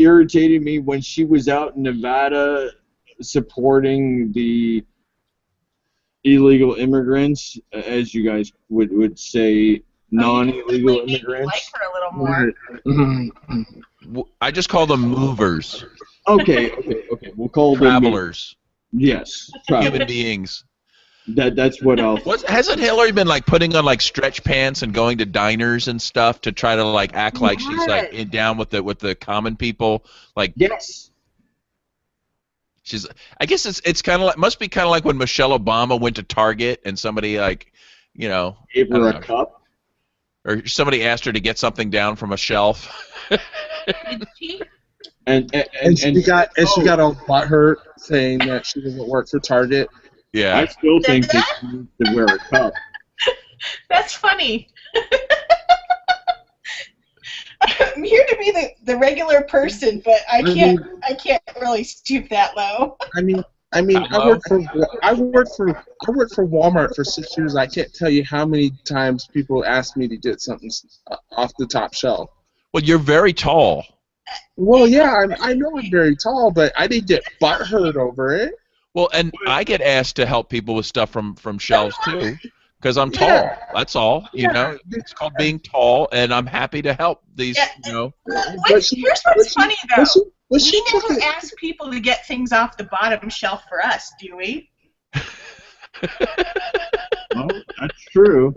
irritated me when she was out in Nevada supporting the illegal immigrants, as you guys would say, non-illegal Maybe immigrants. like her a little more. I just call them movers, Okay. We'll call them travelers, yes, human travelers. beings. That's what else. Hasn't Hillary been like putting on like stretch pants and going to diners and stuff to try to like act like she's like down with the common people? Like Yes. she's. I guess it's kind of like must be kind of like when Michelle Obama went to Target and somebody like, Gave I her don't a know. cup. or somebody asked her to get something down from a shelf. Did she? And she got all butthurt saying that she doesn't work for Target. Yeah. I still think that she needs to wear a cup. That's funny. I'm here to be the regular person, but I can't really stoop that low. I worked for Walmart for 6 years. I can't tell you how many times people asked me to get something off the top shelf. Well, you're very tall. Well, yeah, I know I'm very tall, but I didn't get butthurt over it. Well, and I get asked to help people with stuff from shelves too, because I'm tall. Yeah. That's all. You know, it's called being tall, and I'm happy to help these. Yeah. You know. Here's what's funny though. We never never ask people to get things off the bottom shelf for us, do we? Well, that's true.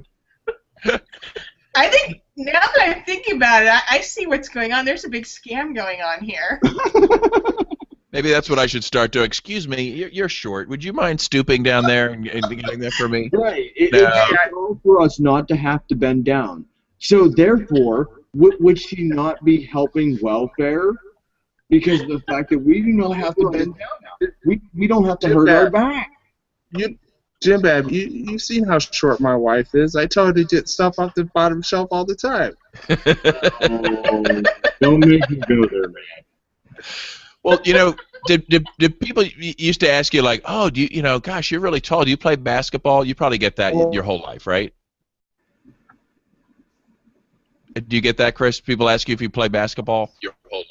I think now that I'm thinking about it, I see what's going on. There's a big scam going on here. Maybe that's what I should start doing. Excuse me, you're short. Would you mind stooping down there and getting that for me? Right. No. It's wrong for us not to have to bend down. So therefore, would she not be helping welfare? Because of the fact that we do not have to bend down. We don't have to hurt our back. Jim Bab, you've seen how short my wife is. I tell her to get stuff off the bottom shelf all the time. Oh, don't make me go there, man. Well, you know, did people used to ask you like, oh, do you know, gosh, you're really tall. Do you play basketball? You probably get that your whole life, right? Do you get that, Chris? People ask you if you play basketball your whole life,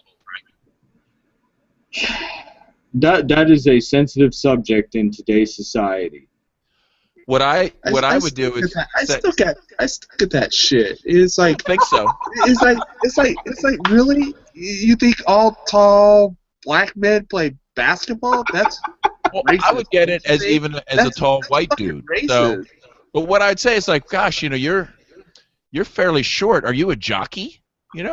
right? That is a sensitive subject in today's society. What I would do is I still get that shit. It's like I think so. It's like really? You think all tall black men play basketball? That's well, racist. I would get it as even as a tall white dude. So, but what I'd say is like, gosh, you know, you're fairly short. Are you a jockey? You know?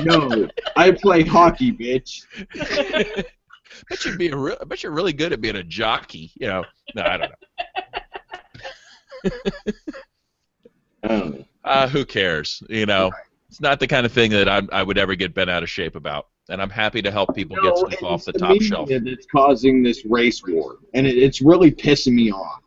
No, I play hockey, bitch. I bet you're really good at being a jockey. You know? No, I don't know. Who cares? You know, it's not the kind of thing that I would ever get bent out of shape about. And I'm happy to help people get stuff off the top shelf. It's the media that's causing this race war, and it's really pissing me off.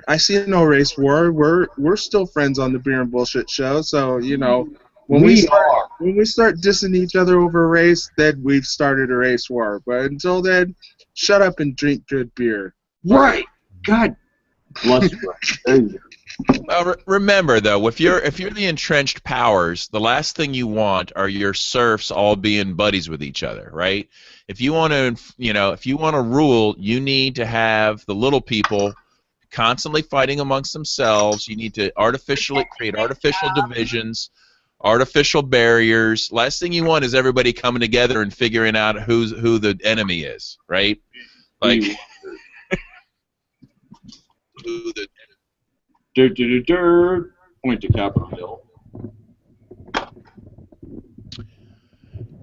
I see no race war. We're still friends on the Beer and Bullshit show, so you know when we start dissing each other over a race, then we've started a race war. But until then, shut up and drink good beer. Right. God bless you. Well, remember though, if you're the entrenched powers, the last thing you want are your serfs all being buddies with each other, right? If you want to rule, you need to have the little people constantly fighting amongst themselves. You need to create artificial divisions, artificial barriers. Last thing you want is everybody coming together and figuring out who the enemy is, right? Like who the point to Capitol Hill.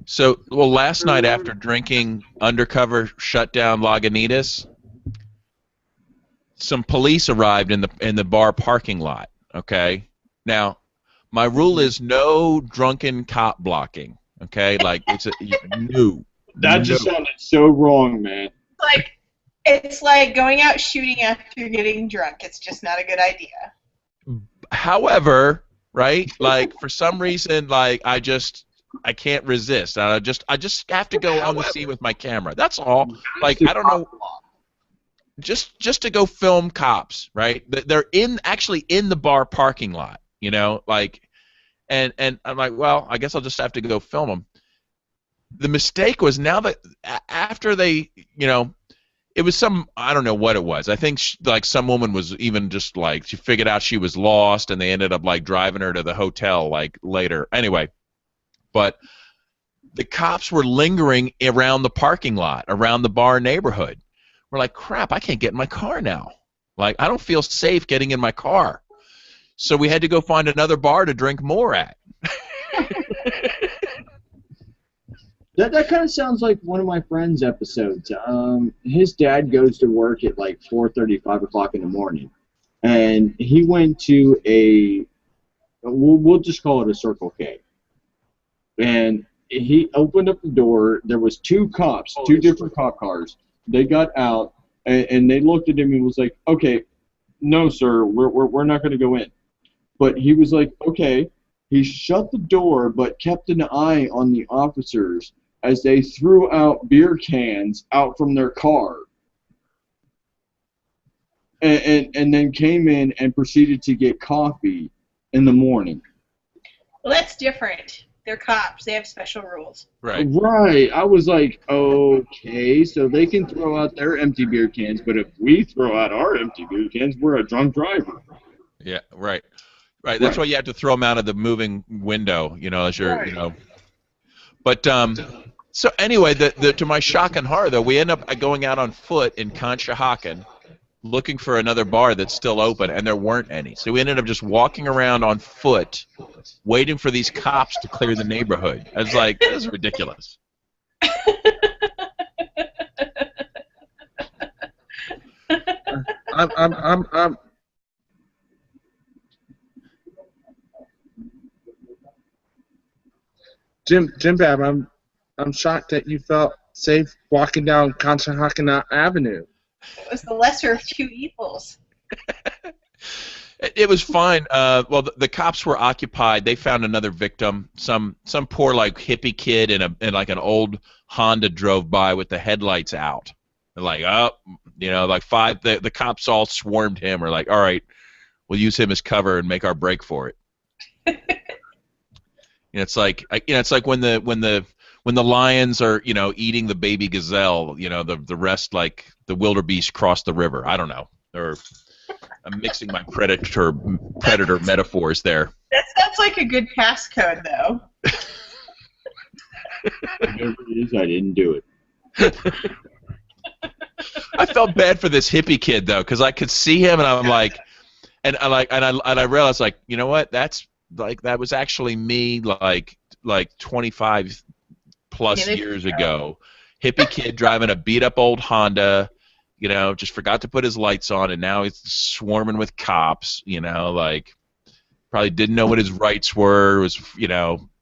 So, well, last night after drinking undercover shutdown Lagunitas, some police arrived in the bar parking lot. Okay, now my rule is no drunken cop blocking. Okay, like That just sounded so wrong, man. It's like going out shooting after getting drunk. It's just not a good idea. However, right? Like for some reason, like I can't resist. I just have to go on the scene with my camera. That's all. Like I don't know. Just to go film cops, right? They're actually in the bar parking lot, you know, like, and I'm like, well, I guess I'll just have to go film them. The mistake was now that after they, you know, it was I don't know what it was. I think like some woman was even just like she figured out she was lost, and they ended up like driving her to the hotel like later. Anyway, but the cops were lingering around the parking lot, around the bar neighborhood. We're like, crap, I can't get in my car now. Like, I don't feel safe getting in my car. So we had to go find another bar to drink more at. That kind of sounds like one of my friend's episodes. His dad goes to work at like 4:30, 5 o'clock in the morning, and he went to we'll just call it a Circle K, and he opened up the door. There was two cops, two different cop cars. They got out, and they looked at him and was like, "Okay, no, sir, we're not going to go in." But he was like, "Okay." He shut the door, but kept an eye on the officers as they threw out beer cans out from their car, and then came in and proceeded to get coffee in the morning. Well, that's different. They're cops. They have special rules. Right. Right. I was like, okay, so they can throw out their empty beer cans, but if we throw out our empty beer cans, we're a drunk driver. Yeah. Right. Right. That's why you have to throw them out of the moving window. As you're. But so anyway, to my shock and horror, though, we end up going out on foot in Conshohocken, looking for another bar that's still open, and there weren't any. So we ended up just walking around on foot, waiting for these cops to clear the neighborhood. I was like, this is ridiculous. I'm Jim Bab, I'm shocked that you felt safe walking down Conshohocken Avenue. It was the lesser of two evils. It was fine. Well, the cops were occupied. They found another victim. Some poor hippie kid in like an old Honda drove by with the headlights out. They're like, five. The cops all swarmed him. Or like, all right, we'll use him as cover and make our break for it. It's like when the lions are eating the baby gazelle. The rest like the wildebeest cross the river. I don't know. Or I'm mixing my predator metaphors there. That sounds like a good passcode, though. Whatever it is, I didn't do it. I felt bad for this hippie kid though, because I could see him, and I'm like, and I realized like, you know what? That's like that was actually me like 25 plus years ago. Hippie kid driving a beat up old Honda. Just forgot to put his lights on, and now he's swarming with cops. Probably didn't know what his rights were.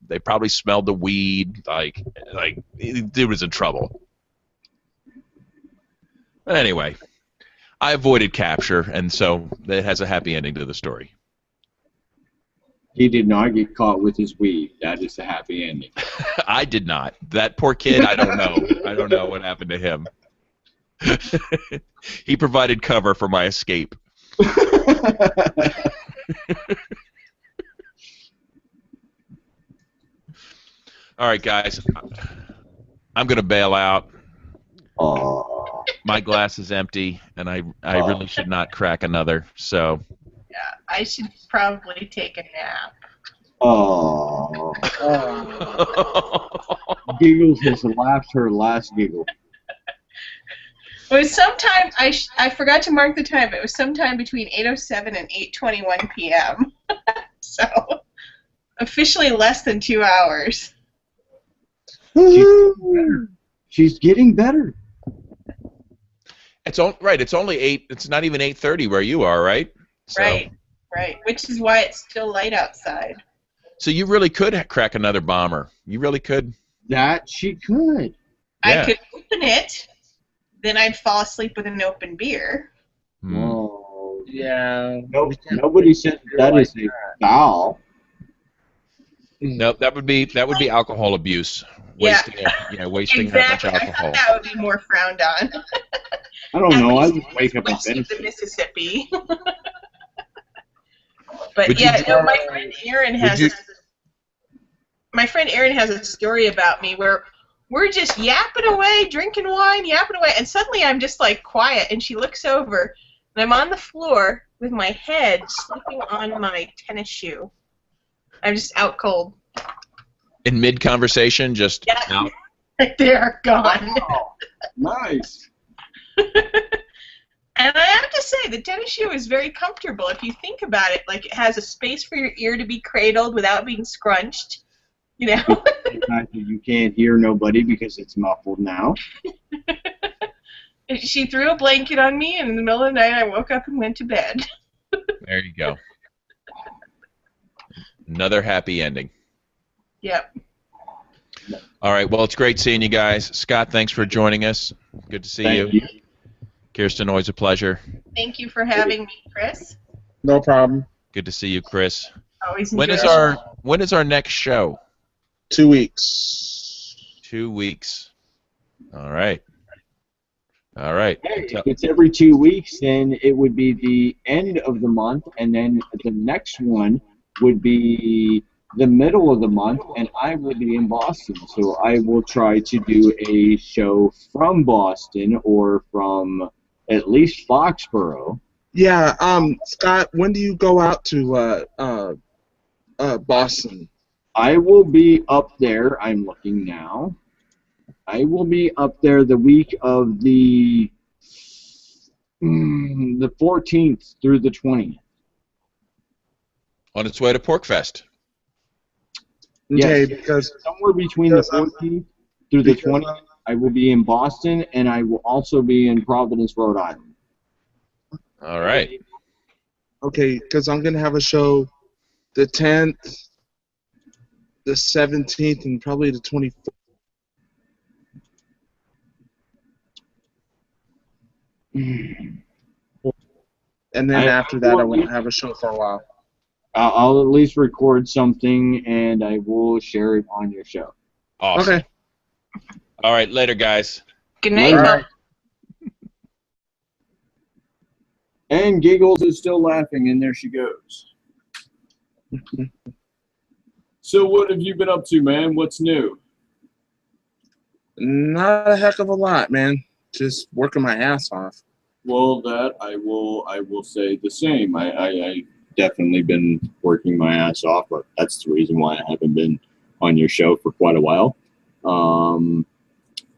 They probably smelled the weed. Like, dude was in trouble. But anyway, I avoided capture, and so it has a happy ending to the story. He did not get caught with his weed. That is the happy ending. I did not. That poor kid, I don't know. I don't know what happened to him. He provided cover for my escape. All right, guys. I'm going to bail out. My glass is empty, and I really should not crack another. So. Yeah, I should probably take a nap. Giggles has laughed her last giggle. It was sometime, I forgot to mark the time, but it was sometime between 8:07 and 8:21 p.m. So, officially less than 2 hours. She's getting better. It's only 8. It's not even 8:30 where you are, right? So. Right. Which is why it's still light outside. So you really could crack another bomber. You really could. That she could. Yeah. I could open it, then I'd fall asleep with an open beer. Oh, yeah. Nobody said that is a foul. Nope, that would be alcohol abuse. Wasting wasting that much alcohol. I thought that would be more frowned on. I don't know. I just wake up and finish the Mississippi. But Would my friend Aaron has a story about me where we're just yapping away, drinking wine, yapping away, and suddenly I'm just like quiet, and she looks over, and I'm on the floor with my head sleeping on my tennis shoe. I'm just out cold. In mid-conversation, just out? They're gone. Wow. Nice. And I have to say, the tennis shoe is very comfortable. If you think about it, like it has a space for your ear to be cradled without being scrunched. the fact that you can't hear nobody because it's muffled now. She threw a blanket on me, and in the middle of the night, I woke up and went to bed. There you go. Another happy ending. Yep. All right. Well, it's great seeing you guys. Scott, thanks for joining us. Good to see Thank you. you. Kirsten, always a pleasure. Thank you for having me, Chris. No problem. Good to see you, Chris. Always When enjoy is our next show? 2 weeks. 2 weeks. All right. All right. Hey, if it's every 2 weeks, then it would be the end of the month, and then the next one would be the middle of the month, and I will be in Boston. So I will try to do a show from Boston or from at least Foxborough. Yeah, Scott, when do you go out to Boston? I will be up there. I'm looking now. I will be up there the week of the 14th through the 20th. On its way to Porkfest. Okay, Yes. because Somewhere between the 14th through the 20th, I will be in Boston, and I will also be in Providence, Rhode Island. All right. okay, because I'm gonna have a show the 10th, the 17th, and probably the 24th. And then after that, I won't have a show for a while. I'll at least record something, and I will share it on your show. Awesome. Okay. All right. Later, guys. Good night, All Mom. right. And Giggles is still laughing, and there she goes. So what have you been up to, man? What's new? Not a heck of a lot, man. Just working my ass off. Well, that I will say the same. I definitely been working my ass off, but that's the reason why I haven't been on your show for quite a while.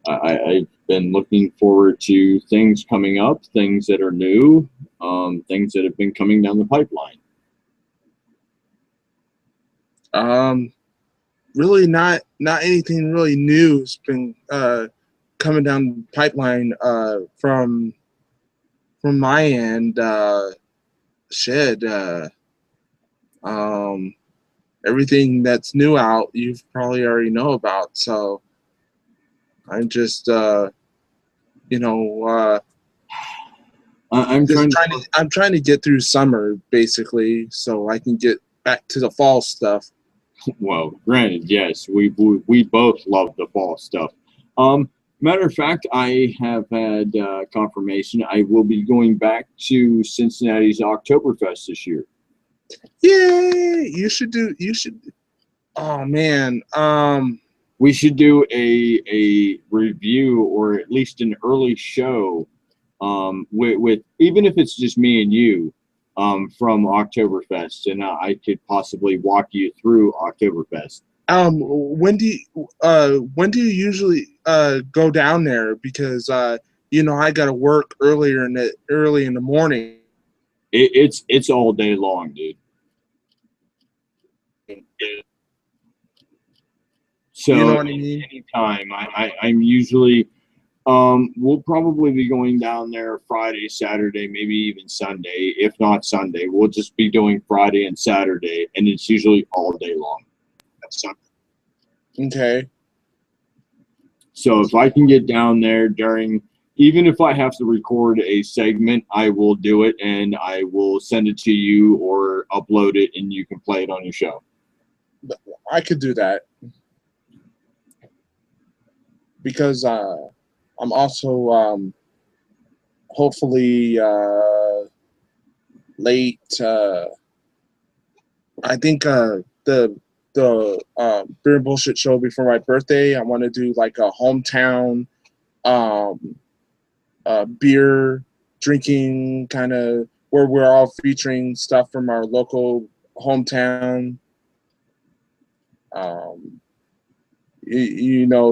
I've been looking forward to things coming up, things that are new, things that have been coming down the pipeline. Really not anything really new has been coming down the pipeline from my end. Everything that's new out, you've probably already know about. So I'm just I'm trying to get through summer basically, so I can get back to the fall stuff. Well, granted, yes, we both love the fall stuff. Matter of fact, I have had confirmation I will be going back to Cincinnati's Oktoberfest this year. Yay! You should. Oh man. We should do a review or at least an early show with even if it's just me and you from Oktoberfest, and I could possibly walk you through Oktoberfest. When do you usually go down there? Because I gotta work early in the morning. It's all day long, dude. So you know what I mean? Anytime I'm usually we'll probably be going down there Friday, Saturday, maybe even Sunday. If not Sunday, we'll just be doing Friday and Saturday, and it's usually all day long. That's Sunday. Okay. So if I can get down there even if I have to record a segment, I will do it, and I will send it to you or upload it, and you can play it on your show. I could do that. Because I'm also hopefully late. I think the Beer and Bullshit show before my birthday, I want to do like a hometown beer drinking kind of where we're all featuring stuff from our local hometown.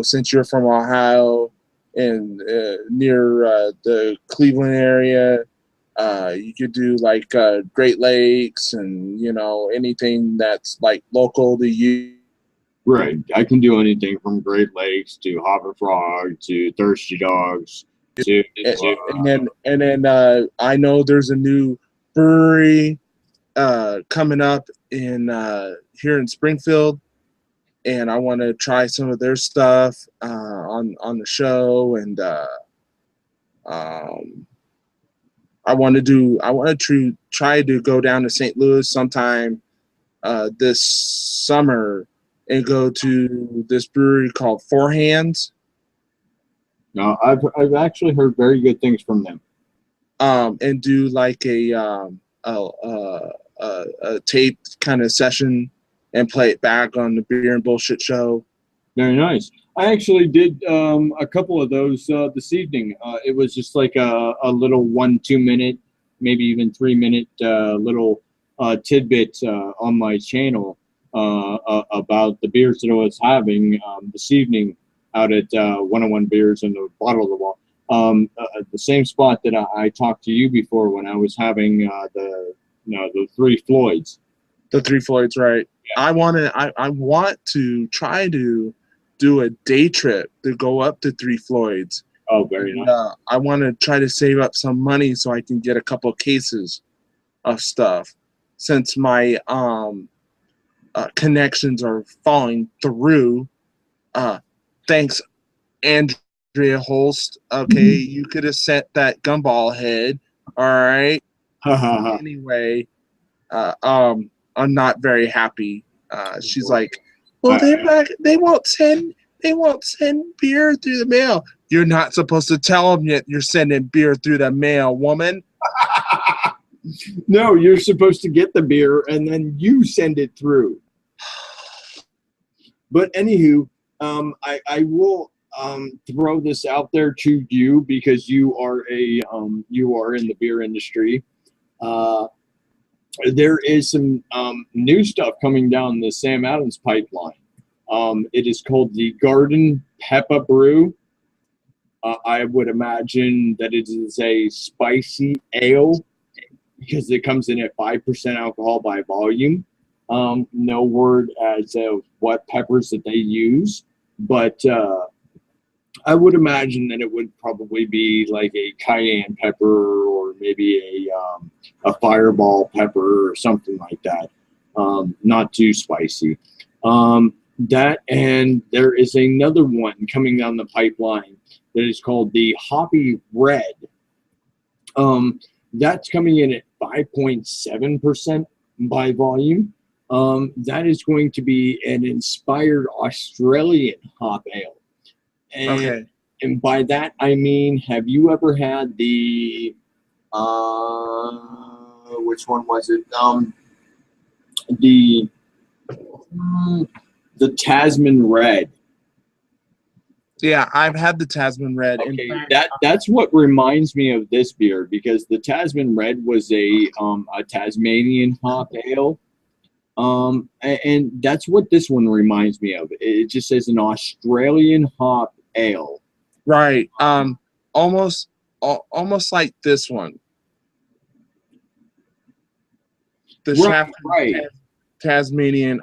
Since you're from Ohio and near the Cleveland area, you could do like Great Lakes and anything that's like local to you. Right. I can do anything from Great Lakes to Hopper Frog to Thirsty Dogs to And then I know there's a new brewery coming up in here in Springfield, and I want to try some of their stuff on the show, and um, I want to try to go down to St. Louis sometime this summer and go to this brewery called Four Hands. no, I've actually heard very good things from them. And do like a taped kind of session and play it back on the Beer and Bullshit show. Very nice. I actually did a couple of those this evening. It was just like a little 1-2 minute, maybe even 3 minute little tidbit on my channel about the beers that I was having this evening out at 101 Beers and the Bottle of the Wall. The same spot that I talked to you before when I was having the Three Floyds. The Three Floyds, right? Yeah. I want to try to do a day trip to go up to Three Floyds. Oh, very nice. I want to try to save up some money so I can get a couple of cases of stuff, since my connections are falling through. Thanks, Andrea Holst. Okay, you could have sent that gumball head. All right. Anyway, I'm not very happy. She's like, well, they won't send beer through the mail. You're not supposed to tell them yet you're sending beer through the mail, woman. No, you're supposed to get the beer and then you send it through. But anywho, I will throw this out there to you because you are in the beer industry. There is some new stuff coming down the Sam Adams pipeline. It is called the Garden Peppa Brew. I would imagine that it is a spicy ale because it comes in at 5% alcohol by volume. No word as of what peppers that they use, but I would imagine that it would probably be like a cayenne pepper or maybe a fireball pepper or something like that. Not too spicy. That, and there is another one coming down the pipeline that is called the Hoppy Red. That's coming in at 5.7% by volume. That is going to be an inspired Australian hop ale. And by that I mean, have you ever had the which one was it? The Tasman Red. Yeah, I've had the Tasman Red. Okay, that's what reminds me of this beer, because the Tasman Red was a Tasmanian hop ale. And that's what this one reminds me of. It just says an Australian hop ale. Right. Almost like this one. Right. Tasmanian.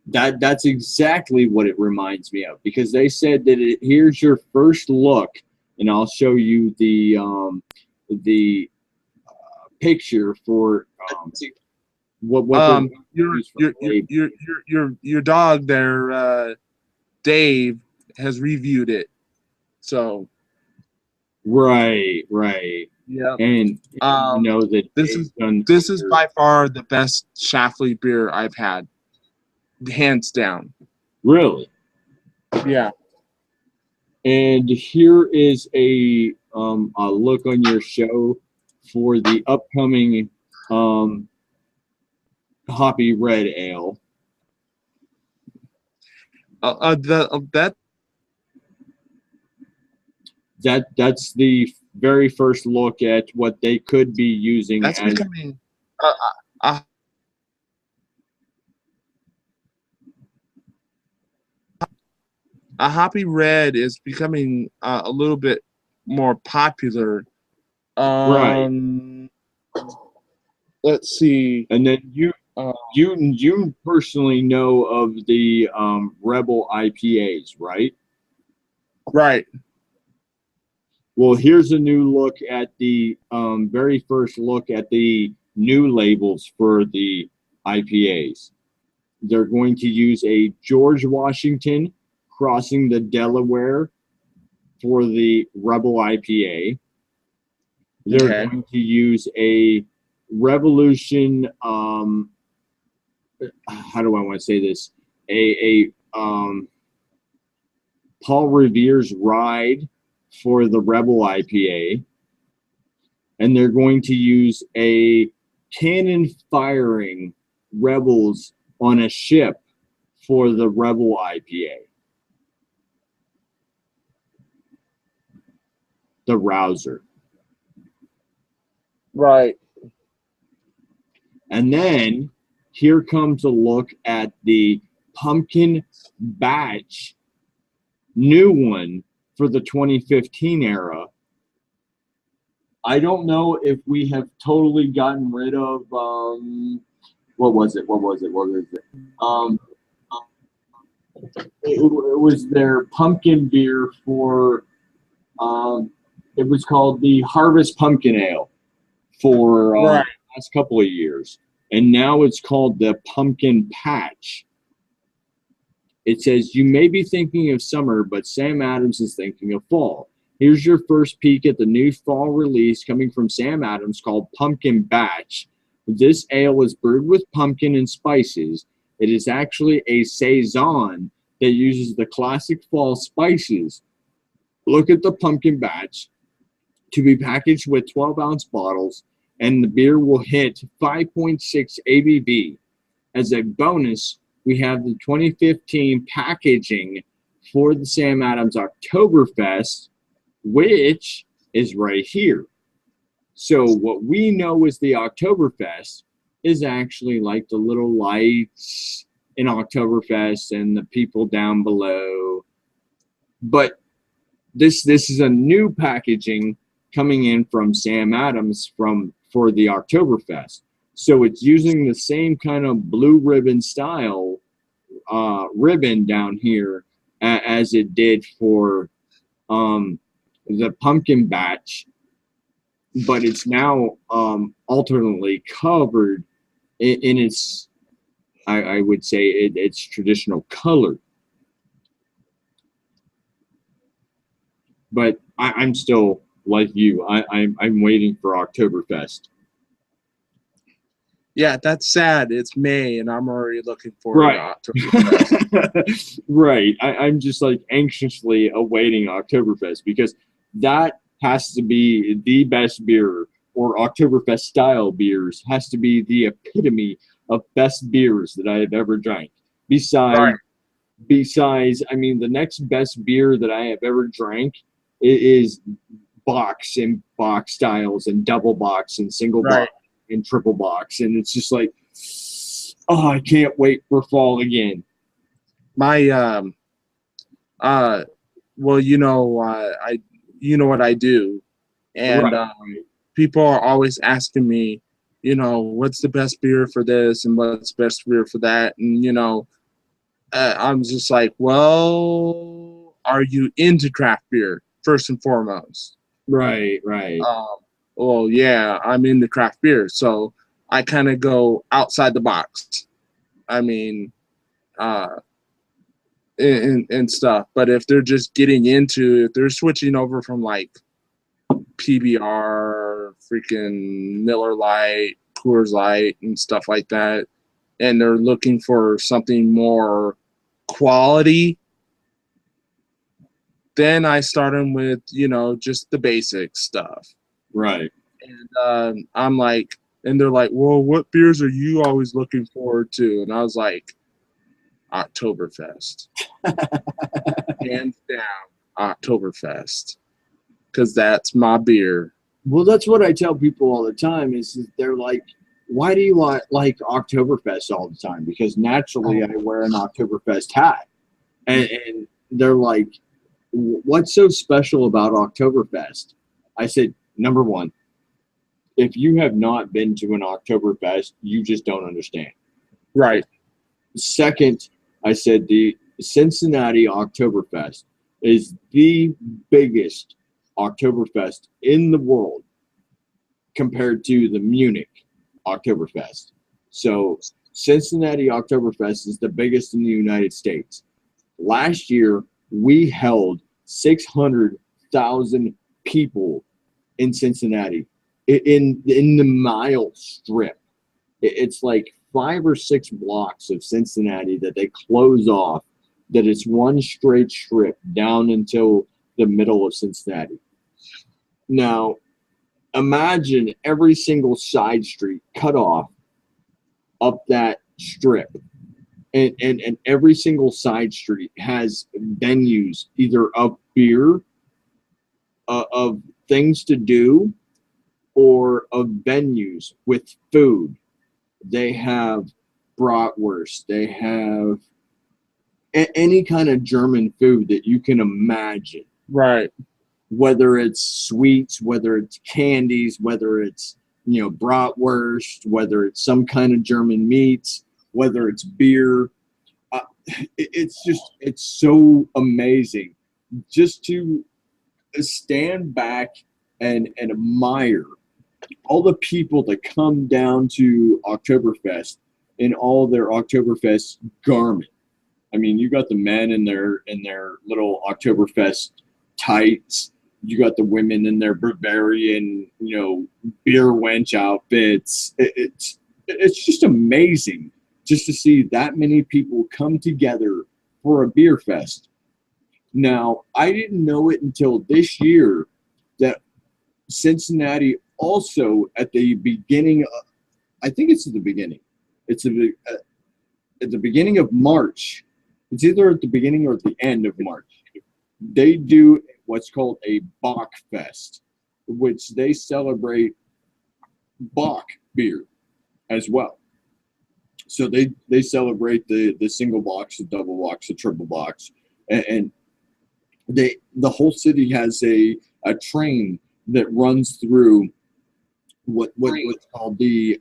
That's exactly what it reminds me of, because they said that here's your first look, and I'll show you the picture for what your dog there, Dave, has reviewed it. So right. Yeah. And you know that this is by far the best Schlafly beer I've had. Hands down. Really? Yeah. And here is a look on your show for the upcoming Hoppy Red Ale. That's the very first look at what they could be using. That's becoming a Hoppy Red is becoming a little bit more popular. Right. Let's see. And then you You personally know of the Rebel IPAs, right? Right. Well, here's a new look at the very first look at the new labels for the IPAs. They're going to use a George Washington crossing the Delaware for the Rebel IPA. They're going to use a Revolution, how do I want to say this? A Paul Revere's Ride for the Rebel IPA. And they're going to use a cannon firing Rebels on a ship for the Rebel IPA. The Rouser. Right. And then here comes a look at the Pumpkin Batch, new one for the 2015 era. I don't know if we have totally gotten rid of what was it? It was their pumpkin beer for it was called the Harvest Pumpkin Ale for the last couple of years, and now it's called the Pumpkin Patch. It says, you may be thinking of summer, but Sam Adams is thinking of fall. Here's your first peek at the new fall release coming from Sam Adams called Pumpkin Batch. This ale is brewed with pumpkin and spices. It is actually a saison that uses the classic fall spices. Look at the Pumpkin Batch, to be packaged with 12-ounce bottles, and the beer will hit 5.6 ABV. As a bonus, we have the 2015 packaging for the Sam Adams Oktoberfest, which is right here. So what we know is the Oktoberfest is actually like the little lights in Oktoberfest and the people down below. But this is a new packaging coming in from Sam Adams for the Oktoberfest. So it's using the same kind of blue ribbon style ribbon down here as it did for the Pumpkin Batch, but it's now alternately covered in its, I would say, its traditional color. But I'm still like you. I'm waiting for Oktoberfest. Yeah, that's sad. It's May, and I'm already looking forward to Oktoberfest. Right. I'm just like anxiously awaiting Oktoberfest because that has to be the best beer, or Oktoberfest style beers has to be the epitome of best beers that I have ever drank. Besides, I mean, the next best beer that I have ever drank is box and box styles and double box and single box and triple box, and it's just like, oh, I can't wait for fall again. My well, you know what I do, and people are always asking me, you know, what's the best beer for this and what's the best beer for that, and I'm just like, well, are you into craft beer first and foremost? Right. Well, yeah, I'm into craft beer, so I kind of go outside the box. I mean, and stuff. But if they're just if they're switching over from like PBR, freaking Miller Lite, Coors Light, and stuff like that, and they're looking for something more quality, then I start them with, just the basic stuff. Right. And I'm like, and they're like, well, what beers are you always looking forward to? And I was like, Oktoberfest. Hands down, Oktoberfest. Because that's my beer. Well, that's what I tell people all the time is they're like, why do you like Oktoberfest all the time? Because naturally I wear an Oktoberfest hat. And they're like, what's so special about Oktoberfest? I said, number one, if you have not been to an Oktoberfest, you just don't understand. Right. Second, I said the Cincinnati Oktoberfest is the biggest Oktoberfest in the world compared to the Munich Oktoberfest. So Cincinnati Oktoberfest is the biggest in the United States. Last year, we held 600,000 people in Cincinnati in the mile strip. It's like 5 or 6 blocks of Cincinnati that they close off, that it's one straight strip down until the middle of Cincinnati. Now, imagine every single side street cut off up that strip. And every single side street has venues, either of beer, of things to do, or of venues with food. They have bratwurst. They have any kind of German food that you can imagine. Right. Whether it's sweets, whether it's candies, whether it's, bratwurst, whether it's some kind of German meats, whether it's beer. It's so amazing just to stand back and admire all the people that come down to Oktoberfest in all their Oktoberfest garment. I mean, you got the men in their little Oktoberfest tights. You got the women in their Bavarian, beer wench outfits. It's just amazing just to see that many people come together for a beer fest. Now, I didn't know it until this year that Cincinnati also at the beginning, I think it's at the beginning. It's at the beginning of March. It's either at the beginning or at the end of March. They do what's called a Bock Fest, which they celebrate Bock beer as well. So they celebrate the single box, the double box, the triple box, and the whole city has a train that runs through what's called the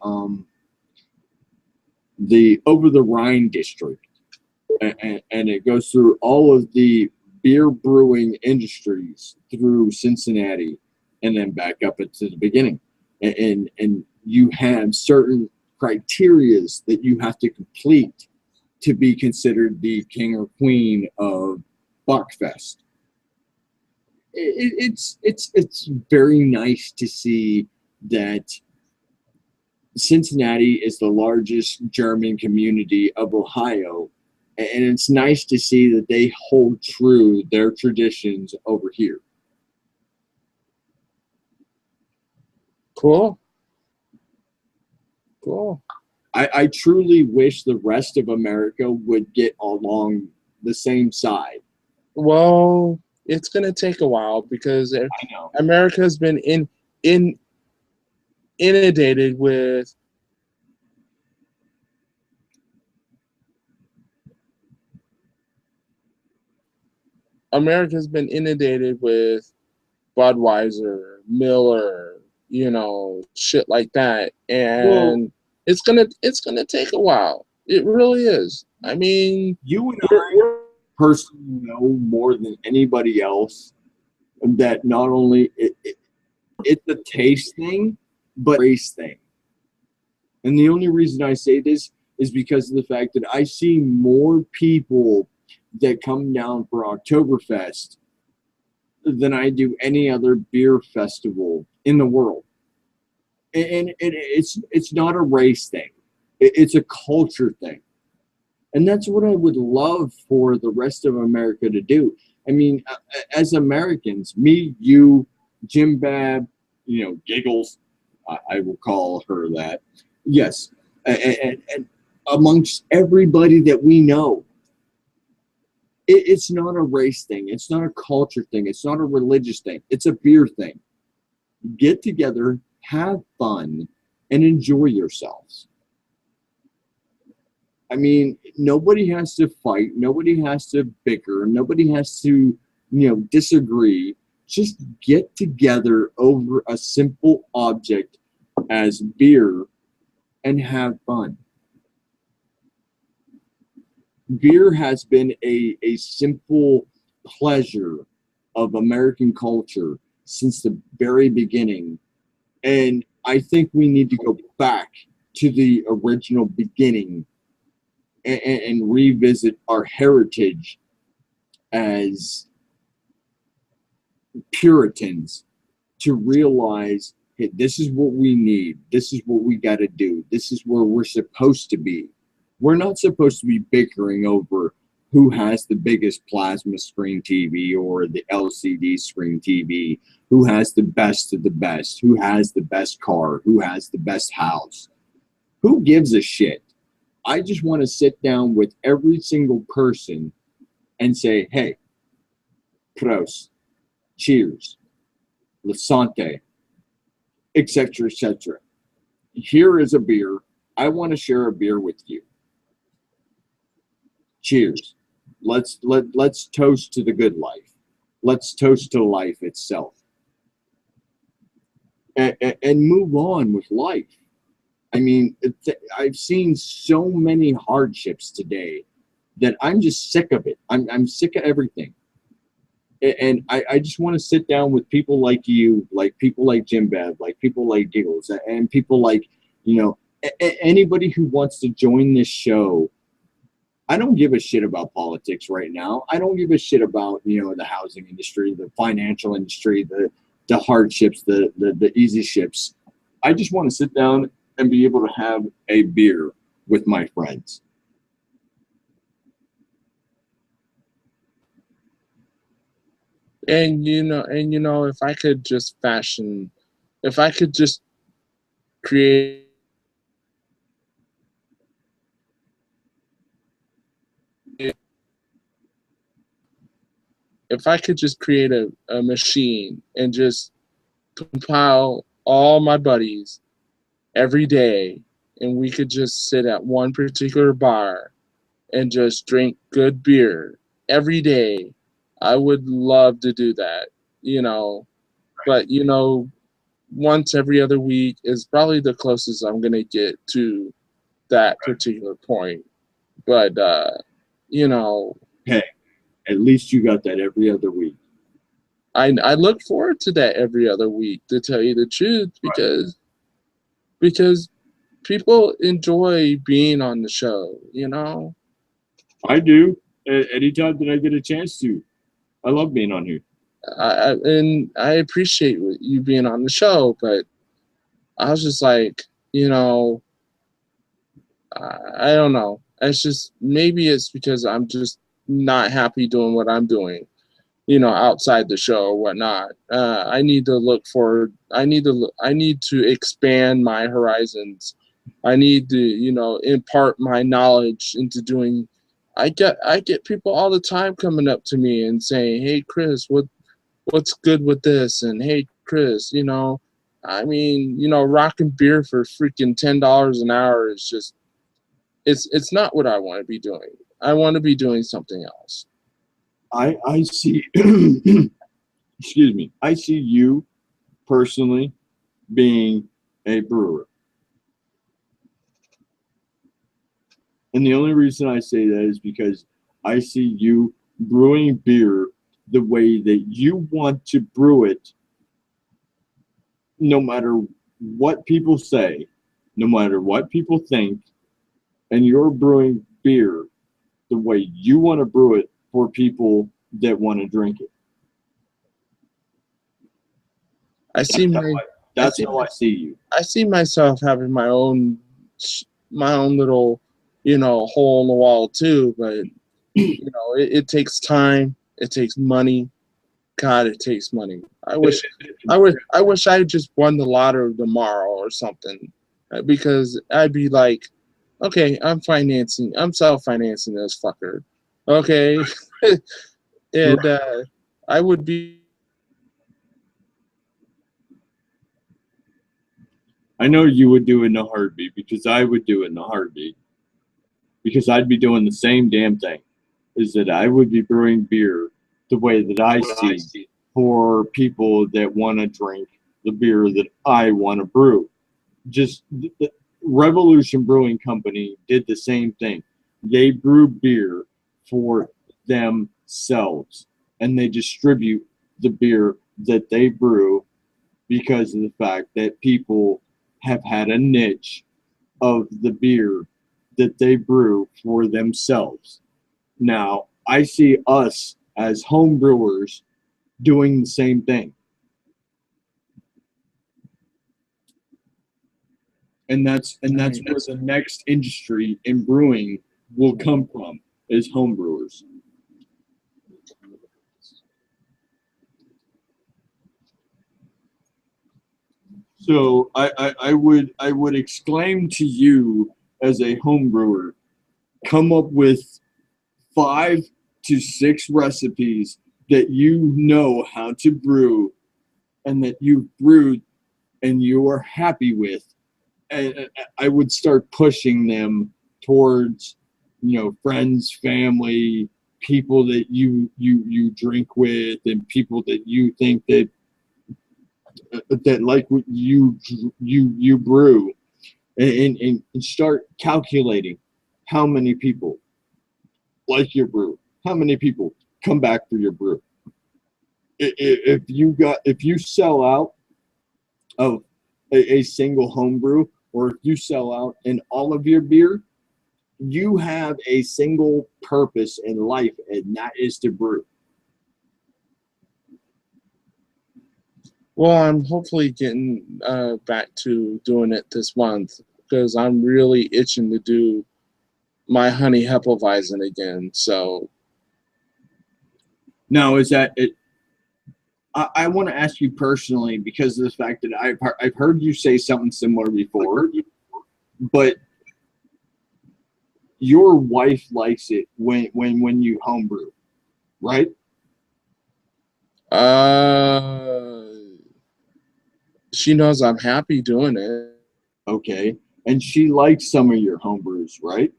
Over the Rhine district, and it goes through all of the beer brewing industries through Cincinnati, and then back up into the beginning, and you have certain criterias that you have to complete to be considered the king or queen of Bockfest. It's very nice to see that Cincinnati is the largest German community of Ohio, and it's nice to see that they hold true their traditions over here. Cool. I truly wish the rest of America would get along the same side. Well, it's gonna take a while because America's been inundated with Budweiser, Miller, shit like that, and it's gonna take a while. It really is. I mean, you and I personally know more than anybody else that not only it's a taste thing, but race thing. And the only reason I say this is because of the fact that I see more people that come down for Oktoberfest than I do any other beer festival in the world. And it's not a race thing. It's a culture thing. And that's what I would love for the rest of America to do. I mean, as Americans, me, you, Jim Bab, Giggles, I will call her that. Yes. And amongst everybody that we know, it's not a race thing. It's not a culture thing. It's not a religious thing. It's a beer thing. Get together, have fun, and enjoy yourselves. I mean, nobody has to fight. Nobody has to bicker. Nobody has to, disagree. Just get together over a simple object as beer and have fun. beer has been a simple pleasure of American culture since the very beginning. And I think we need to go back to the original beginning and revisit our heritage as Puritans to realize, hey, this is what we need. This is what we got to do. This is where we're supposed to be. We're not supposed to be bickering over who has the biggest plasma screen TV or the LCD screen TV, who has the best of the best, who has the best car, who has the best house. Who gives a shit? I just want to sit down with every single person and say, hey, Prost, cheers, Lasante, etc., etc. Here is a beer. I want to share a beer with you. Cheers. Let's toast to the good life. Let's toast to life itself. And move on with life. I mean, I've seen so many hardships today that I'm just sick of it. I'm sick of everything. And I just want to sit down with people like you, like people like Jim Bev, like people like Giggles, and people like, anybody who wants to join this show. I don't give a shit about politics right now. I don't give a shit about, the housing industry, the financial industry, the hardships, the easy ships. I just want to sit down and be able to have a beer with my friends. And if I could just create a machine and just compile all my buddies every day, and we could just sit at one particular bar and just drink good beer every day, I would love to do that, But, once every other week is probably the closest I'm going to get to that particular point. But, Hey, at least you got that every other week. I look forward to that every other week, to tell you the truth, because people enjoy being on the show, I do. Anytime that I get a chance to. I love being on here. And I appreciate you being on the show, but I was just like, I don't know. It's just, maybe it's because I'm just not happy doing what I'm doing, outside the show or whatnot. I need to look forward. I need to expand my horizons. I need to, impart my knowledge into doing. I get people all the time coming up to me and saying, "Hey, Chris, what's good with this?" And, "Hey, Chris, rocking beer for freaking $10 an hour is just, it's not what I want to be doing. I want to be doing something else." I see, excuse me, I see you personally being a brewer. And the only reason I say that is because I see you brewing beer the way that you want to brew it, no matter what people say, no matter what people think, and you're brewing beer the way you want to brew it for people that want to drink it. That's how I see you. I see myself having my own little, hole in the wall too, but it takes time, it takes money. God, it takes money. I wish I just won the lottery tomorrow or something, because I'd be like, okay, I'm self-financing this fucker. Okay. And I would be. I know you would do it in a heartbeat, because I would do it in a heartbeat. Because I'd be doing the same damn thing. Is that I would be brewing beer the way that I see for people that want to drink the beer that I want to brew. Just the Revolution Brewing Company did the same thing. They brew beer for themselves, and they distribute the beer that they brew because of the fact that people have had a niche of the beer that they brew for themselves. Now, I see us as home brewers doing the same thing. And that's where the next industry in brewing will come from, is home brewers. So I would exclaim to you as a home brewer, come up with 5 to 6 recipes that you know how to brew and that you've brewed and you are happy with. And I would start pushing them towards, friends, family, people that you drink with, and people that you think that like what you brew, and start calculating how many people like your brew, how many people come back for your brew. If you sell out of a single home brew, or if you sell out in all of your beer, you have a single purpose in life, and that is to brew. Well, I'm hopefully getting back to doing it this month because I'm really itching to do my honey Hefeweizen again. So now, is that it? I want to ask you personally, because of the fact that I've heard you say something similar before, but your wife likes it when you homebrew, right? She knows I'm happy doing it. Okay, and she likes some of your homebrews, right?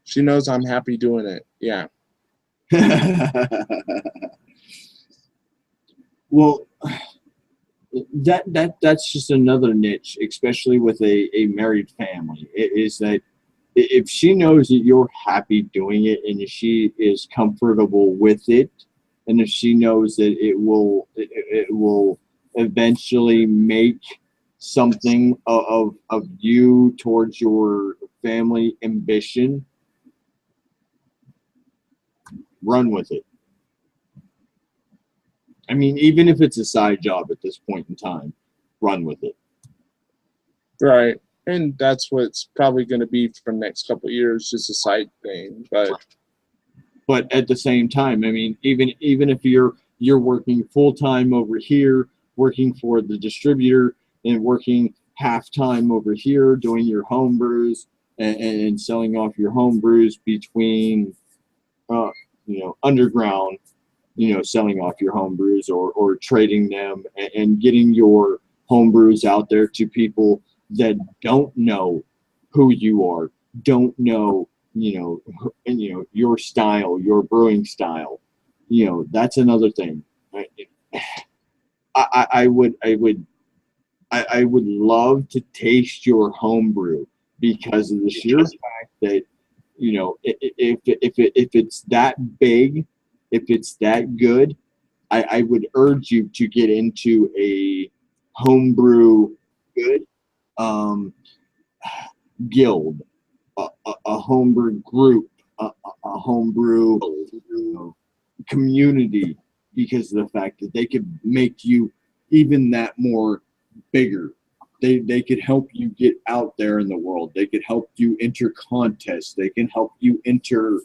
She knows I'm happy doing it. Yeah. Well, that's just another niche, especially with a married family. It is that if she knows that you're happy doing it, and if she is comfortable with it, and if she knows that it will eventually make something of you towards your family ambition, run with it. I mean, even if it's a side job at this point in time, run with it. Right. And that's what it's probably going to be for the next couple of years, just a side thing. But at the same time, I mean, even if you're working full time over here, working for the distributor, and working half time over here doing your home brews, and selling off your home brews between underground, selling off your home brews, or trading them, and getting your home brews out there to people that don't know who you are, don't know, your style, your brewing style. That's another thing. I would love to taste your home brew, because of the sheer fact that, if it's that big, if it's that good, I would urge you to get into a homebrew good guild, a homebrew group, a homebrew community, because of the fact that they could make you even that more bigger. They could help you get out there in the world. They could help you enter contests. They can help you enter,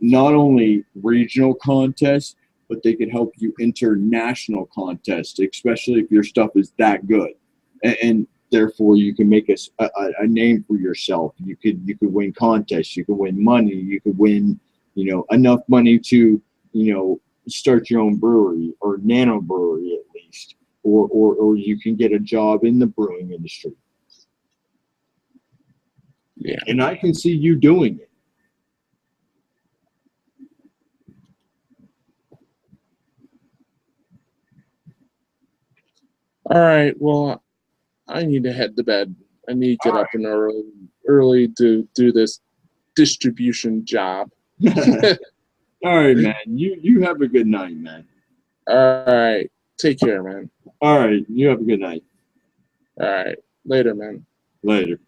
not only regional contests, but they could help you enter national contests, especially if your stuff is that good. And therefore, you can make a name for yourself. You could win contests. You could win money. You could win, enough money to, start your own brewery, or nano brewery at least, or you can get a job in the brewing industry. Yeah. And I can see you doing it. All right. Well, I need to head to bed. I need to get up and early to do this distribution job. All right, man. You have a good night, man. All right. Take care, man. All right. You have a good night. All right. Later, man. Later.